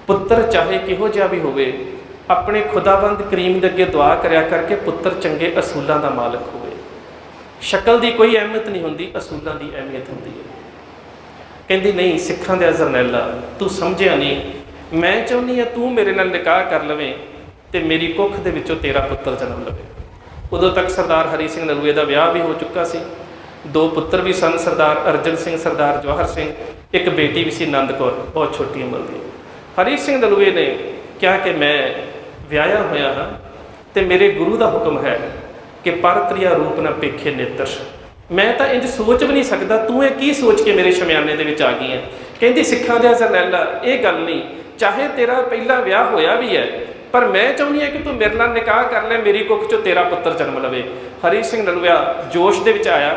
पुत्र चाहे किहो जिहा भी होवे, अपने खुदाबंद करीम दे अगे दुआ करया करके पुत्र चंगे असूलों का मालक होवे। शक्ल की कोई अहमियत नहीं होंदी, असूलों की अहमियत होंदी है। कहती नहीं सिखां दे जरनैला तू समझिया नहीं, मैं चाहुंदी हां तू मेरे नाल निकाह कर लवें ते मेरी कुख दे विचों तेरा पुत्र जन्म लवे। उदों तक सरदार हरी सिंह नलूए का विआह भी हो चुका सी, 2 पुत्र भी सन, सरदार अर्जन सिंह, सरदार जवाहर सिंह, एक बेटी भी सी नंद कौर, बहुत छोटी उम्र की। हरी सिंह नलूए ने कहा कि मैं विआहया होया हाँ तो मेरे गुरु का हुक्म है कि पर त्रिया रूप ना पेखे नेत्र, मैं तो इंज सोच भी नहीं सकता, तू ये की सोच के मेरे शमियाने दे विच आ गई है। कहती सिखां दे जरनैला ये गल नहीं, चाहे तेरा पहला विआह होया भी है पर मैं चाहुंदी हां कि तू मेरे नाल निकाह कर ले, मेरी कुख चों तेरा पुत्र जन्म लवे। हरी सिंह नलूआ जोश दे विच आया,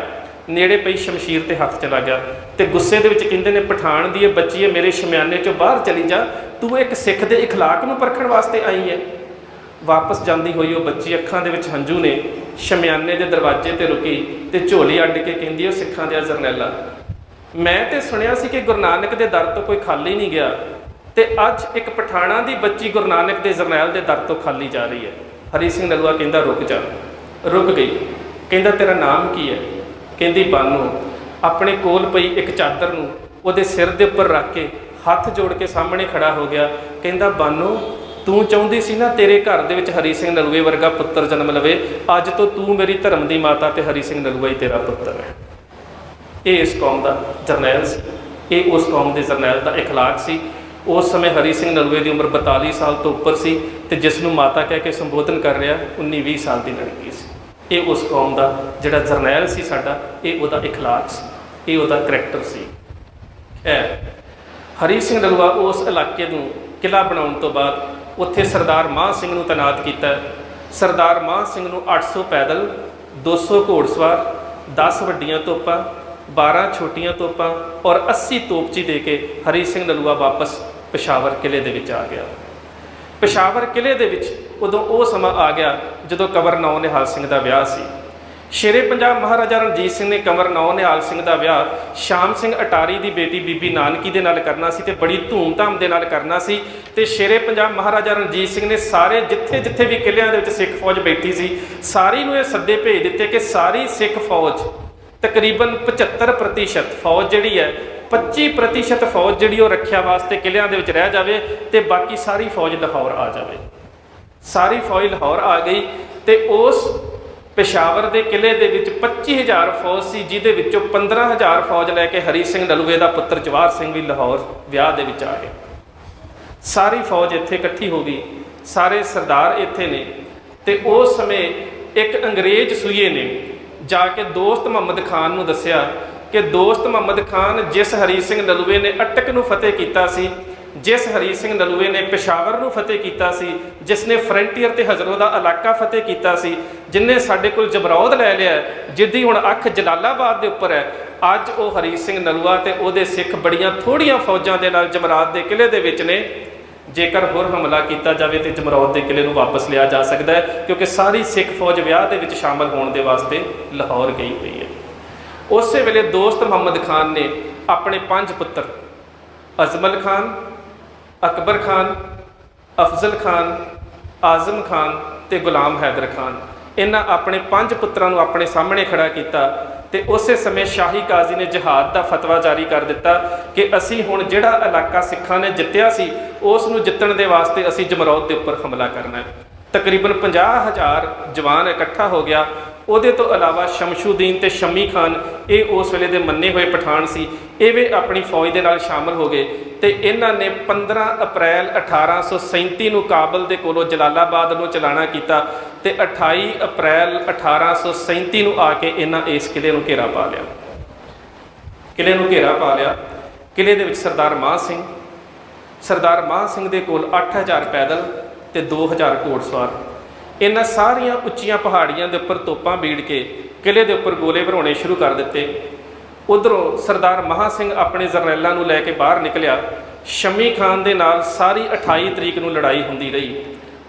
नेड़े पई शमशीर ते हथ चला गया तो गुस्से दे विच कहंदे ने पठान दी बच्ची है, मेरे शमियाने चों बाहर चली जा, तू एक सिख दे इखलाक नूं परखण वास्ते आई है। वापस जाती हुई वो बच्ची अखां दे विच हंझू ने, शमियाने के दरवाजे ते रुकी तो झोली अड्ड के कहंदी, सिखां दे जरनैला मैं तो सुनिया सी कि गुरु नानक के दर तो कोई खाली नहीं गया, तो अज एक पठाणा की बच्ची गुरु नानक के जरनैल के दर तो खाली जा रही है। हरी सिंह नलूआ कहंदा रुक जा, रुक गई। कहंदा तेरा नाम की है? कहंदी बानो। अपने कोल पई एक चादर नूं उहदे सिर दे उपर रख के हथ जोड़ के सामने खड़ा हो गया। कहंदा बानो तू चाहुंदी सी ना तेरे घर दे विच हरी सिंह नलूए वर्गा पुत्र जन्म लवे, अज तो तू मेरी धर्म की माता ते हरी सिंह नलूआ ही तेरा पुत्र है। ये इस कौम का जरनैल सी, ये उस कौम के जरनैल का इखलाक सी। उस समय हरी सिंह नलूए की उम्र 42 साल तो उपर सी ते जिसनूं माता कह के संबोधन कर रहा 19-20 साल की लड़की सी। ये उस कौम का जिहड़ा जरनैल सी साडा, ये उहदा इखलाक सी, ये उहदा करैक्टर सी। खैर हरी सिंह नलूआ उस इलाके नूं किला बनाउण तो बाद उत्थे सरदार मान सिंह नूं तैनात कीता। सरदार मान सिंह नूं 800 पैदल, 200 घोड़सवार, 10 वड्डियां तोपां, 12 छोटियां तोपां और 80 तोपची दे के हरी सिंह नलूआ वापस पेशावर किले दे विच आ गया। पेशावर किले दे विच उदों वो समा आ गया जदों कंवर नौ निहाल सिंह का विआह सी। शेरे पंजाब महाराजा रणजीत सिंह ने कंवर नौ निहाल सिंह का विआह शाम सिंह अटारी की बेटी बीबी नानकी दे नाल करना सी ते बड़ी धूमधाम दे नाल करना सी। ते शेरे पंजाब महाराजा रणजीत सिंह ने सारे जिथे जिथे भी किलियां दे विच सिख फौज बैठी सी सारी नूं ये सद्दे भेज दिते कि सारी सिख फौज तकरीबन 75% फौज जिहड़ी है, 25% फौज जिहड़ी वो रखिया वास्ते किलियां दे विच रह जावे ते बाकी सारी फौज लाहौर आ जावे। सारी फौज लाहौर आ गई ते उस पेशावर के किले दे विच 25,000 फौज सी, जिहदे विचों 15,000 फौज लैके हरी सिंह नलूए का पुत्र जवाहर सिंह भी लाहौर विआह दे विच आ गया। सारी फौज इत्थे इकट्ठी हो गई, सारे सरदार इत्थे ने। ते उस समय एक अंग्रेज सूईए ने जाके दोस्त मुहम्मद खान नूं दस्सिया कि दोस्त मुहम्मद खान, जिस हरी सिंह नलूए ने अटक नूं फतेह कीता सी, जिस हरी सिंह नलूए ने पेशावर नूं फतेह कीता सी, जिसने फ्रंटियर ते हजरों का इलाका फतेह कीता सी, जिन्हें साडे कोल जमरौद लै लिया, जिहदी हुण अख जलालाबाद दे उपर है, अज वो हरी सिंह नलूआ ते उहदे सिख बड़ियां थोड़ियां फौजां दे नाल जमरात दे किले दे विच ने। जेकर होर हमला किया जाए तो जमरौद के किले नूं वापस लिया जा सकता है, क्योंकि सारी सिख फौज विआह दे विच शामिल होने के वास्ते लाहौर गई हुई है। उस वेले दोस्त मुहम्मद खान ने अपने 5 पुत्र अजमल खान, अकबर खान, अफजल खान, आजम खान ते गुलाम हैदर खान, इन्हां अपने 5 पुत्रां नूं अपने सामने खड़ा किया। तो उस समय शाही काजी ने जिहाद का फतवा जारी कर दिता कि असी हुण जिहड़ा इलाका सिखां ने जित्तिया सी उस नूं जित्तण दे वास्ते असी जमरौद के उपर हमला करना है। तकरीबन 50,000 जवान इकट्ठा हो गया। उहदे तो इलावा शमशुद्दीन ते शमी खान, ये उस वेले दे मन्ने हुए पठान सी, ये भी अपनी फौज दे नाल शामिल हो गए। तो इन्हां ने 15 अप्रैल 1837 नूं काबल दे कोलों जलालाबाद नूं चलाना किया ते 28 अप्रैल 1837 नूं आके इन्हां इस किले नूं घेरा पा लिया। किले नूं घेरा पा लिया। किले दे विच सरदार मान सिंह दे कोल 8,000 पैदल ते 2,000 घोड़सवार, इन्हां सारियां उच्चियां पहाड़ियां दे उपर तोपां बीड़ के किले दे उपर गोले भराने शुरू कर दिते। उधरों सरदार महा सिंह अपने जरनैलों नूं लैके बाहर निकलिया। शमी खान दे नाल सारी 28 तरीक नूं लड़ाई हुंदी रही।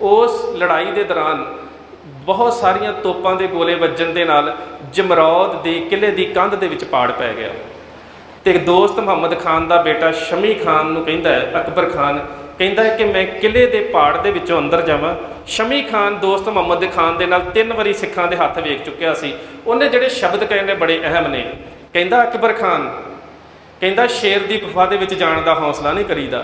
उस लड़ाई के दौरान बहुत सारियां तोपां दे गोले वजन दे नाल जमरौद दे किले की कंध दे विच पाड़ पै गया। तो दोस्त मुहम्मद खान का बेटा शमी खान नूं कहिंदा है, अकबर खान कहिंदा है कि मैं किले के पाड़ दे विचों अंदर जावां। शमी खान दोस्त मुहम्मद खान दे नाल 3 वारी सिखां दे हत्थ वेख चुक्या सी। उन्हें जिहड़े शब्द कहे ने बड़े अहम ने। कहिंदा अकबर खान कहिंदा शेर की गुफा दे विच जाण दा हौसला नहीं करीदा।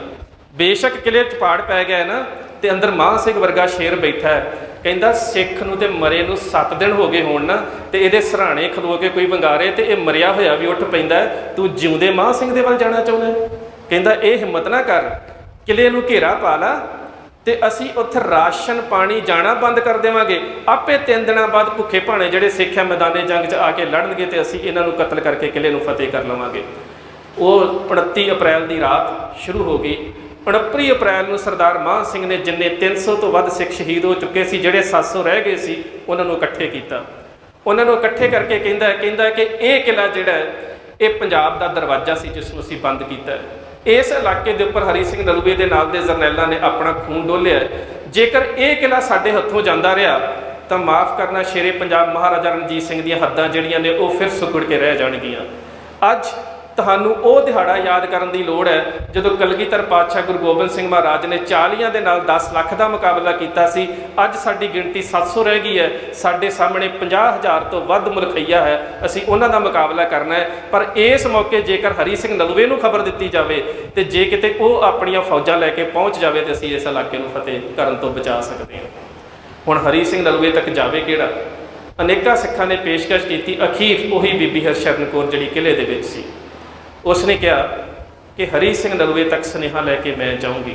बेशक किले च पाड़ पै गया ना ते अंदर मान सिंह वर्गा शेर बैठा है। कहिंदा सिख नूं ते मरे नूं 7 दिन हो गए होण ना ते इहदे सराणे खलो के कोई वंगारे ते ये मरिया होया भी उठ पैंदा है, तू जिउंदे मान सिंह दे वल जाना चाहुंदा है। कहिंदा ये हिम्मत ना कर, किले नूं घेरा पा ला ते असी उत्थे राशन पानी जाना बंद कर देवांगे। आपे 3 दिनों बाद भुखे भाणे जिहड़े सिख है मैदाने जंग च आके लड़नगे ते असी इन्हां नूं कतल करके किले नूं फतेह कर लवांगे। वो 29 अप्रैल की रात शुरू हो गई। 29 अप्रैल नूं सरदार मान सिंह ने जिन्ने 300 तो वध सिख शहीद हो चुके सी, जिहड़े 700 रह गए सी, उन्हां नूं इकट्ठे कीता। उन्हां नूं इकट्ठे करके कहिंदा कि यह किला जिहड़ा है ये पंजाब दा दरवाजा सी जिसनूं असीं बंद कीता है। इस इलाके के उपर हरी सिंह नलूए के नाल दे जरनैलों ने अपना खून डोलिया। जेकर यह किला साडे हत्थों जांदा रहा तो माफ़ करना शेरे पंजाब महाराजा रणजीत सिंह दीयां हद्दां जिहड़ियां ने वो फिर सुगड़ के रह जाणगियां। अज तुहानूं वो दिहाड़ा याद करन दी लोड़ है जदों कलगीधर पातशाह गुरु गोबिंद सिंह महाराज ने 40 दे नाल 10 लाख का मुकाबला किया सी। अज साडी गिणती 700 रह गई है। साडे सामने 50,000 तो वध मुलखईया है। असीं उन्हां दा मुकाबला करना है। पर इस मौके जेकर हरी सिंह नलूए नूं खबर दित्ती जाए तो जे किते वो अपनियां फौजां लैके पहुँच जाए तो असीं इस इलाके नूं फतेह करन तो बचा सकते हैं। हुण हरी सिंह नलूए तक जावे किहड़ा? अनेकां सिखां ने पेशकश की। अखीर उही बीबी हरशरण कौर जिहड़ी किले दे विच सी, उसने कहा कि हरी सिंह नलूए तक सुनेहा लैके मैं जाऊँगी।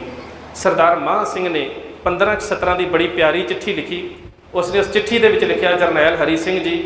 सरदार मान सिंह ने 15-17 की बड़ी प्यारी चिट्ठी लिखी। उसने उस चिट्ठी दे विच लिखिया, जरनैल हरी सिंह जी,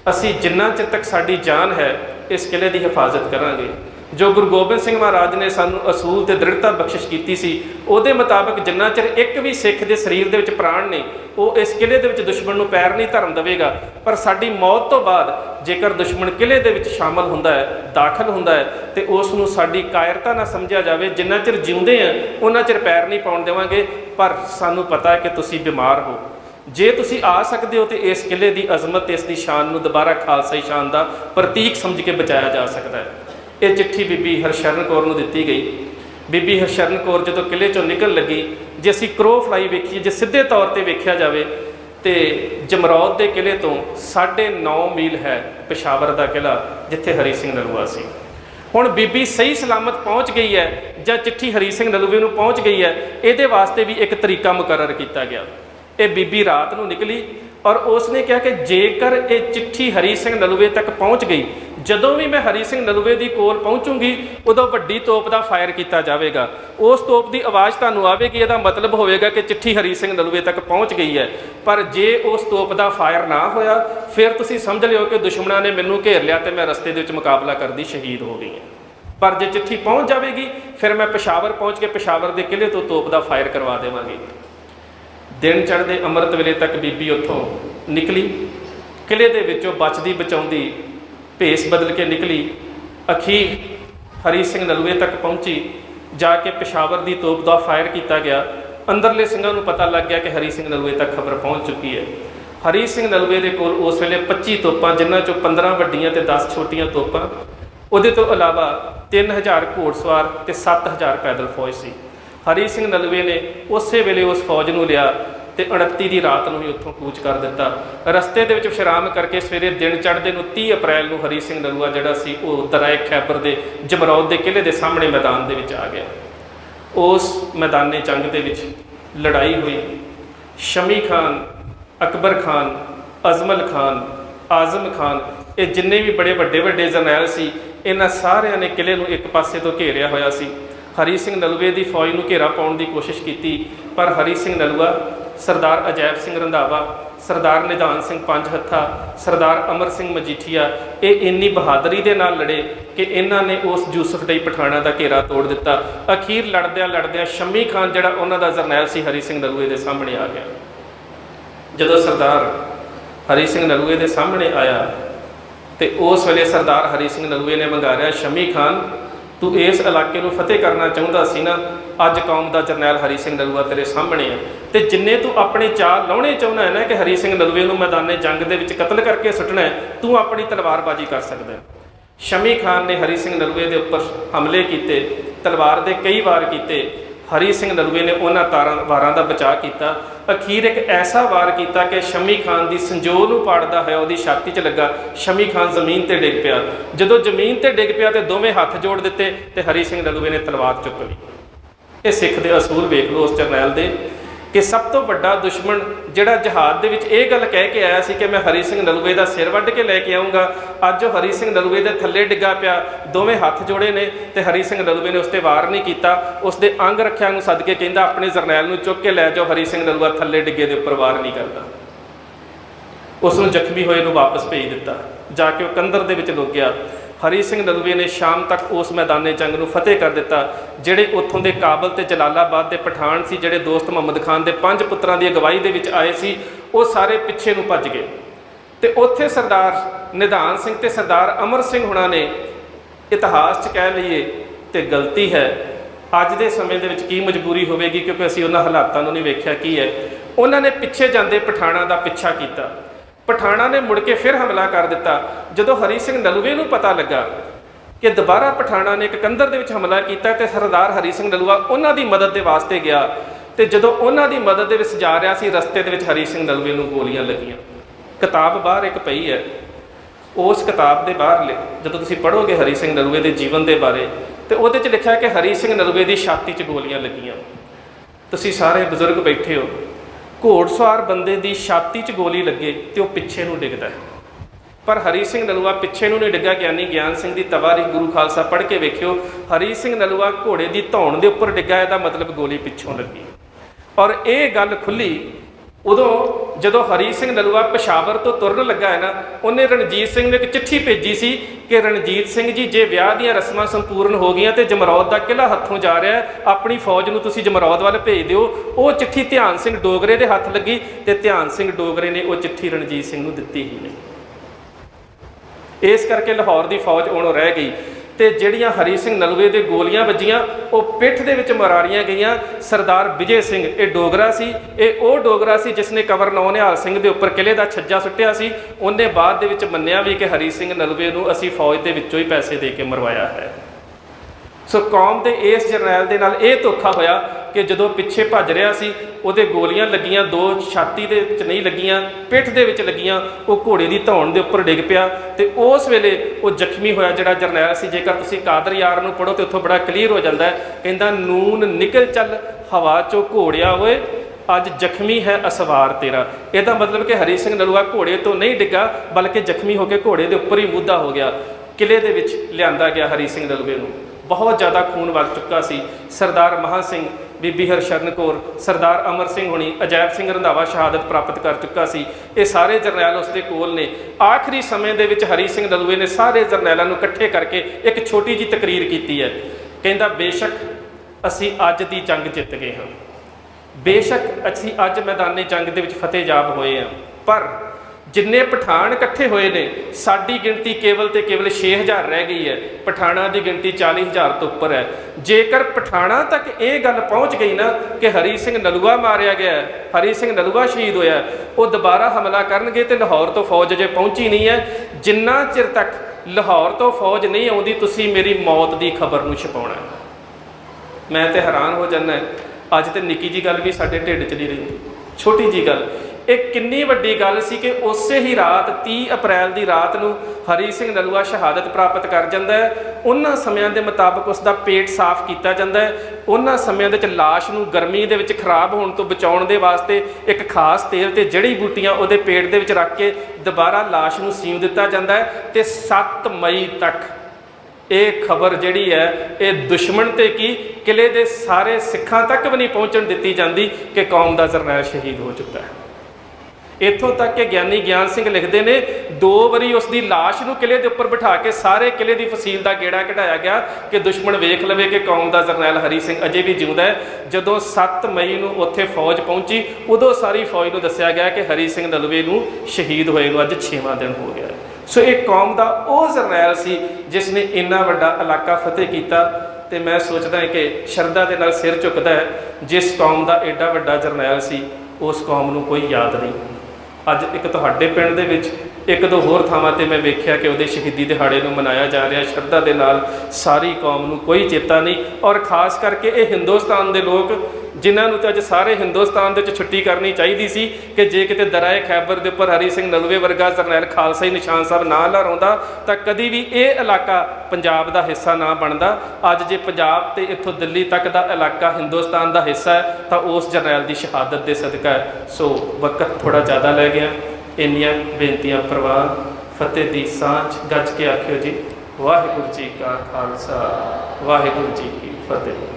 असी जिन्ना चिर तक साडी जान है इस किले की हिफाजत करांगे। जो गुरु गोबिंद सिंह महाराज ने सानू असूल ते दृढ़ता बख्शिश की सी, उहदे मुताबिक जिन्ना चिर एक भी सिख के शरीर दे विच प्राण ने, वो इस किले दे विच दुश्मन नूं पैर नहीं धरन देवेगा। पर साडी मौत तो बाद जेकर दुश्मन किले दे विच शामिल हुंदा है, दाखिल हुंदा है, तो उस नूं साडी कायरता ना समझिया जावे। जिन्ना चिर जिउंदे हैं उन्ना चिर पैर नहीं पाउण देवांगे। पर सानू पता है कि तुसीं बीमार हो, जे तुसीं आ सकते हो तो इस किले की अजमत, इसकी शान नूं दोबारा खालसाई शान का प्रतीक समझ के बचाया जा सकता है। ये चिट्ठी बीबी हरशरण कौर नूं दित्ती गई। बीबी हरशरण कौर जो किले चों निकल लगी, जे असीं क्रो फ्लाई वेखीए, जे सीधे तौर पर वेख्या जाए तो जमरौद के किले तो 9.5 मील है पेशावर का किला, जिथे हरी सिंह नलूआ सी। हुण बीबी सही सलामत पहुँच गई है जां चिट्ठी हरी सिंह नलूए नूं पहुँच गई है, ये वास्ते भी एक तरीका मुकर्रर किया गया। ये बीबी रात नूं निकली और उसने कहा कि जेकर ये चिट्ठी हरी सिंह नलूए तक पहुँच गई, जदों भी मैं हरी सिंह नलूए की कोल पहुँचूँगी उदों वड्डी तोप का फायर किया जाएगा। उस तोप की आवाज़ तुहानूं आवेगी, इहदा मतलब होएगा कि चिट्ठी हरी सिंह नलूए तक पहुँच गई है। पर जे उस तोप का फायर ना होया, फिर तुसीं समझ लिओ कि दुश्मनां ने मैनूं घेर लिया तो मैं रस्ते दे विच मुकाबला करदी शहीद हो गई है। पर जे चिट्ठी पहुँच जाएगी, फिर मैं पेशावर पहुँच के पेशावर के किले तो तोप का फायर करवा देवांगी। दिन चढ़ते अमृत वेले तक बीबी उत्थों निकली, किले दे विचों बचदी बचाउंदी भेस बदल के निकली। अखीर हरी सिंह नलूए तक पहुँची, जाके पेशावर की तोप का फायर किया गया। अंदरले सिंघां नूं पता लग गया कि हरी सिंह नलूए तक खबर पहुँच चुकी है। हरी सिंह नलूए के कोल उस वेले 25 तोपां, जिन्हां चों 15 वड्डियां ते 10 छोटियां तोपां, उहदे तो इलावा 3000 घोड़सवार ते 7000 पैदल फौज सी। हरी सिंह नलूए ने उस वेले उस फौज नूं लिया तो 29 की रात में ही उत्थों कूच कर दिता। रस्ते दे विच विश्राम करके सवेरे दिन चढ़ते 30 अप्रैल को हरी सिंह नलूआ जिहड़ा सी वो दराए खैबर के जमरौद के किले के सामने मैदान दे विच आ गया। उस मैदाने जंग दे विच लड़ाई हुई। शमी खान, अकबर खान, अजमल खान, आजम खान, ये जिन्ने भी बड़े वड्डे वड्डे जरनैल सी, इन्हां सारियां ने किले नूं एक पासे तो घेरिया होया सी। हरी सिंह नलूए की फौज नूं घेरा पाउण की कोशिश की, पर हरी सिंह नलूआ, सरदार अजैब सिंह रंधावा, सरदार निधान सिंह पंज हत्था, सरदार अमर सिंह मजीठिया, ये इन्नी बहादरी के नाल लड़े कि इन्हां ने उस यूसुफ डई पठाणा का घेरा तोड़ दिता। अखीर लड़द्या लड़द्या शमी खान जिहड़ा उन्हां दा जरनैल सी हरी सिंह नलूए के सामने आ गया। जदों सरदार हरी सिंह नलूए के सामने आया तो उस वेले सरदार हरी सिंह नलूए ने मंगारिया, शमी खान तू इस इलाके में फतेह करना चाहता सी ना, अज कौम का जरनैल हरी सिंह नलूआ तेरे सामने है, तो जिन्ने तू अपने चाल लाने चाहना है ना कि हरी सिंह नलूए नूं मैदाने जंग दे विच कतल करके सुटना है, तू अपनी तलवारबाजी कर सकता है। शमी खान ने हरी सिंह नलूए के उपर हमले किए, तलवार के कई वार किए। हरी सिंह नलूए ने उन्होंने वारां का बचाव किया। अखीर एक ऐसा वार किया कि शमी खान की संजोर नूं पाड़दा होया उहदी छाती च लगा। शमी खान जमीन ते डिग पिया। जदों जमीन ते डिग पिया तो दोवें हाथ जोड़ दिते तो हरी सिंह नलूए ने तलवार चुक ली। ये सिख दे असूल वेख लो उस जरनैल दे कि सब तो वड्डा दुश्मन जिहड़ा जहाद दे विच ये गल कह के आया सी कि मैं हरी सिंह नलूए का सिर वड्ढ के लैके आऊँगा, अज हरी सिंह नलूए के थल्ले डिग्गा पिया, दोवें हाथ जोड़े ने तो हरी सिंह नलूए ने उसते वार नहीं किया। उसके अंग रखिया नूं सद के कहंदा अपने जरनैल नूं चुक के लै जाओ, हरी सिंह नलूआ थल्ले डिग्गे दे उपर वार नहीं करता। उसनूं जख्मी होए नूं वापस भेज दिता, जाके वह कंदर दे विच लुक गया। हरी सिंह नलूए ने शाम तक उस मैदाने जंग नूं फतेह कर दिता। जिहड़े उत्थों के काबल ते जलालाबाद के पठान सी, जिहड़े दोस्त मुहम्मद खान के 5 पुत्रां की अगवाई दे विच आए सी, वो सारे पिछे नूं भज गए। तो उत्थे सरदार निधान सिंह ते सरदार अमर सिंह हुणां ने इतिहास च कह लीए तो गलती है, अज के समय दे विच की मजबूरी होवेगी क्योंकि असीं उन्हां हालातां नूं नहीं वेख्या की है। उन्होंने पिछे जांदे पठाणा का पिछा किया। पठाणा ने मुड़ के फिर हमला कर दिता। जदों हरी सिंह नलूए नूं पता लगा कि दोबारा पठाणा ने एक कंदर दे विच हमला किया तो सरदार हरी सिंह नलूआ उन्हां दी मदद के वास्ते गया। तो जदों उन्हां दी मदद दे विच जा रहा सी, रस्ते दे विच हरी सिंह नलूए नूं गोलियां लगियां। किताब बाहर एक पई है, उस किताब के बाहर जदों तुसीं पढ़ोगे हरी सिंह नलूए के जीवन के बारे तो उहदे च लिखा कि हरी सिंह नलूए की छाती च गोलियां लगियां। तुसीं सारे बजुर्ग बैठे हो, घोड़सवार बंदे की छाती च गोली लगे तो पिछे नूं डिगदा है, पर हरी सिंह नलूआ पिछे नूं नहीं डिग्गा। ज्ञानी ज्ञान सिंह की तवारी गुरु खालसा पढ़ के वेखियो, हरी सिंह नलूआ घोड़े की धौण के उपर डिग्गा, इसका मतलब गोली पिछों लगी। और ये गल खुली उदों जदों हरी सिंह नलूआ पेशावर तो तुरन लगा है ना, उन्हें रणजीत सिंह ने एक चिट्ठी भेजी सी कि रणजीत सिंह जी जे विआह दीयां रस्मां संपूर्ण हो गई तो जमरौद का किला हत्थों जा रहा है, अपनी फौज नूं तुसीं जमरौद वाल भेज दिओ। वो चिट्ठी ध्यान सिंह डोगरे के हत्थ लगी तो ध्यान सिंह डोगरे ने वो चिट्ठी रणजीत सिंह नूं दित्ती ही नहीं। इस करके लाहौर की फौज उणों रह गई। तो ਜਿਹੜੀਆਂ हरी सिंह नलूए दे गोलियां वजियां वो पिठ दे विच मरारियां गईयां। सरदार विजय सिंह ये डोगरा सी, ये वो डोगरा सी जिसने कंवर नौ निहाल सिंह के उपर किले का छज्जा सुट्टिया सी। उन्हें बाद दे विच मन्निया भी कि हरी सिंह नलूए नूं असीं फौज के विचों ही पैसे दे के मरवाया है। सो कौम के इस जरनैल दे नाल ये धोखा होया कि जदों पिछे भज रहा सी उहदे गोलियां लगियां, दो छाती दे विच नहीं लगियां, पिठ दे विच लगियां, वो घोड़े की धौण के उपर डिग पिया। तो उस वेले वो जख्मी होया जिहड़ा जरनैल सी। जेकर तुसीं कादर यार नूं पढ़ो तो उत्थों बड़ा क्लीयर हो जाता है। कहंदा नून निकल चल हवा चो घोड़िया होए, अज जख्मी है असवार तेरा। यदा मतलब कि हरी सिंह नलूआ घोड़े तो नहीं डिगा बल्कि जख्मी होकर घोड़े के उपर ही मुद्दा हो गया। किले दे विच लिआंदा गया हरी सिंह नलूए नूं। बहुत ज़्यादा खून वग चुका सी। सरदार महा सिंह, बीबी हरशरण कौर, सरदार अमर सिंह होनी, अजैब सिंह रंधावा शहादत प्राप्त कर चुका सी। ये सारे जरनैल उसके कोल ने। आखिरी समय दे विच हरी सिंह नलूए ने सारे जरनैलों को इकट्ठे करके एक छोटी जी तकरीर की है। कहता बेशक असी अज की जंग जित गए हाँ, बेशक असी अज मैदानी जंग दे विच फतेहयाब होए हैं, पर जिन्ने पठान इकट्ठे होए ने साडी गिनती केवल तो केवल 6000 रह गई है। पठाणा की गिनती 40,000 तो उपर है। जेकर पठाणा तक ये गल पहुँच गई ना कि हरी सिंह नलूआ मारिया गया है, हरी सिंह नलूआ शहीद होया, वो दोबारा हमला करनगे तो लाहौर तो फौज अजे पहुँची नहीं है। जिन्ना चिर तक लाहौर तो फौज नहीं आउंदी तुसीं मेरी मौत की खबर नूं छपाउणा है। मैं तो हैरान हो जाना है, अज तो निक्की जी गल भी साडे ढिड च नहीं रहिंदी, छोटी जी गल। एक किन्नी वड्डी गल सी कि उस ही रात 30 अप्रैल की रात नूं हरी सिंह नलूआ शहादत प्राप्त कर जाता है। उन्हां समयां दे मुताबक उसका पेट साफ किया जाता है। उन्हां समयां दे विच लाश नूं गर्मी दे विच खराब होने तो बचाउण दे वास्ते एक खास तेल ते जड़ी बूटियां उहदे पेट दे विच रख के दोबारा लाश नूं सीव दिता जाता है। ते 7 मई तक ये खबर जिहड़ी है ये दुश्मन ते की किले दे सारे सिखां तक भी नहीं पहुँचण दित्ती जाती कि कौम का जरनैल शहीद हो चुका है। इत्थों तक कि ज्ञानी ज्ञान सिंह लिखते हैं 2 वारी उसकी लाश नूं किले के उपर बिठा के सारे किले की फसील का गेड़ा कढ़ाया गया कि दुश्मन वेख लवे कि कौम का जरनैल हरी सिंह अजे भी जिंदा है। जदों 7 मई नूं उत्थे फौज पहुंची उदों सारी फौज नूं दस्सिया गया कि हरी सिंह नलूए नूं शहीद होए नूं अज 6वां दिन हो गया। सो एक कौम का वो जरनैल सी जिसने इन्ना वड्डा इलाका फतेह किया। तो मैं सोचदा है कि शरधा के नाल सिर झुकदा है जिस कौम का एडा वड्डा जरनैल सी उस कौम नूं कोई याद नहीं। अज एक तुहाडे पिंड दे विच एक दो होर थावां ते मैं वेख्या कि उहदे शहीदी दिहाड़े नूं मनाया जा रहा शरधा दे नाल, सारी कौम नूं कोई चेता नहीं। और खास करके ये हिंदुस्तान दे लोग जिन्होंने तो अज सारे हिंदुस्तान दे छुट्टी करनी चाहिए सी कि जे किते दराए खैबर के उपर हरी सिंह नलूए वर्गा जरनैल खालसा ही निशान साहब ना लहराउंदा तां कदी भी ये इलाका पंजाब का हिस्सा ना बनता। अज जे पंजाब ते इत्थों दिल्ली तक का इलाका हिंदुस्तान का हिस्सा है तो उस जरनैल की शहादत के सदका है। सो वक्त थोड़ा ज़्यादा लै गया। इन्नियां बेनतियां प्रवान फतेह की सांझ गज के आखियो जी। वाहिगुरू जी का खालसा वाहिगुरू जी की फतेह।